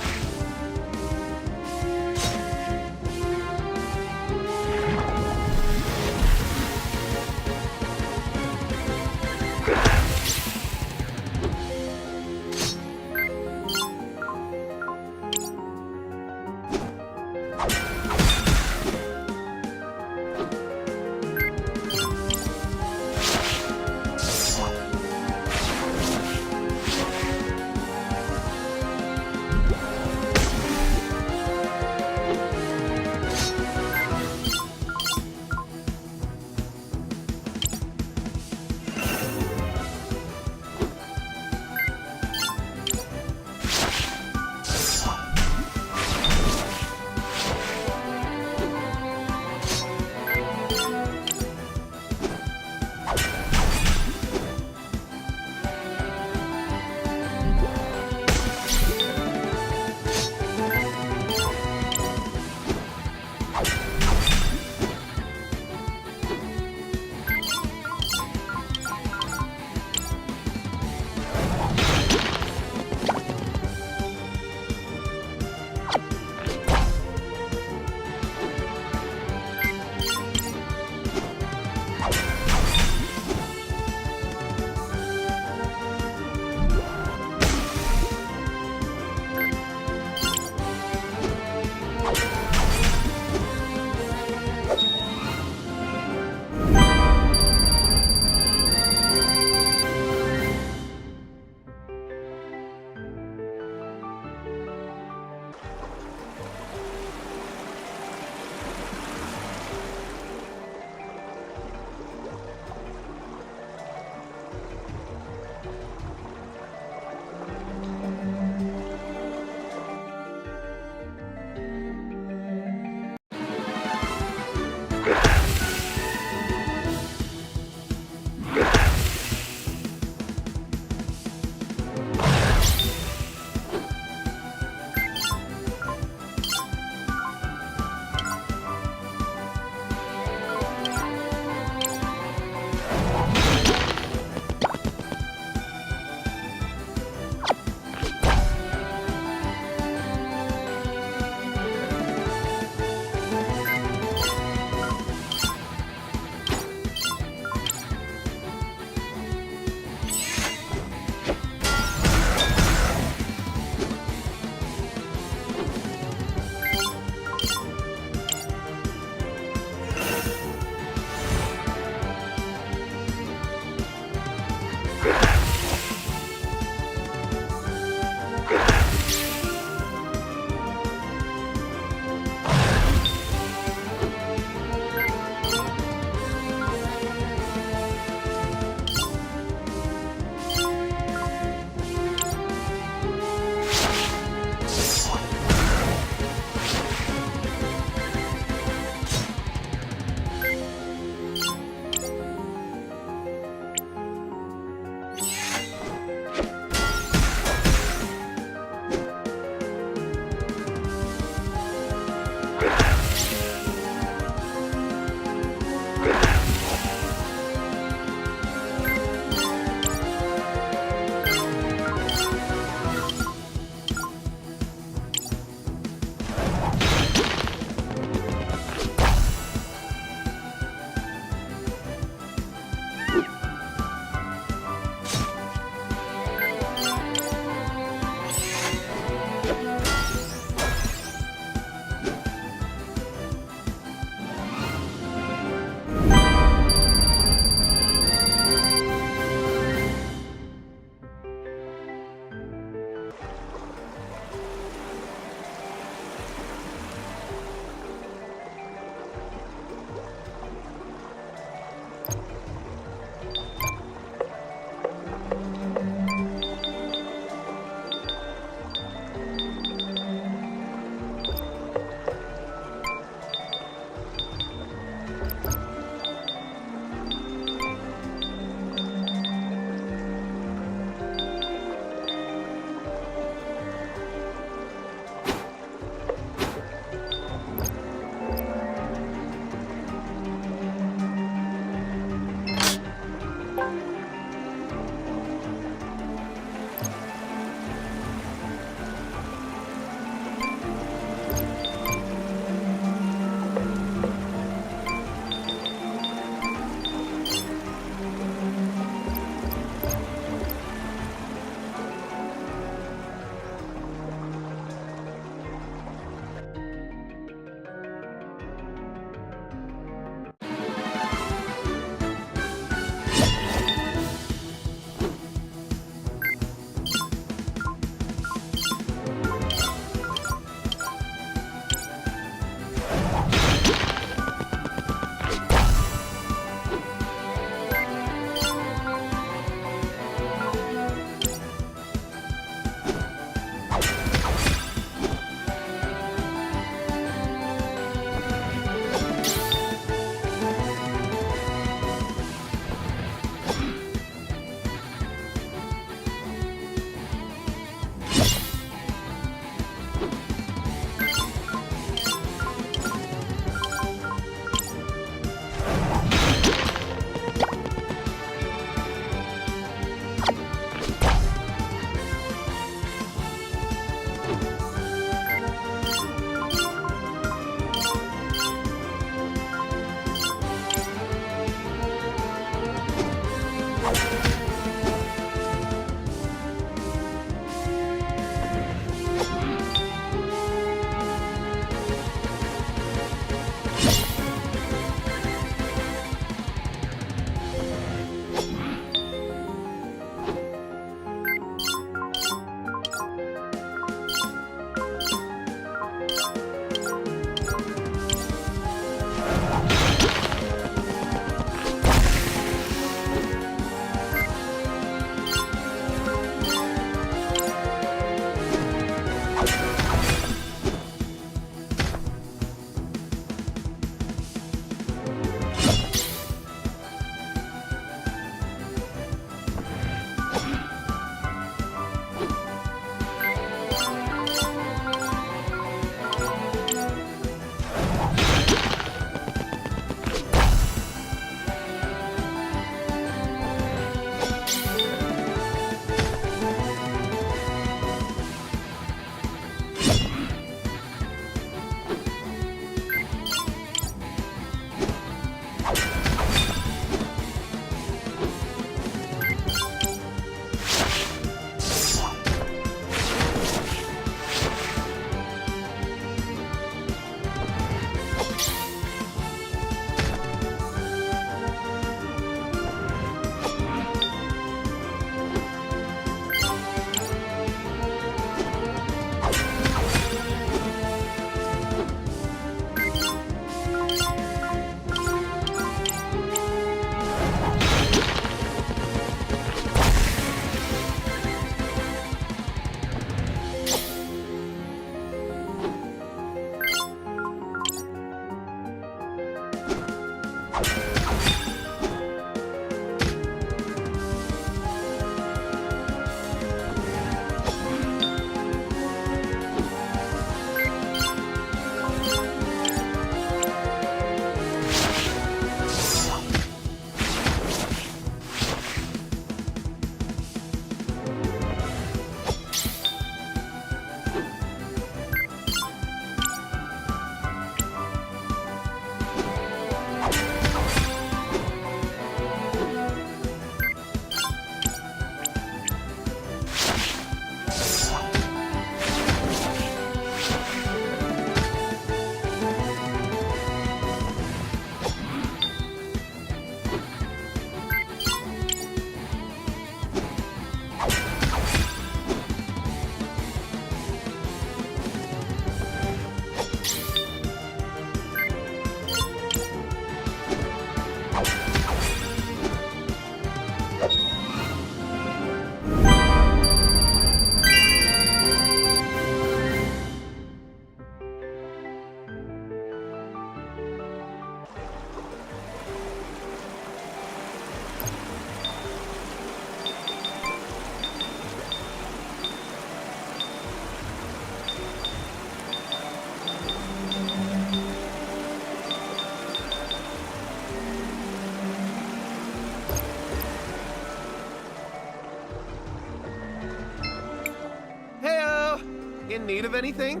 need of anything?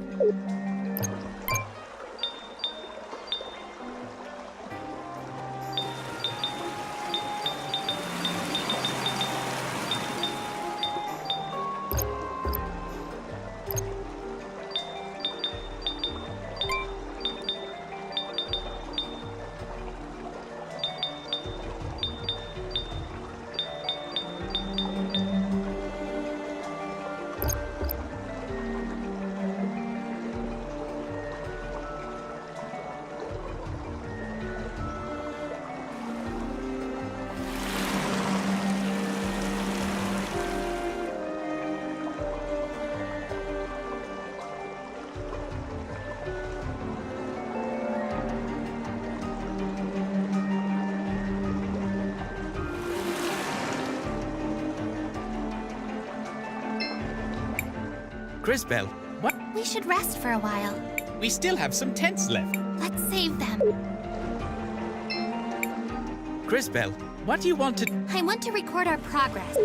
Crisbel, what? We should rest for a while. We still have some tents left. Let's save them. Crisbel, what do you want to... I want to record our progress.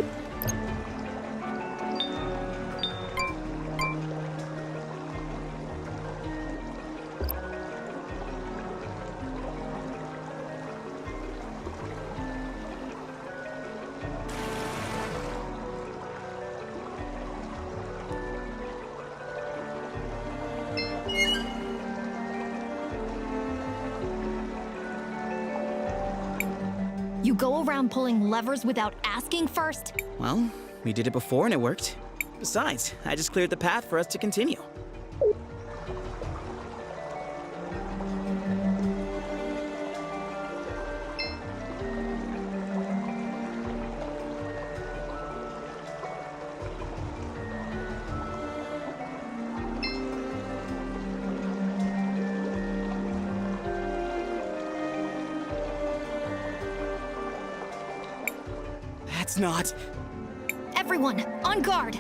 You go around pulling levers without asking first? Well, we did it before and it worked. Besides, I just cleared the path for us to continue. That's not... Everyone, on guard!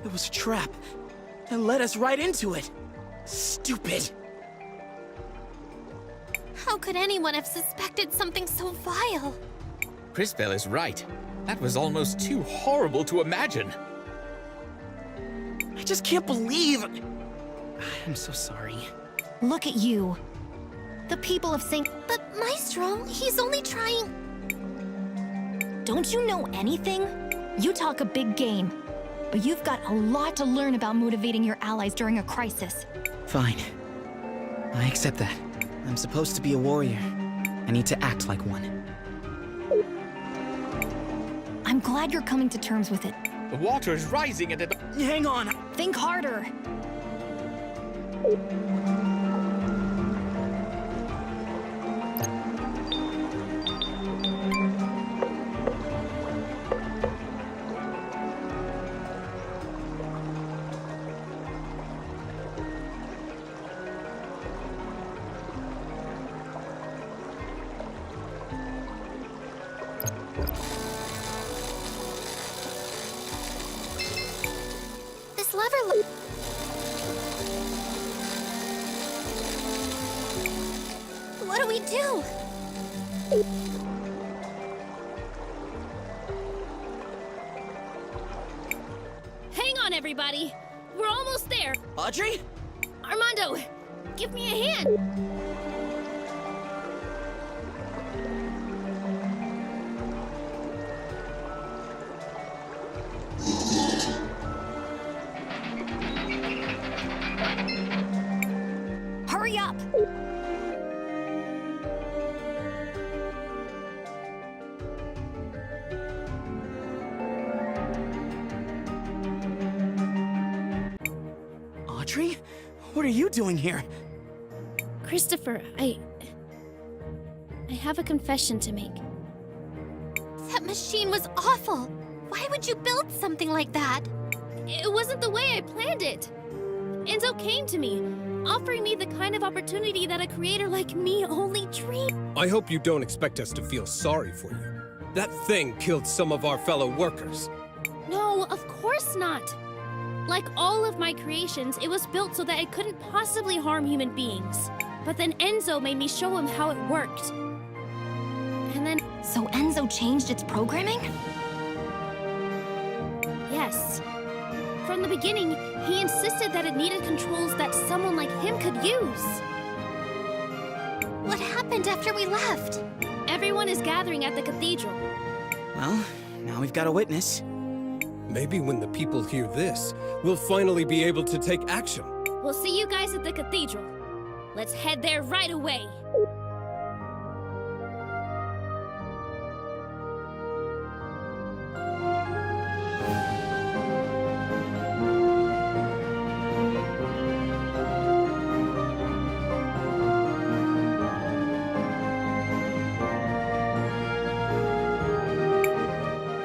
It was a trap. And led us right into it. Stupid. How could anyone have suspected something so vile? Crisbell is right. That was almost too horrible to imagine. I just can't believe... I'm so sorry. Look at you. The people of St. But Maestro, he's only trying... Don't you know anything? You talk a big game, but you've got a lot to learn about motivating your allies during a crisis. Fine. I accept that. I'm supposed to be a warrior. I need to act like one. I'm glad you're coming to terms with it. The water is rising and it... Hang on! Think harder! This lever What do we do? Hang on, everybody. We're almost there. Audrey? Armando, give me a hand. Hurry up! Audrey? What are you doing here? Christopher, I I have a confession to make. That machine was awful. Why would you build something like that? It wasn't the way I planned it. Enzo came to me, offering me the kind of opportunity that a creator like me only dreamed. I hope you don't expect us to feel sorry for you. That thing killed some of our fellow workers. No, of course not. Like all of my creations, it was built so that it couldn't possibly harm human beings. But then Enzo made me show him how it worked. And then... So Enzo changed its programming? Yes. From the beginning, he insisted that it needed controls that someone like him could use. What happened after we left? Everyone is gathering at the Cathedral. Well, now we've got a witness. Maybe when the people hear this, we'll finally be able to take action. We'll see you guys at the Cathedral. Let's head there right away.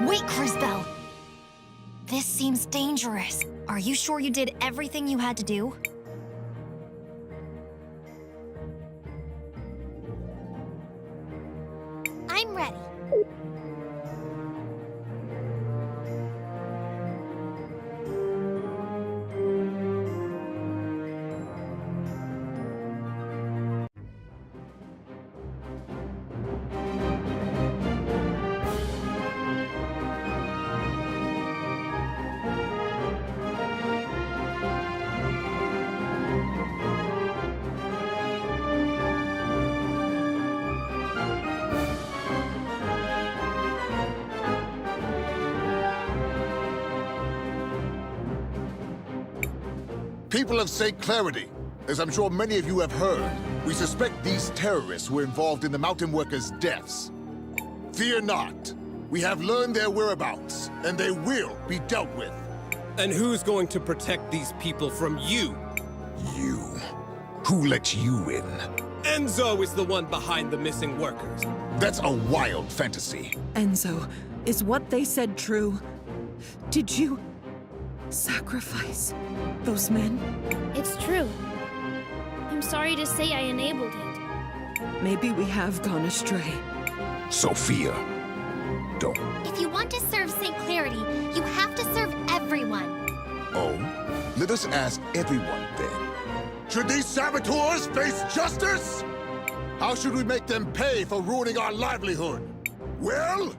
Wait, Crisbell. This seems dangerous. Are you sure you did everything you had to do? I'm ready. People of St. Clarity, as I'm sure many of you have heard, we suspect these terrorists were involved in the mountain workers' deaths. Fear not. We have learned their whereabouts, and they will be dealt with. And who's going to protect these people from you? You? Who let you in? Enzo is the one behind the missing workers. That's a wild fantasy. Enzo, is what they said true? Did you sacrifice those men? It's true. I'm sorry to say I enabled it. Maybe we have gone astray. Sophia, don't. If you want to serve St. Clarity, you have to serve everyone. Oh? Let us ask everyone then. Should these saboteurs face justice? How should we make them pay for ruining our livelihood? Well?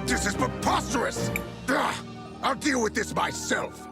This is preposterous! Ugh, I'll deal with this myself.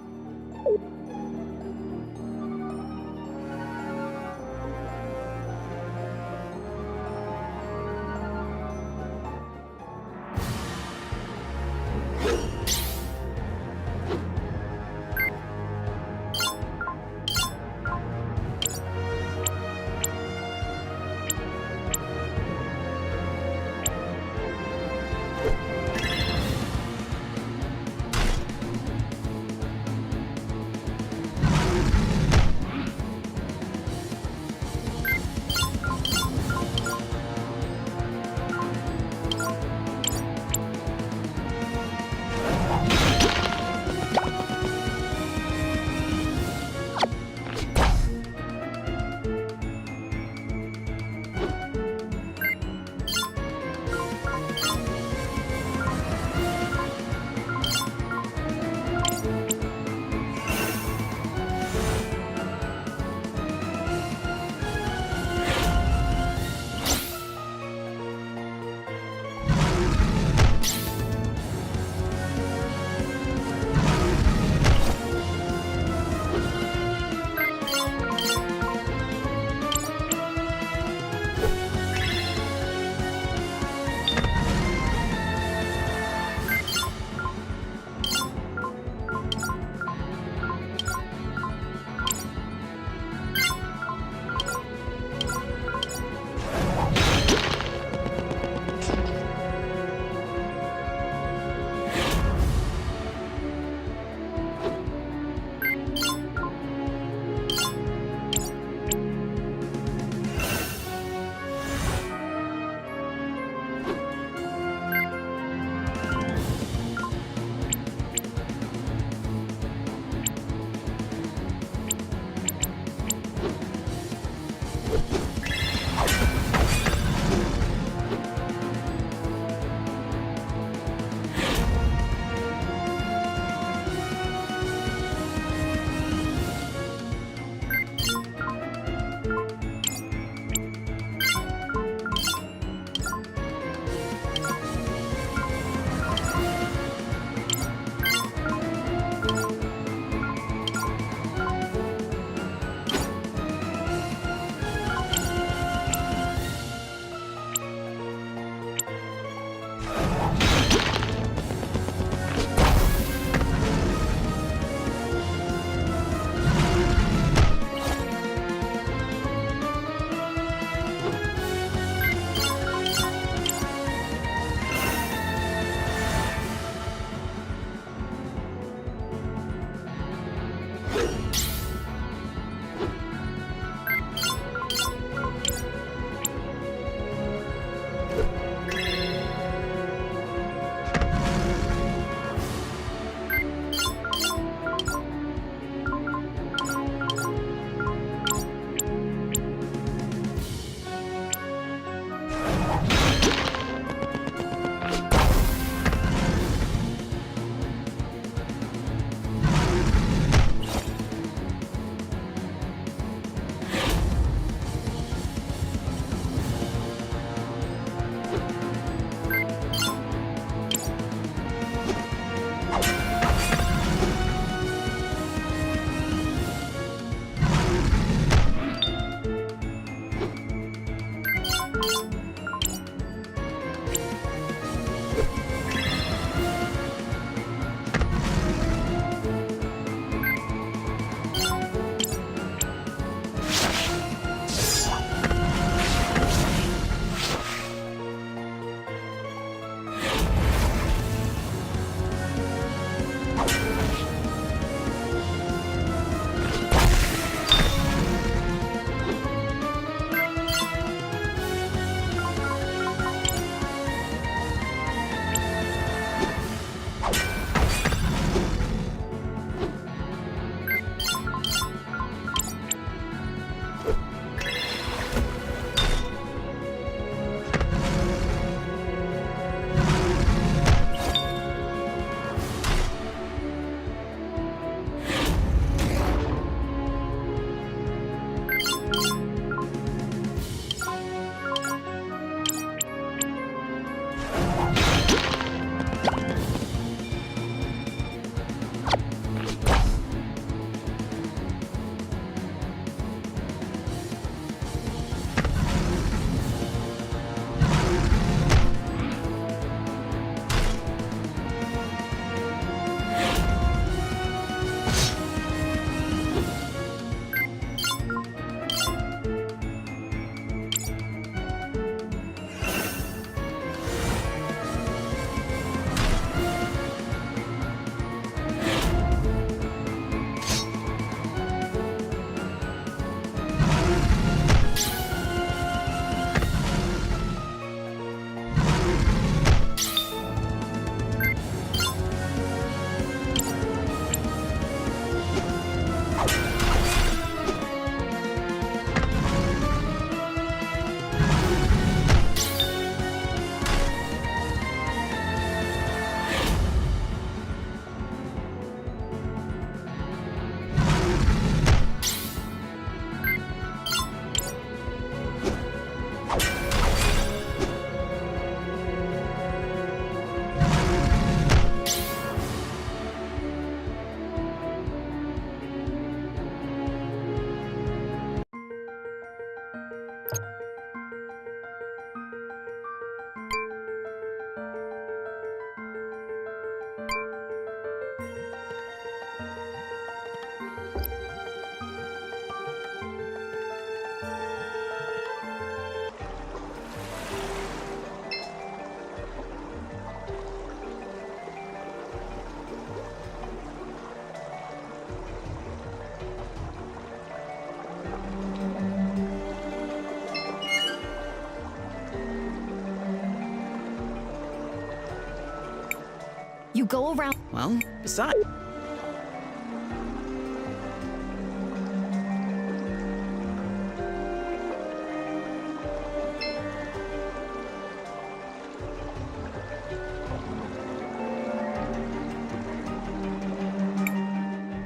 You go around. Well, besides.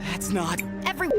That's not. Every.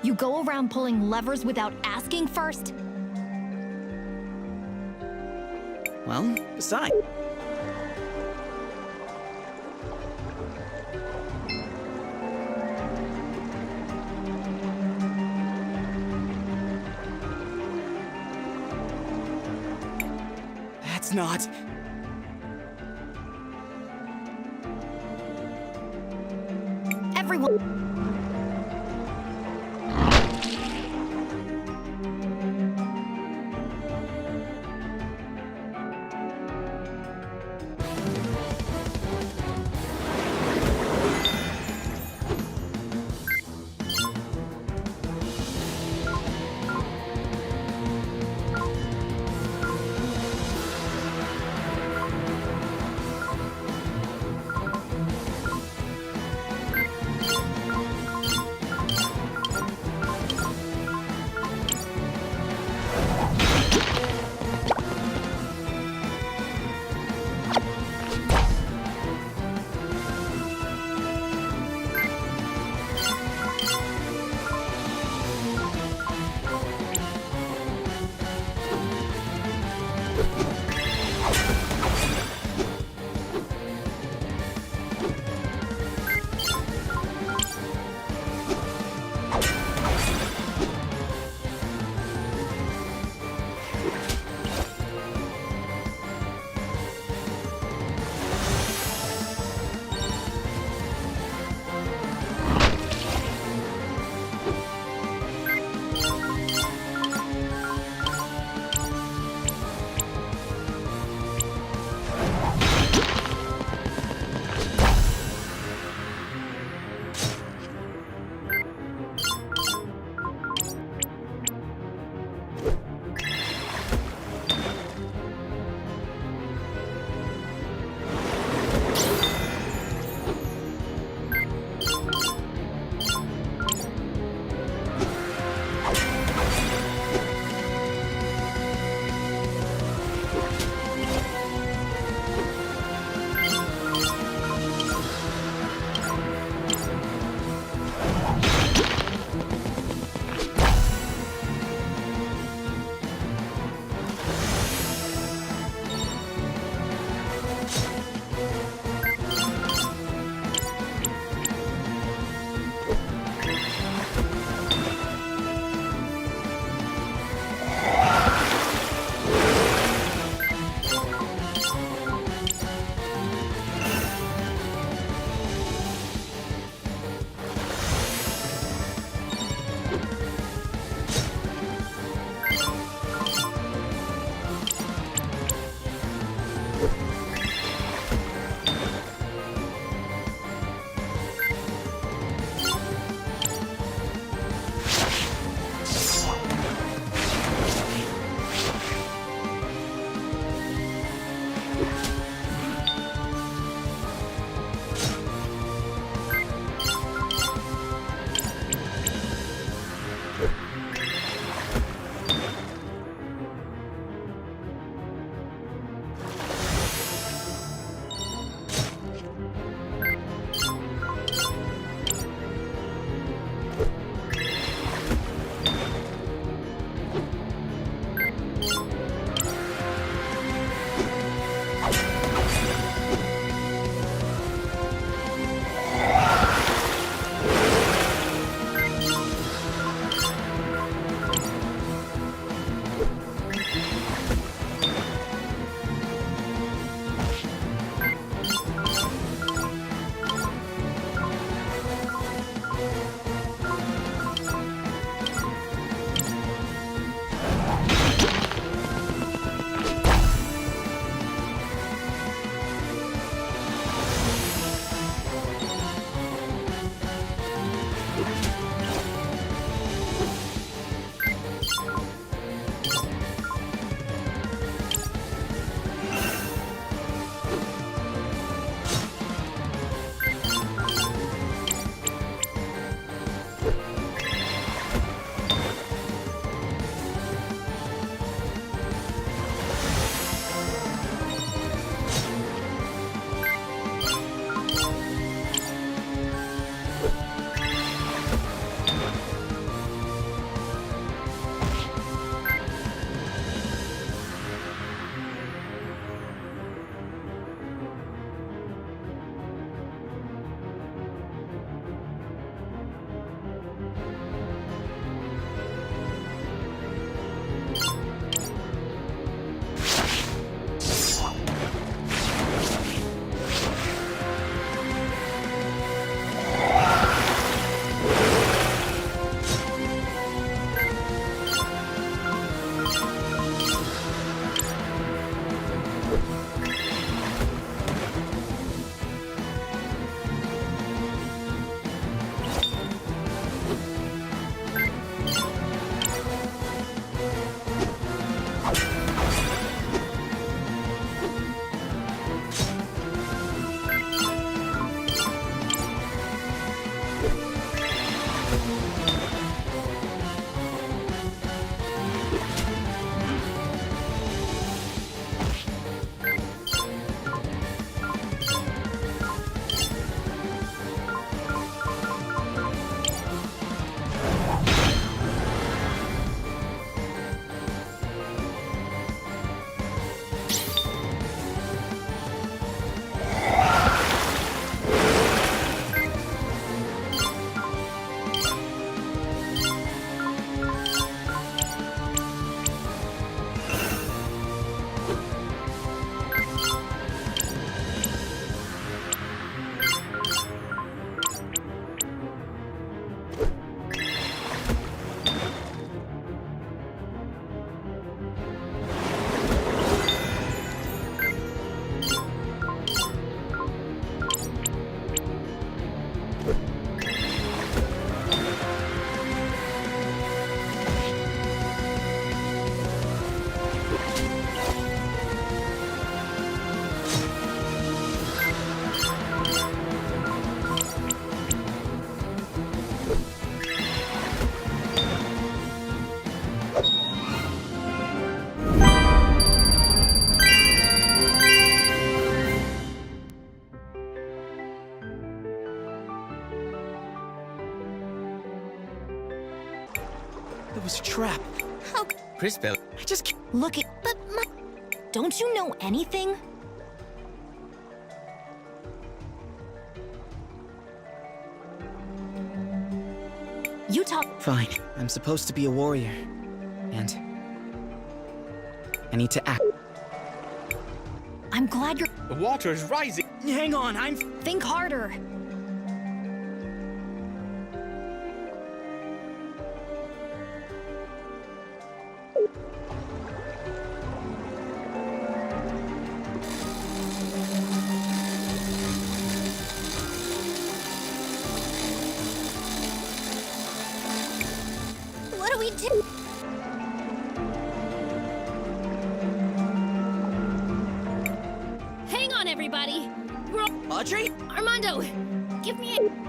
You go around pulling levers without asking first? Well, besides. That's not. Everyone. It was a trap. How? Crisbell, I just can't. Look at. But, don't you know anything? You talk. Fine. I'm supposed to be a warrior. And I need to act. I'm glad you're. the water is rising. Hang on, I'm. Think harder. What do we do? Hang on, everybody. We're all... Audrey? Armando, give me a...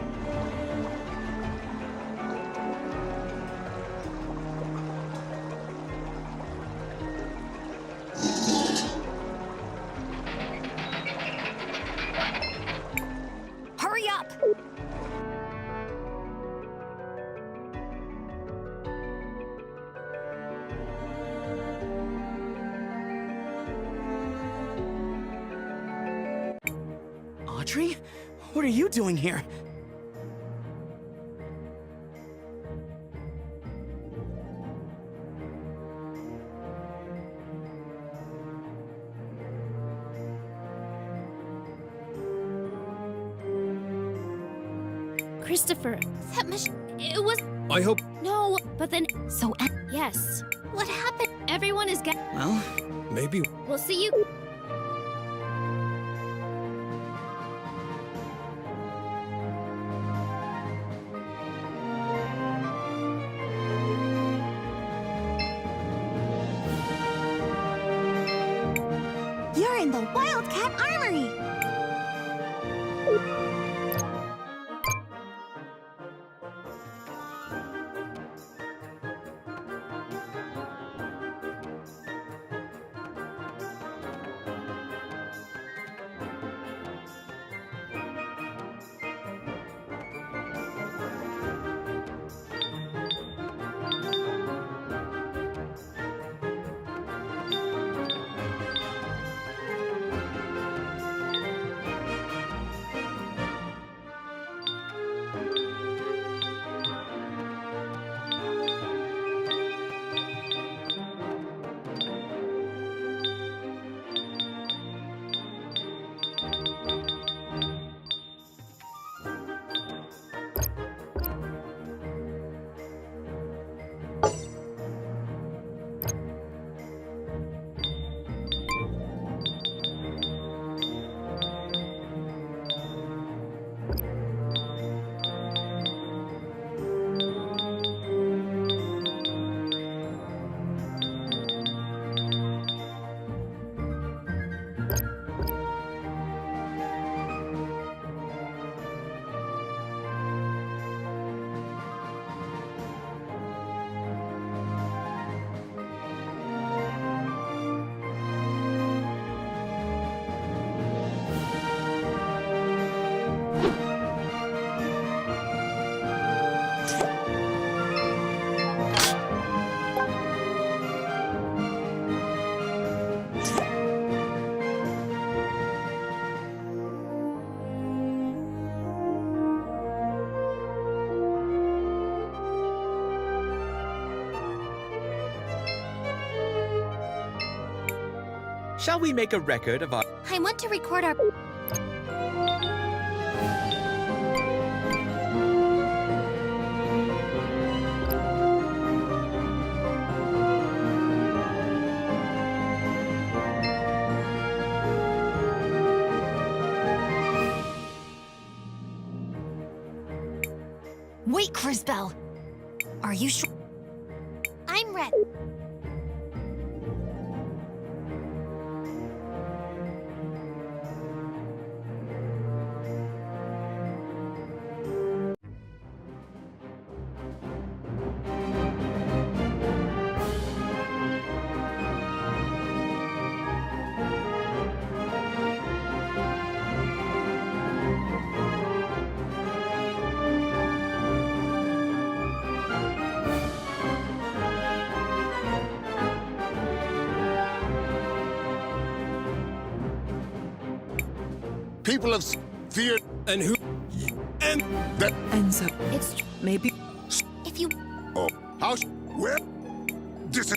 Hurry up! Audrey? What are you doing here? Christopher, that it was... I hope... No, but then... So, Yes. What happened? Everyone is Well, Maybe... We'll see you... You're in the Wildcat Armory! Shall we make a record of our... I want to record our... Wait, Crisbell. Are you sure? I'm ready. people of fear. And who? And that. Enzo. It's maybe. If you. Oh, how? Where? This.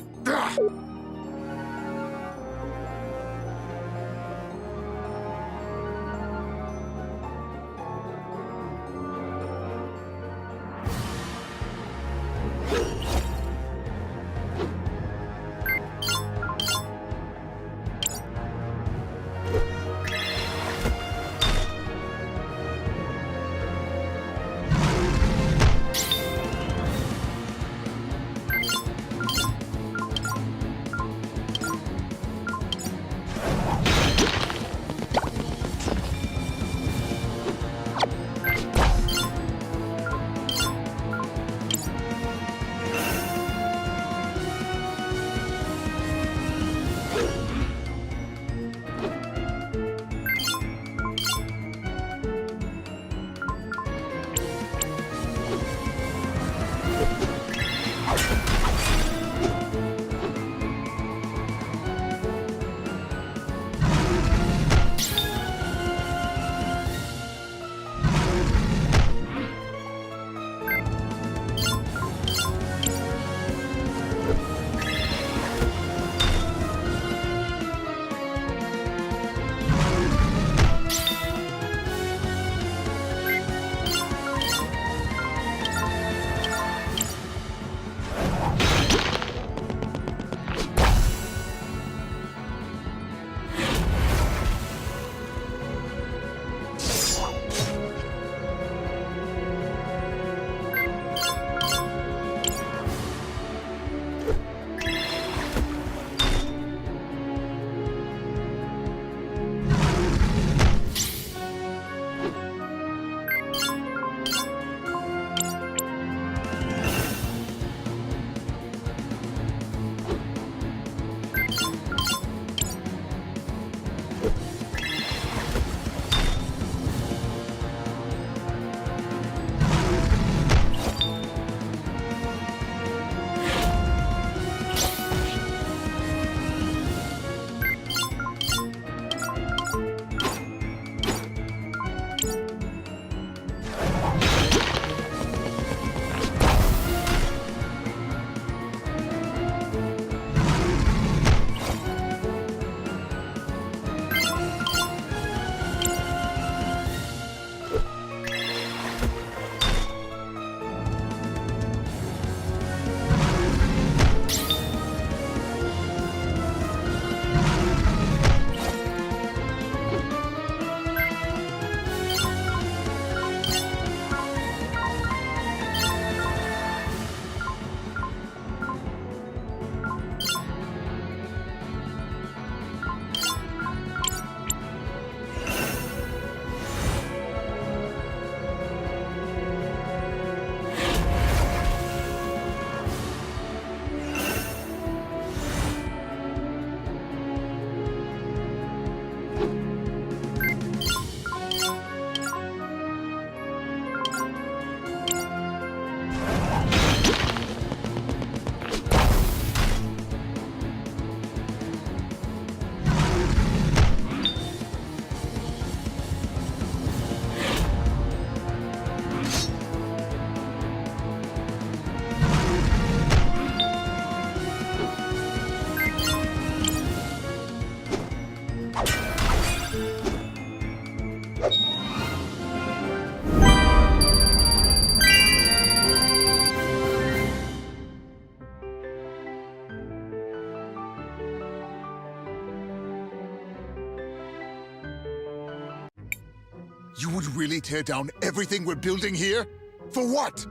You would really tear down everything we're building here? For what?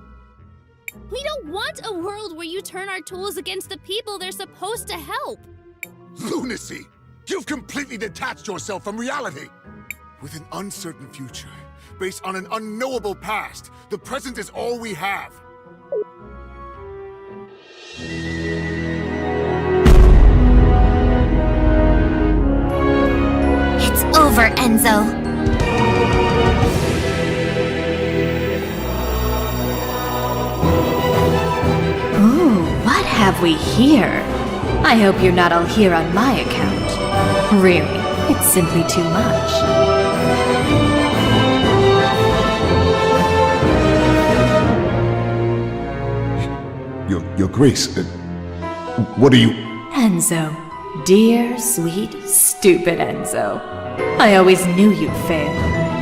We don't want a world where you turn our tools against the people they're supposed to help. Lunacy! You've completely detached yourself from reality! With an uncertain future, based on an unknowable past, the present is all we have. It's over, Enzo. Ooh, what have we here? I hope you're not all here on my account. Really, it's simply too much. Your Grace, what are you... Enzo. Dear, sweet, stupid Enzo. I always knew you'd fail,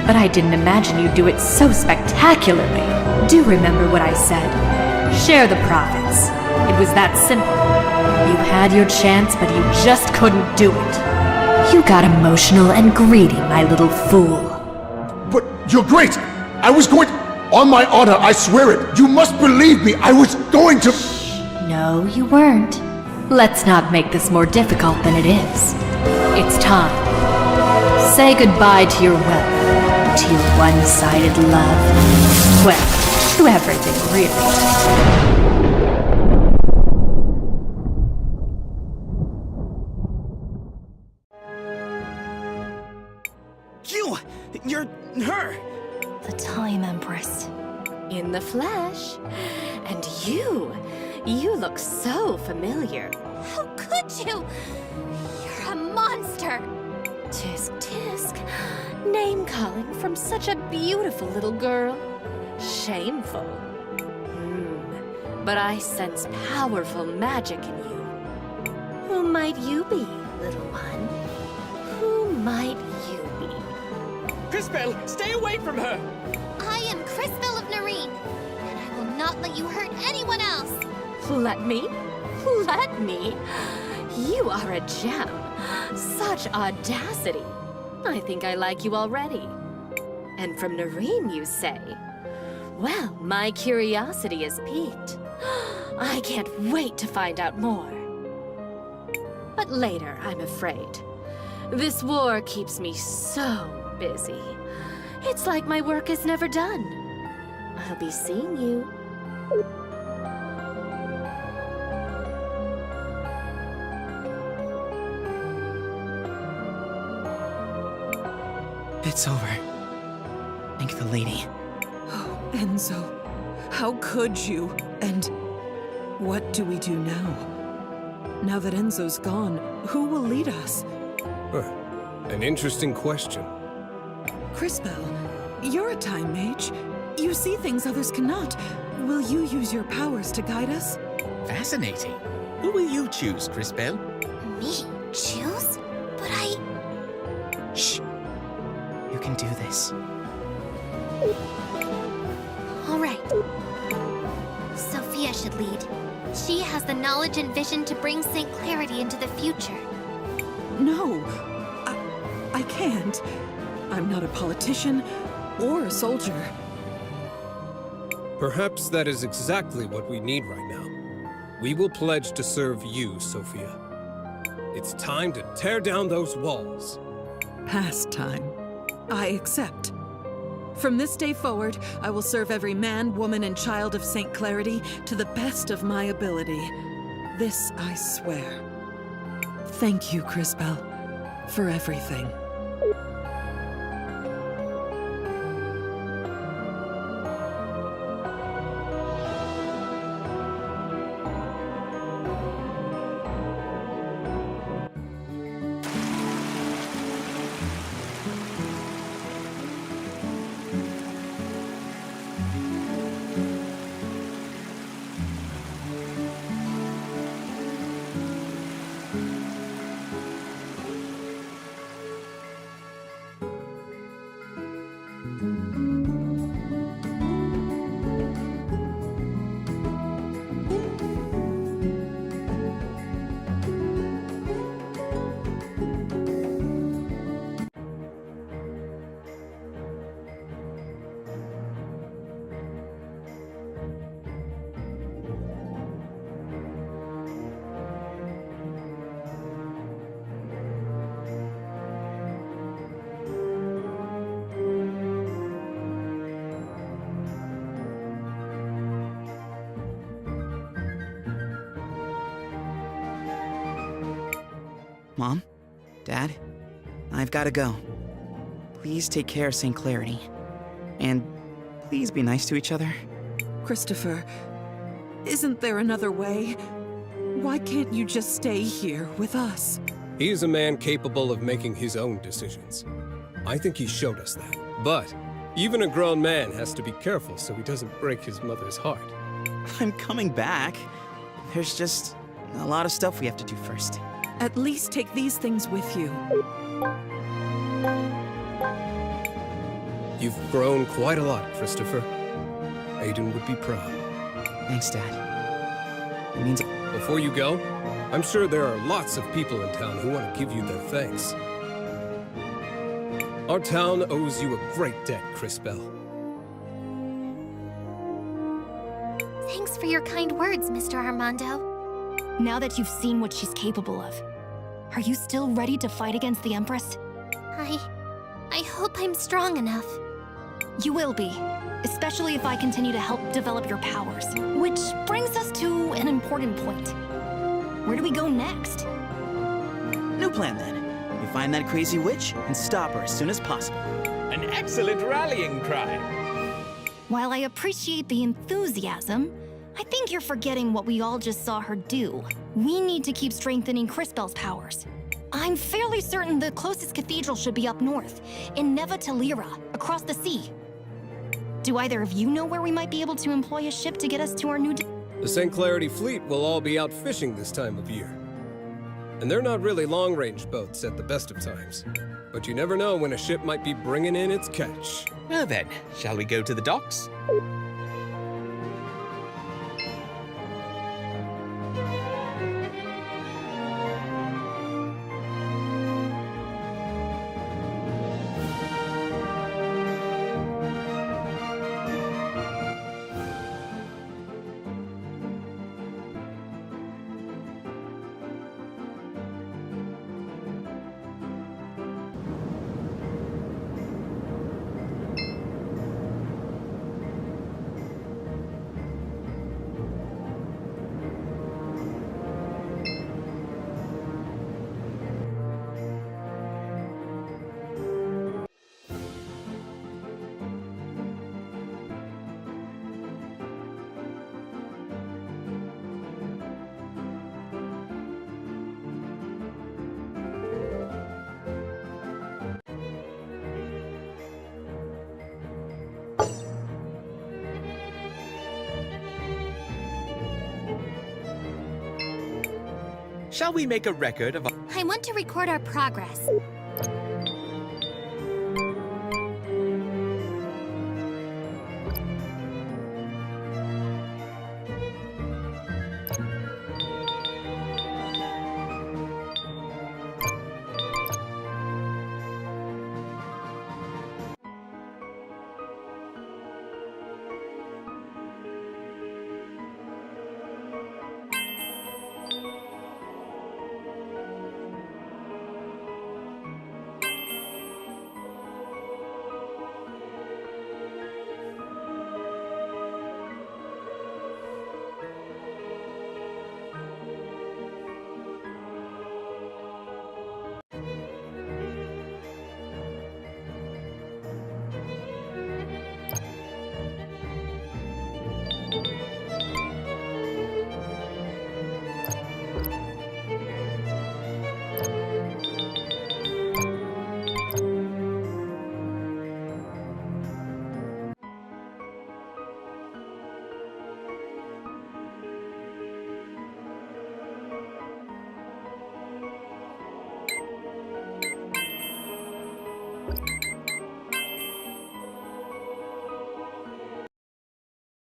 but I didn't imagine you'd do it so spectacularly. Do remember what I said. Share the profits. It was that simple. You had your chance, but you just couldn't do it. You got emotional and greedy, my little fool. But, Your Grace, I was going... On my honor, I swear it. You must believe me. I was going to... No, you weren't. Let's not make this more difficult than it is. It's time. Say goodbye to your wealth, to your one-sided love. Well, to everything, really. You're her! The Time Empress. In the flesh. And you look so familiar. How could you? You're a monster. Tisk tisk. Name-calling from such a beautiful little girl. Shameful. But I sense powerful magic in you. Who might you be, little one? Who might you be? Crisbel, stay away from her! I am Crisbel of Narim, and I will not let you hurt anyone else. Let me? Let me? You are a gem. Such audacity. I think I like you already. And from Narim, you say? Well, my curiosity is piqued. I can't wait to find out more. But later, I'm afraid. This war keeps me so busy. It's like my work is never done. I'll be seeing you. It's over. Thank the lady. Oh, Enzo. How could you? And what do we do now? Now that Enzo's gone, who will lead us? An interesting question. Crisbel, you're a time mage. You see things others cannot. Will you use your powers to guide us? Fascinating. Who will you choose, Crisbel? Me? Choose? But I... Shh. You can do this. All right. Sophia should lead. She has the knowledge and vision to bring St. Clarity into the future. No. I can't. I'm not a politician or a soldier. Perhaps that is exactly what we need right now. We will pledge to serve you, Sophia. It's time to tear down those walls. Past time. I accept. From this day forward, I will serve every man, woman, and child of St. Clarity to the best of my ability. This I swear. Thank you, Crisbel, for everything. Mom? Dad? I've gotta go. Please take care of St. Clarity. And please be nice to each other. Christopher, isn't there another way? Why can't you just stay here with us? He is a man capable of making his own decisions. I think he showed us that. But even a grown man has to be careful so he doesn't break his mother's heart. I'm coming back. there's just a lot of stuff we have to do first. At least take these things with you. You've grown quite a lot, Christopher. Aiden would be proud. Thanks, Dad. It means... Before you go, I'm sure there are lots of people in town who want to give you their thanks. Our town owes you a great debt, Crisbell. Thanks for your kind words, Mr. Armando. Now that you've seen what she's capable of, are you still ready to fight against the Empress? I hope I'm strong enough. You will be, especially if I continue to help develop your powers. Which brings us to an important point. Where do we go next? New plan, then. We find that crazy witch and stop her as soon as possible. An excellent rallying cry. While I appreciate the enthusiasm, I think you're forgetting what we all just saw her do. We need to keep strengthening Crisbell's powers. I'm fairly certain the closest cathedral should be up north, in Neva Talira, across the sea. Do either of you know where we might be able to employ a ship to get us to our new... The St. Clarity fleet will all be out fishing this time of year. And they're not really long-range boats at the best of times. But you never know when a ship might be bringing in its catch. Well then, shall we go to the docks? Shall we make a record of... I want to record our progress.